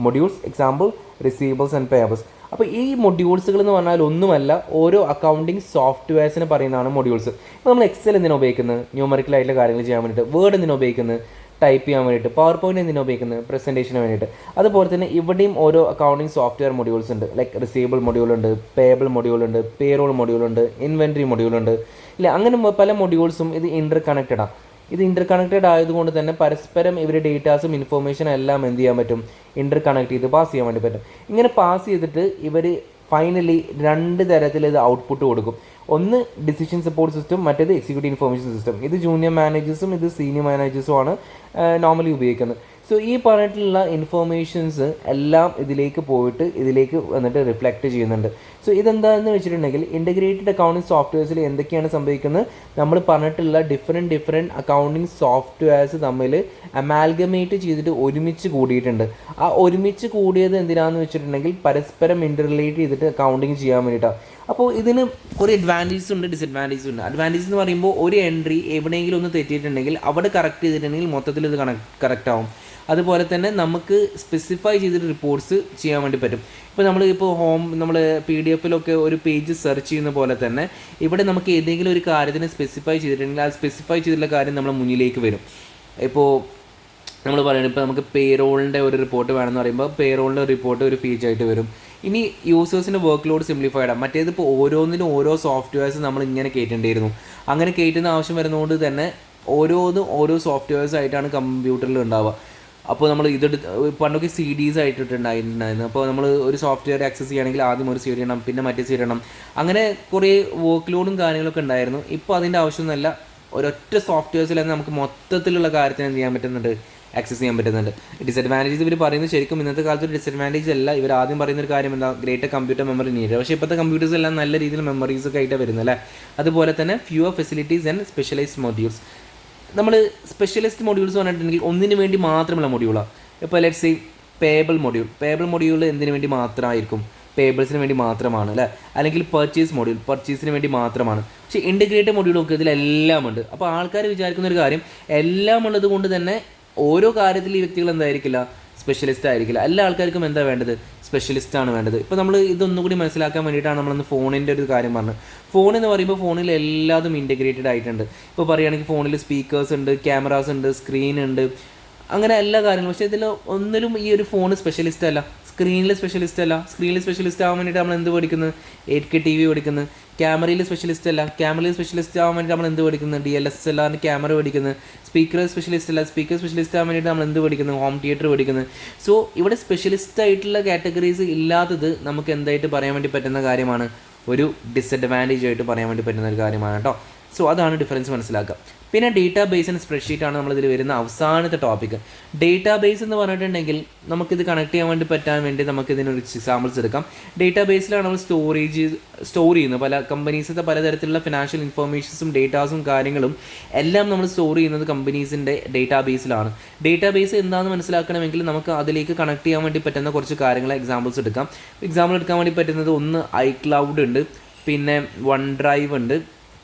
modules, example receivables and payables. അപ്പോൾ ഈ മൊഡ്യൂൾസുകൾ എന്ന് പറഞ്ഞാൽ ഒന്നുമല്ല, ഓരോ അക്കൗണ്ടിങ് സോഫ്റ്റ്വെയർസിന് പറയുന്നതാണ് മൊഡ്യൂൾസ്. ഇപ്പോൾ നമ്മൾ Excel എന്തിനാണ് ഉപയോഗിക്കുന്നത്, ന്യൂമറിക്കലായിട്ടുള്ള കാര്യങ്ങൾ ചെയ്യാൻ വേണ്ടിയിട്ട്. വേർഡ് എന്തിനാണ് ഉപയോഗിക്കുന്നത്, ടൈപ്പ് ചെയ്യാൻ വേണ്ടിയിട്ട്. പവർ പോയിൻ്റ് എന്തിനാണ് ഉപയോഗിക്കുന്നത്, പ്രസൻറ്റേഷന് വേണ്ടിയിട്ട്. അതുപോലെ തന്നെ ഇവിടെയും ഓരോ അക്കൗണ്ടിങ് സോഫ്റ്റ്വെയർ മൊഡ്യൂൾസ് ഉണ്ട്. ലൈക്ക് റിസീവബിൾ മൊഡ്യൂളുണ്ട്, പേബിൾ മൊഡ്യൂളുണ്ട്, പേറോൾ മൊഡ്യൂളുണ്ട്, ഇൻവെൻട്രി മൊഡ്യൂളുണ്ട് ഇല്ല. അങ്ങനെ പല മൊഡ്യൂൾസും ഇത് ഇൻ്റർ കണക്റ്റഡാണ്. ഇത് ഇൻ്റർ കണക്റ്റഡ് ആയതുകൊണ്ട് തന്നെ പരസ്പരം ഇവർ ഡേറ്റാസും ഇൻഫോർമേഷനും എല്ലാം എന്ത് ചെയ്യാൻ പറ്റും, ഇൻ്റർ കണക്ട് ചെയ്ത് പാസ് ചെയ്യാൻ വേണ്ടി പറ്റും. ഇങ്ങനെ പാസ് ചെയ്തിട്ട് ഇവർ ഫൈനലി രണ്ട് തരത്തിൽ ഇത് ഔട്ട്പുട്ട് കൊടുക്കും. ഒന്ന് ഡിസിഷൻ സപ്പോർട്ട് സിസ്റ്റം, മറ്റേത് എക്സിക്യൂട്ടീവ് ഇൻഫോർമേഷൻ സിസ്റ്റം. ഇത് ജൂനിയർ മാനേജേഴ്സും ഇത് സീനിയർ മാനേജേഴ്സും ആണ് നോർമലി ഉപയോഗിക്കുന്നത്. സോ ഈ പറഞ്ഞിട്ടുള്ള ഇൻഫോർമേഷൻസ് എല്ലാം ഇതിലേക്ക് പോയിട്ട് ഇതിലേക്ക് വന്നിട്ട് റിഫ്ലക്റ്റ് ചെയ്യുന്നുണ്ട്. സോ ഇതെന്താണെന്ന് വെച്ചിട്ടുണ്ടെങ്കിൽ ഇൻ്റഗ്രേറ്റഡ് അക്കൗണ്ടിങ് സോഫ്റ്റ്വെയർസിൽ എന്തൊക്കെയാണ് സംഭവിക്കുന്നത്, നമ്മൾ പറഞ്ഞിട്ടുള്ള ഡിഫറെൻറ്റ് അക്കൗണ്ടിങ് സോഫ്റ്റ്വെയർസ് തമ്മിൽ അമാൽഗമേറ്റ് ചെയ്തിട്ട് ഒരുമിച്ച് കൂടിയിട്ടുണ്ട്. ആ ഒരുമിച്ച് കൂടിയത് എന്തിനാണെന്ന് വെച്ചിട്ടുണ്ടെങ്കിൽ പരസ്പരം ഇൻ്റർറിലേറ്റ് ചെയ്തിട്ട് അക്കൗണ്ടിങ് ചെയ്യാൻ വേണ്ടിയിട്ടാണ്. അപ്പോൾ ഇതിന് കുറേ അഡ്വാൻറ്റേജസ് ഉണ്ട്, ഡിസഡ്വാൻറ്റേജസ് ഉണ്ട്. അഡ്വാൻറ്റേജ് എന്ന് പറയുമ്പോൾ ഒരു എൻട്രി എവിടെയെങ്കിലും ഒന്ന് തെറ്റിയിട്ടുണ്ടെങ്കിൽ അവിടെ കറക്റ്റ് ചെയ്തിട്ടുണ്ടെങ്കിൽ മൊത്തത്തിൽ ഇത് കറക്റ്റ് ആവും. അതുപോലെ തന്നെ നമുക്ക് സ്പെസിഫൈ ചെയ്തിട്ട് റിപ്പോർട്ട്സ് ചെയ്യാൻ വേണ്ടി പറ്റും. ഇപ്പോൾ നമ്മൾ PDF-ലൊക്കെ ഒരു പേജ് സെർച്ച് ചെയ്യുന്ന പോലെ തന്നെ ഇവിടെ നമുക്ക് ഏതെങ്കിലും ഒരു കാര്യത്തിന് സ്പെസിഫൈ ചെയ്തിട്ടുണ്ടെങ്കിൽ ആ സ്പെസിഫൈ ചെയ്തിട്ടുള്ള കാര്യം നമ്മുടെ മുന്നിലേക്ക് വരും. ഇപ്പോൾ നമ്മൾ പറയുന്നത് ഇപ്പോൾ നമുക്ക് പേറോളിൻ്റെ ഒരു റിപ്പോർട്ട് വേണമെന്ന് പറയുമ്പോൾ പേറോളിൻ്റെ റിപ്പോർട്ട് ഒരു പേജായിട്ട് വരും. ഇനി യൂസേഴ്സിൻ്റെ വർക്ക് ലോഡ് സിംപ്ലിഫൈഡ് ആണ്. മറ്റേത് ഇപ്പോൾ ഓരോന്നിനും ഓരോ സോഫ്റ്റ്വെയർസ് നമ്മൾ ഇങ്ങനെ കയറ്റേണ്ടിയിരുന്നു. അങ്ങനെ കയറ്റുന്ന ആവശ്യം വരുന്നതുകൊണ്ട് തന്നെ ഓരോ സോഫ്റ്റ്വെയർസ് ആയിട്ടാണ് കമ്പ്യൂട്ടറിൽ ഉണ്ടാവുക. അപ്പോൾ നമ്മൾ പണ്ടൊക്കെ CDs ആയിട്ടുണ്ടായിരുന്നു. അപ്പോൾ നമ്മൾ ഒരു സോഫ്റ്റ്വെയർ ആക്സസ് ചെയ്യുകയാണെങ്കിൽ ആദ്യം ഒരു CD ഇടണം, പിന്നെ മറ്റേ CD ഇടണം. അങ്ങനെ കുറേ വർക്ക് ലോഡും കാര്യങ്ങളൊക്കെ ഉണ്ടായിരുന്നു. ഇപ്പോൾ അതിൻ്റെ ആവശ്യമൊന്നുമല്ല. ഒരൊറ്റ സോഫ്റ്റ്വെയർസിൽ തന്നെ നമുക്ക് മൊത്തത്തിലുള്ള കാര്യത്തിന് എന്ത് ചെയ്യാൻ പറ്റുന്നുണ്ട്, ആക്സസ് ചെയ്യാൻ പറ്റുന്നുണ്ട്. ഡിസഡ്വാൻറ്റേജ് ഇവർ പറയുന്നത് ശരിക്കും ഇന്നത്തെ കാലത്ത് ഒരു ഡിസഡ്വാൻറ്റേജ് അല്ല. ഇവർ ആദ്യം പറയുന്നൊരു കാര്യം എന്താ, ഗ്രേറ്റർ കമ്പ്യൂട്ടർ മെമ്മറി നീഡ്. പക്ഷേ ഇപ്പോഴത്തെ കമ്പ്യൂട്ടേഴ്സ് എല്ലാം നല്ല രീതിയിൽ മെമ്മറീസൊക്കെ ആയിട്ട് വരുന്നത് അല്ലേ. അതുപോലെ തന്നെ fewer facilities and specialised modules. നമ്മൾ സ്പെഷ്യലിസ്റ്റ് മൊഡ്യൂൾസ് പറഞ്ഞിട്ടുണ്ടെങ്കിൽ ഒന്നിന് വേണ്ടി മാത്രമുള്ള മൊഡ്യൂളാണ്. ഇപ്പോൾ ലെറ്റ്സ് സേ പേബിൾ മൊഡ്യൂൾ എന്തിനു വേണ്ടി മാത്രമായിരിക്കും, പേബിൾസിന് വേണ്ടി മാത്രമാണ് അല്ലേ. അല്ലെങ്കിൽ പർച്ചേസിന് വേണ്ടി മാത്രമാണ്. പക്ഷേ ഇൻ്റഗ്രേറ്റഡ് മൊഡ്യൂളൊക്കെ ഇതിലെല്ലാം ഉണ്ട്. അപ്പോൾ ആൾക്കാർ വിചാരിക്കുന്ന ഒരു കാര്യം, എല്ലാം ഉള്ളത് കൊണ്ട് തന്നെ ഓരോ കാര്യത്തിൽ ഈ വ്യക്തികൾ എന്തായിരിക്കില്ല, സ്പെഷ്യലിസ്റ്റ് ആയിരിക്കില്ല. എല്ലാ ആൾക്കാർക്കും എന്താ വേണ്ടത്, സ്പെഷ്യലിസ്റ്റാണ് വേണ്ടത്. ഇപ്പോൾ നമ്മൾ ഇതൊന്നും കൂടി മനസ്സിലാക്കാൻ വേണ്ടിയിട്ടാണ് നമ്മളന്ന് ഫോണിൻ്റെ ഒരു കാര്യം പറഞ്ഞത്. ഫോൺ എന്ന് പറയുമ്പോൾ ഫോണിൽ എല്ലാതും ഇൻ്റഗ്രേറ്റഡ് ആയിട്ടുണ്ട്. ഇപ്പോൾ പറയുകയാണെങ്കിൽ ഫോണിൽ സ്പീക്കേഴ്സ് ഉണ്ട്, ക്യാമറാസ് ഉണ്ട്, സ്ക്രീൻ ഉണ്ട്, അങ്ങനെ എല്ലാ കാര്യങ്ങളും. പക്ഷേ ഇതിൽ ഒന്നിലും ഈ ഒരു ഫോൺ സ്പെഷ്യലിസ്റ്റ് അല്ല, സ്ക്രീനിൽ സ്പെഷ്യലിസ്റ്റ് ആവാൻ വേണ്ടിയിട്ട് നമ്മൾ എന്ത് പഠിക്കുന്നത്, 8K TV പഠിക്കുന്നത്. ക്യാമറയിൽ സ്പെഷ്യലിസ്റ്റ് ആവാൻ വേണ്ടി നമ്മൾ എന്ത് പഠിക്കുന്നത്, DSLR ക്യാമറ പഠിക്കുന്നത്. സ്പീക്കർ സ്പെഷ്യലിസ്റ്റ് ആവാൻ വേണ്ടിയിട്ട് നമ്മൾ എന്ത് പഠിക്കുന്നത്, ഹോം തിയേറ്റർ പഠിക്കുന്നത്. സോ ഇവിടെ സ്പെഷ്യലിസ്റ്റ് ആയിട്ടുള്ള കാറ്റഗറീസ് ഇല്ലാത്തത് നമുക്ക് എന്തായിട്ട് പറയാൻ വേണ്ടി പറ്റുന്ന കാര്യമാണ്, ഒരു ഡിസഡ്വാൻറ്റേജ് ആയിട്ട് പറയാൻ വേണ്ടി പറ്റുന്ന ഒരു കാര്യമാണ് കേട്ടോ. സോ അതാണ് ഡിഫറൻസ് മനസ്സിലാക്കുക. പിന്നെ ഡേറ്റാബേസ് ആൻഡ് സ്പ്രെഡ്ഷീറ്റാണ് നമ്മളിതിൽ വരുന്ന അവസാനത്തെ ടോപ്പിക്ക്. ഡേറ്റാബേസ് എന്ന് പറഞ്ഞിട്ടുണ്ടെങ്കിൽ നമുക്കിത് കണക്ട് ചെയ്യാൻ വേണ്ടി പറ്റാൻ വേണ്ടി നമുക്കിതിനൊരു എക്സാമ്പിൾസ് എടുക്കാം. ഡേറ്റാബേസിലാണ് നമ്മൾ സ്റ്റോർ ചെയ്യുന്നത്. പല കമ്പനീസിൻ്റെ പലതരത്തിലുള്ള ഫിനാൻഷ്യൽ ഇൻഫർമേഷൻസും ഡേറ്റാസും കാര്യങ്ങളും എല്ലാം നമ്മൾ സ്റ്റോർ ചെയ്യുന്നത് കമ്പനീസിൻ്റെ ഡേറ്റാബേസിലാണ്. ഡേറ്റാബേസ് എന്താണെന്ന് മനസ്സിലാക്കണമെങ്കിൽ നമുക്ക് അതിലേക്ക് കണക്ട് ചെയ്യാൻ വേണ്ടി പറ്റുന്ന കുറച്ച് കാര്യങ്ങൾ എക്സാമ്പിൾസ് എടുക്കാം. എക്സാമ്പിൾ എടുക്കാൻ വേണ്ടി പറ്റുന്നത് ഒന്ന് iCloud ഉണ്ട്, പിന്നെ OneDrive ഉണ്ട്,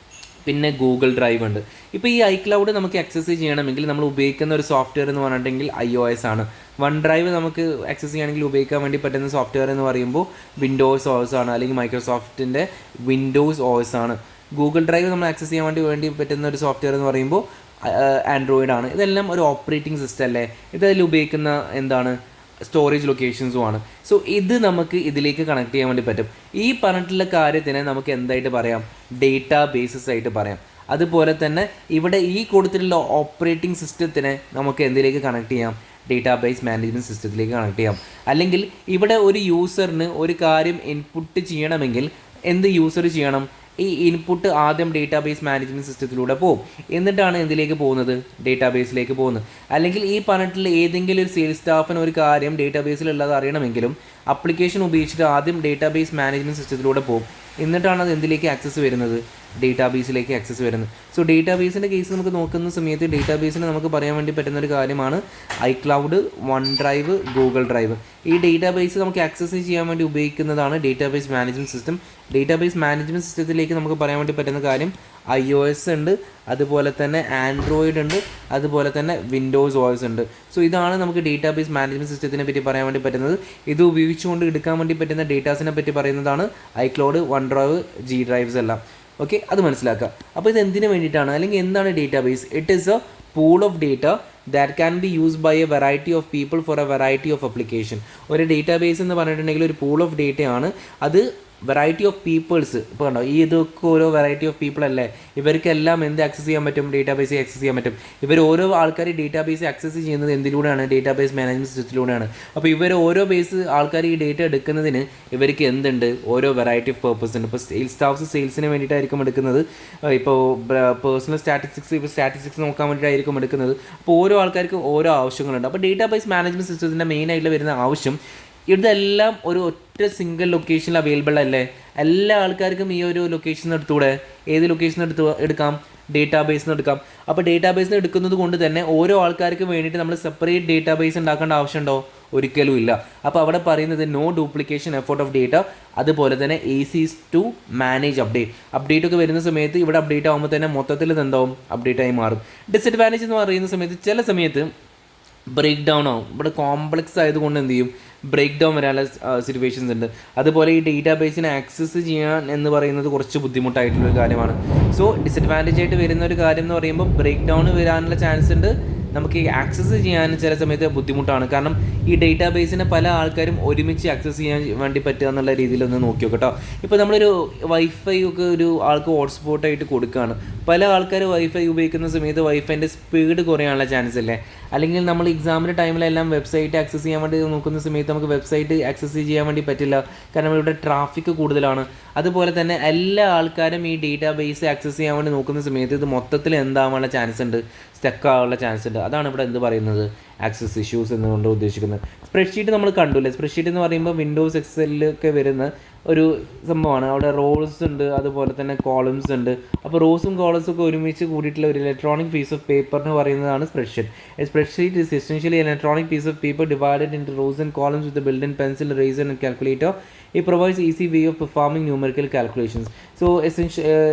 പിന്നെ Google Drive ഉണ്ട്. ഇപ്പോൾ ഈ iCloud നമുക്ക് ആക്സസ് ചെയ്യണമെങ്കിൽ നമ്മൾ ഉപയോഗിക്കുന്ന ഒരു സോഫ്റ്റ്വെയർ എന്ന് പറഞ്ഞിട്ടുണ്ടെങ്കിൽ iOS ആണ്. OneDrive നമുക്ക് ആക്സസ് ചെയ്യണമെങ്കിൽ ഉപയോഗിക്കാൻ വേണ്ടി പറ്റുന്ന സോഫ്റ്റ്വെയർ എന്ന് പറയുമ്പോൾ Windows OS ആണ്, അല്ലെങ്കിൽ മൈക്രോസോഫ്റ്റിൻ്റെ Windows OS ആണ്. Google Drive നമ്മൾ ആക്സസ് ചെയ്യാൻ വേണ്ടി പറ്റുന്ന ഒരു സോഫ്റ്റ്വെയർ എന്ന് പറയുമ്പോൾ Android ആണ്. ഇതെല്ലാം ഒരു ഓപ്പറേറ്റിംഗ് സിസ്റ്റം അല്ലേ. ഇതിൽ ഉപയോഗിക്കുന്ന എന്താണ്, സ്റ്റോറേജ് ലൊക്കേഷൻസും ആണ്. സോ ഇത് നമുക്ക് ഇതിലേക്ക് കണക്ട് ചെയ്യാൻ വേണ്ടി പറ്റും. ഈ പറഞ്ഞിട്ടുള്ള കാര്യത്തിനെ നമുക്ക് എന്തായിട്ട് പറയാം, ഡേറ്റാ ബേസസ് ആയിട്ട് പറയാം. അതുപോലെ തന്നെ ഇവിടെ ഈ കൊടുത്തിട്ടുള്ള ഓപ്പറേറ്റിംഗ് സിസ്റ്റത്തിനെ നമുക്ക് എന്തിലേക്ക് കണക്ട് ചെയ്യാം, ഡേറ്റാബേസ് മാനേജ്മെൻറ്റ് സിസ്റ്റത്തിലേക്ക് കണക്ട് ചെയ്യാം. അല്ലെങ്കിൽ ഇവിടെ ഒരു യൂസറിന് ഒരു കാര്യം ഇൻപുട്ട് ചെയ്യണമെങ്കിൽ എന്ത് യൂസർ ചെയ്യണം, ഈ ഇൻപുട്ട് ആദ്യം ഡേറ്റാബേസ് മാനേജ്മെൻറ്റ് സിസ്റ്റത്തിലൂടെ പോകും, എന്നിട്ടാണ് എന്തിലേക്ക് പോകുന്നത്, ഡേറ്റാബേസിലേക്ക് പോകുന്നത്. അല്ലെങ്കിൽ ഈ പറഞ്ഞിട്ടുള്ള ഏതെങ്കിലും ഒരു സെയിൽസ് സ്റ്റാഫിന് ഒരു കാര്യം ഡേറ്റാബേസിലുള്ളത് അറിയണമെങ്കിലും അപ്ലിക്കേഷൻ ഉപയോഗിച്ചിട്ട് ആദ്യം ഡേറ്റാബേസ് മാനേജ്മെൻറ്റ് സിസ്റ്റത്തിലൂടെ പോകും, എന്നിട്ടാണ് അത് എന്തിലേക്ക് ആക്സസ് വരുന്നത്, ഡേറ്റാബേസിലേക്ക് ആക്സസ് വരുന്നത്. സോ ഡേറ്റാബേസിൻ്റെ കേസ് നമുക്ക് നോക്കുന്ന സമയത്ത് ഡേറ്റാബേസിന് നമുക്ക് പറയാൻ വേണ്ടി പറ്റുന്നൊരു കാര്യമാണ് iCloud, OneDrive, Google Drive. ഈ ഡേറ്റാബേസ് നമുക്ക് ആക്സസ് ചെയ്യാൻ വേണ്ടി ഉപയോഗിക്കുന്നതാണ് database management system. Database management സിസ്റ്റത്തിലേക്ക് നമുക്ക് പറയാൻ വേണ്ടി പറ്റുന്ന കാര്യം iOS ഉണ്ട്, അതുപോലെ തന്നെ Android ഉണ്ട്, അതുപോലെ തന്നെ Windows OS ഉണ്ട്. സോ ഇതാണ് നമുക്ക് ഡേറ്റാബേസ് മാനേജ്മെൻറ്റ് സിസ്റ്റത്തിനെ പറ്റി പറയാൻ വേണ്ടി പറ്റുന്നത്. ഇത് ഉപയോഗിച്ചുകൊണ്ട് എടുക്കാൻ വേണ്ടി പറ്റുന്ന ഡേറ്റാസിനെ പറ്റി പറയുന്നതാണ് iCloud, OneDrive, G Drives എല്ലാം. ഓക്കെ, അത് മനസ്സിലാക്കുക. അപ്പോൾ ഇത് എന്തിനു വേണ്ടിയിട്ടാണ്, അല്ലെങ്കിൽ എന്താണ് database? It is a pool of data that can be used by a variety of people for a variety of application. ഒരു ഡേറ്റാബേസ് എന്ന് പറഞ്ഞിട്ടുണ്ടെങ്കിൽ ഒരു പൂൾ ഓഫ് ഡേറ്റയാണ്. അത് വെറൈറ്റി ഓഫ് പീപ്പിൾസ് ഇപ്പോൾ കണ്ടോ, ഈ ഇതൊക്കെ ഓരോ വെറൈറ്റി ഓഫ് പീപ്പിൾ അല്ലേ, ഇവർക്കെല്ലാം എന്ത് ആക്സസ് ചെയ്യാൻ പറ്റും, ഡേറ്റാബേസ് ആക്സസ് ചെയ്യാൻ പറ്റും. ഇവർ ഓരോ ആൾക്കാർ ഡേറ്റാബേസ് ആക്സസ് ചെയ്യുന്നത് എന്തിലൂടെയാണ്, ഡേറ്റാബേസ് മാനേജ്മെൻറ്റ് സിസ്റ്റത്തിലൂടെയാണ്. അപ്പോൾ ഇവർ ഓരോ ബേസ് ആൾക്കാർ ഈ ഡേറ്റ എടുക്കുന്നതിന് ഇവർക്ക് എന്തുണ്ട്, ഓരോ വെറൈറ്റി ഓഫ് പേർപ്പസ് ഉണ്ട്. ഇപ്പോൾ സെയിൽസ് സ്റ്റാഫ്സ് സെയിൽസിന് വേണ്ടിയിട്ടായിരിക്കും എടുക്കുന്നത്, ഇപ്പോൾ പേഴ്സണൽ സ്റ്റാറ്റിസ്റ്റിക്സ് നോക്കാൻ വേണ്ടിയിട്ടായിരിക്കും എടുക്കുന്നത്. അപ്പോൾ ഓരോ ആൾക്കാർക്ക് ഓരോ ആവശ്യങ്ങളുണ്ട്. അപ്പോൾ ഡേറ്റാബേസ് മാനേജ്മെൻറ്റ് സിസ്റ്റത്തിൻ്റെ മെയിനായിട്ട് വരുന്ന ആവശ്യം, ഇതെല്ലാം ഒരു ഒറ്റ സിംഗിൾ ലൊക്കേഷനിൽ അവൈലബിൾ അല്ലേ, എല്ലാ ആൾക്കാർക്കും ഈ ഒരു ലൊക്കേഷനിൽ എടുത്തൂടെ, ഏത് ലൊക്കേഷനിൽ എടുക്കാം, ഡേറ്റാബേസിൽ നിന്ന് എടുക്കാം. അപ്പോൾ ഡേറ്റാബേസിൽ നിന്ന് എടുക്കുന്നത് കൊണ്ട് തന്നെ ഓരോ ആൾക്കാർക്ക് വേണ്ടിയിട്ട് നമ്മൾ സെപ്പറേറ്റ് ഡേറ്റാബേസ് ഉണ്ടാക്കേണ്ട ആവശ്യമുണ്ടോ, ഒരിക്കലും ഇല്ല. അപ്പോൾ അവിടെ പറയുന്നത് no duplication effort of data, അതുപോലെ തന്നെ ഈസീസ് ടു മാനേജ് അപ്ഡേറ്റ് ഒക്കെ വരുന്ന സമയത്ത് ഇവിടെ അപ്ഡേറ്റ് ആകുമ്പോൾ തന്നെ മൊത്തത്തിൽ ഇതെന്താവും, അപ്ഡേറ്റ് ആയി മാറും. ഡിസഡ്വാൻറ്റേജ് എന്ന് പറയുന്ന സമയത്ത് ചില സമയത്ത് ബ്രേക്ക് ഡൗൺ ആവും. ഇവിടെ കോംപ്ലക്സ് ആയതുകൊണ്ട് എന്ത് ചെയ്യും, ബ്രേക്ക് ഡൗൺ വരാനുള്ള സിറ്റുവേഷൻസ് ഉണ്ട്. അതുപോലെ ഈ ഡേറ്റാബേസിനെ ആക്സസ് ചെയ്യാൻ എന്ന് പറയുന്നത് കുറച്ച് ബുദ്ധിമുട്ടായിട്ടുള്ളൊരു കാര്യമാണ്. സോ ഡിസഡ്വാൻറ്റേജ് ആയിട്ട് വരുന്ന ഒരു കാര്യം എന്ന് പറയുമ്പോൾ ബ്രേക്ക് ഡൗൺ വരാനുള്ള ചാൻസ് ഉണ്ട്. നമുക്ക് ഈ ആക്സസ് ചെയ്യാൻ ചില സമയത്ത് ബുദ്ധിമുട്ടാണ്. കാരണം ഈ ഡേറ്റാബേസിനെ പല ആൾക്കാരും ഒരുമിച്ച് ആക്സസ് ചെയ്യാൻ വേണ്ടി പറ്റുക എന്നുള്ള രീതിയിലൊന്ന് നോക്കി നോക്കട്ടോ. ഇപ്പോൾ നമ്മളൊരു വൈഫൈ ഒക്കെ ഒരു ആൾക്ക് ഹോട്ട്സ്പോട്ടായിട്ട് കൊടുക്കുകയാണ്. പല ആൾക്കാർ വൈഫൈ ഉപയോഗിക്കുന്ന സമയത്ത് വൈഫൈൻ്റെ സ്പീഡ് കുറയാനുള്ള ചാൻസ് അല്ലേ. അല്ലെങ്കിൽ നമ്മൾ എക്സാമിൻ്റെ ടൈമിലെല്ലാം വെബ്സൈറ്റ് ആക്സസ് ചെയ്യാൻ വേണ്ടി നോക്കുന്ന സമയത്ത് നമുക്ക് വെബ്സൈറ്റ് ആക്സസ് ചെയ്യാൻ വേണ്ടി പറ്റില്ല, കാരണം ഇവിടെ ട്രാഫിക് കൂടുതലാണ്. അതുപോലെ തന്നെ എല്ലാ ആൾക്കാരും ഈ ഡേറ്റാബേസ് ആക്സസ് ചെയ്യാൻ വേണ്ടി നോക്കുന്ന സമയത്ത് ഇത് മൊത്തത്തിൽ എന്താവാനുള്ള ചാൻസ് ഉണ്ട്, സ്റ്റക്ക് ആവാനുള്ള ചാൻസ് ഉണ്ട്. അതാണ് ഇവിടെ എന്ത് പറയുന്നത്, ആക്സസ് ഇഷ്യൂസ് എന്നുകൊണ്ട് ഉദ്ദേശിക്കുന്നത്. സ്പ്രെഡ്ഷീറ്റ് നമ്മൾ കണ്ടില്ലേ, സ്പ്രെഡ്ഷീറ്റ് എന്ന് പറയുമ്പോൾ വിൻഡോസ് എക്സലിലൊക്കെ വരുന്ന ഒരു സംഭവമാണ്. അവിടെ റോൾസ് ഉണ്ട്, അതുപോലെ തന്നെ കോളംസ് ഉണ്ട്. അപ്പോൾ റോസും കോളംസും ഒക്കെ ഒരുമിച്ച് കൂടിയിട്ടുള്ള ഒരു ഇലക്ട്രോണിക് പീസ് ഓഫ് പേപ്പർ എന്ന് പറയുന്നതാണ് spreadsheet. Spreadsheet is essentially electronic piece of paper divided in rows and columns with build in pencil, eraser and calculator. It provides easy way of performing numerical calculations. So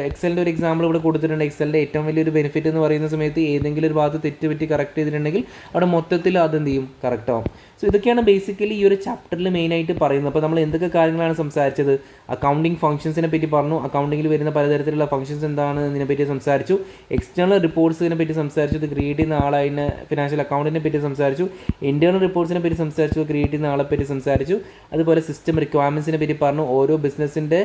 എക്സലിൻ്റെ ഒരു example ഇവിടെ കൊടുത്തിട്ടുണ്ട്. എക്സലിൻ്റെ ഏറ്റവും വലിയൊരു benefit എന്ന് പറയുന്ന സമയത്ത് ഏതെങ്കിലും ഒരു ഭാഗത്ത് തെറ്റ് കറക്റ്റ് ചെയ്തിട്ടുണ്ടെങ്കിൽ അവിടെ മൊത്തത്തിൽ അതെന്ത് ചെയ്യും, കറക്റ്റ് ആവും. സോ ഇതൊക്കെയാണ് ബേസിക്കലി ഈ ഒരു ചാപ്റ്ററിൽ മെയിനായിട്ട് പറയുന്നത്. അപ്പോൾ നമ്മൾ എന്തൊക്കെ കാര്യങ്ങളാണ് സംസാരിച്ചത്, അക്കൗണ്ടിങ് ഫംഗ്ഷൻസിനെ പറ്റി പറഞ്ഞു, അക്കൗണ്ടിങ്ങിൽ വരുന്ന പലതരത്തിലുള്ള ഫംഗ്ഷൻസ് എന്താണ് ഇതിനെപ്പറ്റി സംസാരിച്ചു, എക്സ്റ്റേണൽ റിപ്പോർട്ട്സിനെ പറ്റി സംസാരിച്ചു, ഇത് ക്രിയേറ്റ് ചെയ്യുന്ന ആളതിനെ ഫിനാൻഷ്യൽ അക്കൗണ്ടിനെ പറ്റി സംസാരിച്ചു, ഇൻറ്റേർണൽ റിപ്പോർട്ട്സിനെ പറ്റി സംസാരിച്ചു, ക്രിയേറ്റ് ചെയ്യുന്ന ആളെ പറ്റി സംസാരിച്ചു, അതുപോലെ സിസ്റ്റം റിക്വയർമെൻറ്റ്സിനെ പറ്റി പറഞ്ഞു. ഓരോ ബിസിനസ്സിൻ്റെ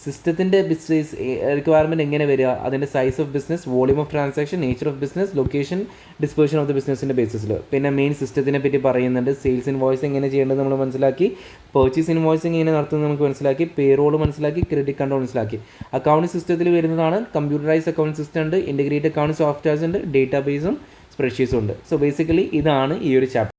സിസ്റ്റത്തിൻ്റെ ബിസിനസ് റിക്വയർമെൻറ്റ് എങ്ങനെ വരിക, അതിൻ്റെ size of business, volume of transaction, nature of business, location, dispersion of the ബിസിനസ്സിൻ്റെ ബേസിസിൽ. പിന്നെ മെയിൻ സിസ്റ്റത്തിനെ പറ്റി പറയുന്നുണ്ട്. സെയിൽസ് ഇൻവോയ്സ് എങ്ങനെ ചെയ്യേണ്ടത് നമ്മൾ മനസ്സിലാക്കി, പർച്ചേസ് ഇൻവോയ്സിങ് എങ്ങനെ നടത്തുന്നത് നമുക്ക് മനസ്സിലാക്കി, പേറോൾ മനസ്സിലാക്കി, ക്രെഡിറ്റ് കൺട്രോൾ മനസ്സിലാക്കി. അക്കൗണ്ടിങ് സിസ്റ്റത്തിൽ വരുന്നതാണ് കമ്പ്യൂട്ടറൈസ്ഡ് അക്കൗണ്ട് സിസ്റ്റം ഉണ്ട്, ഇൻറ്റഗ്രേറ്റഡ് അക്കൗണ്ട് സോഫ്റ്റ്വെയർസ് ഉണ്ട്, ഡേറ്റാബേസും സ്പ്രെഡ്ഷീറ്റ്സും ഉണ്ട്. സോ ബേസിക്കലി ഇതാണ് ഈ ഒരു ചാപ്റ്റർ.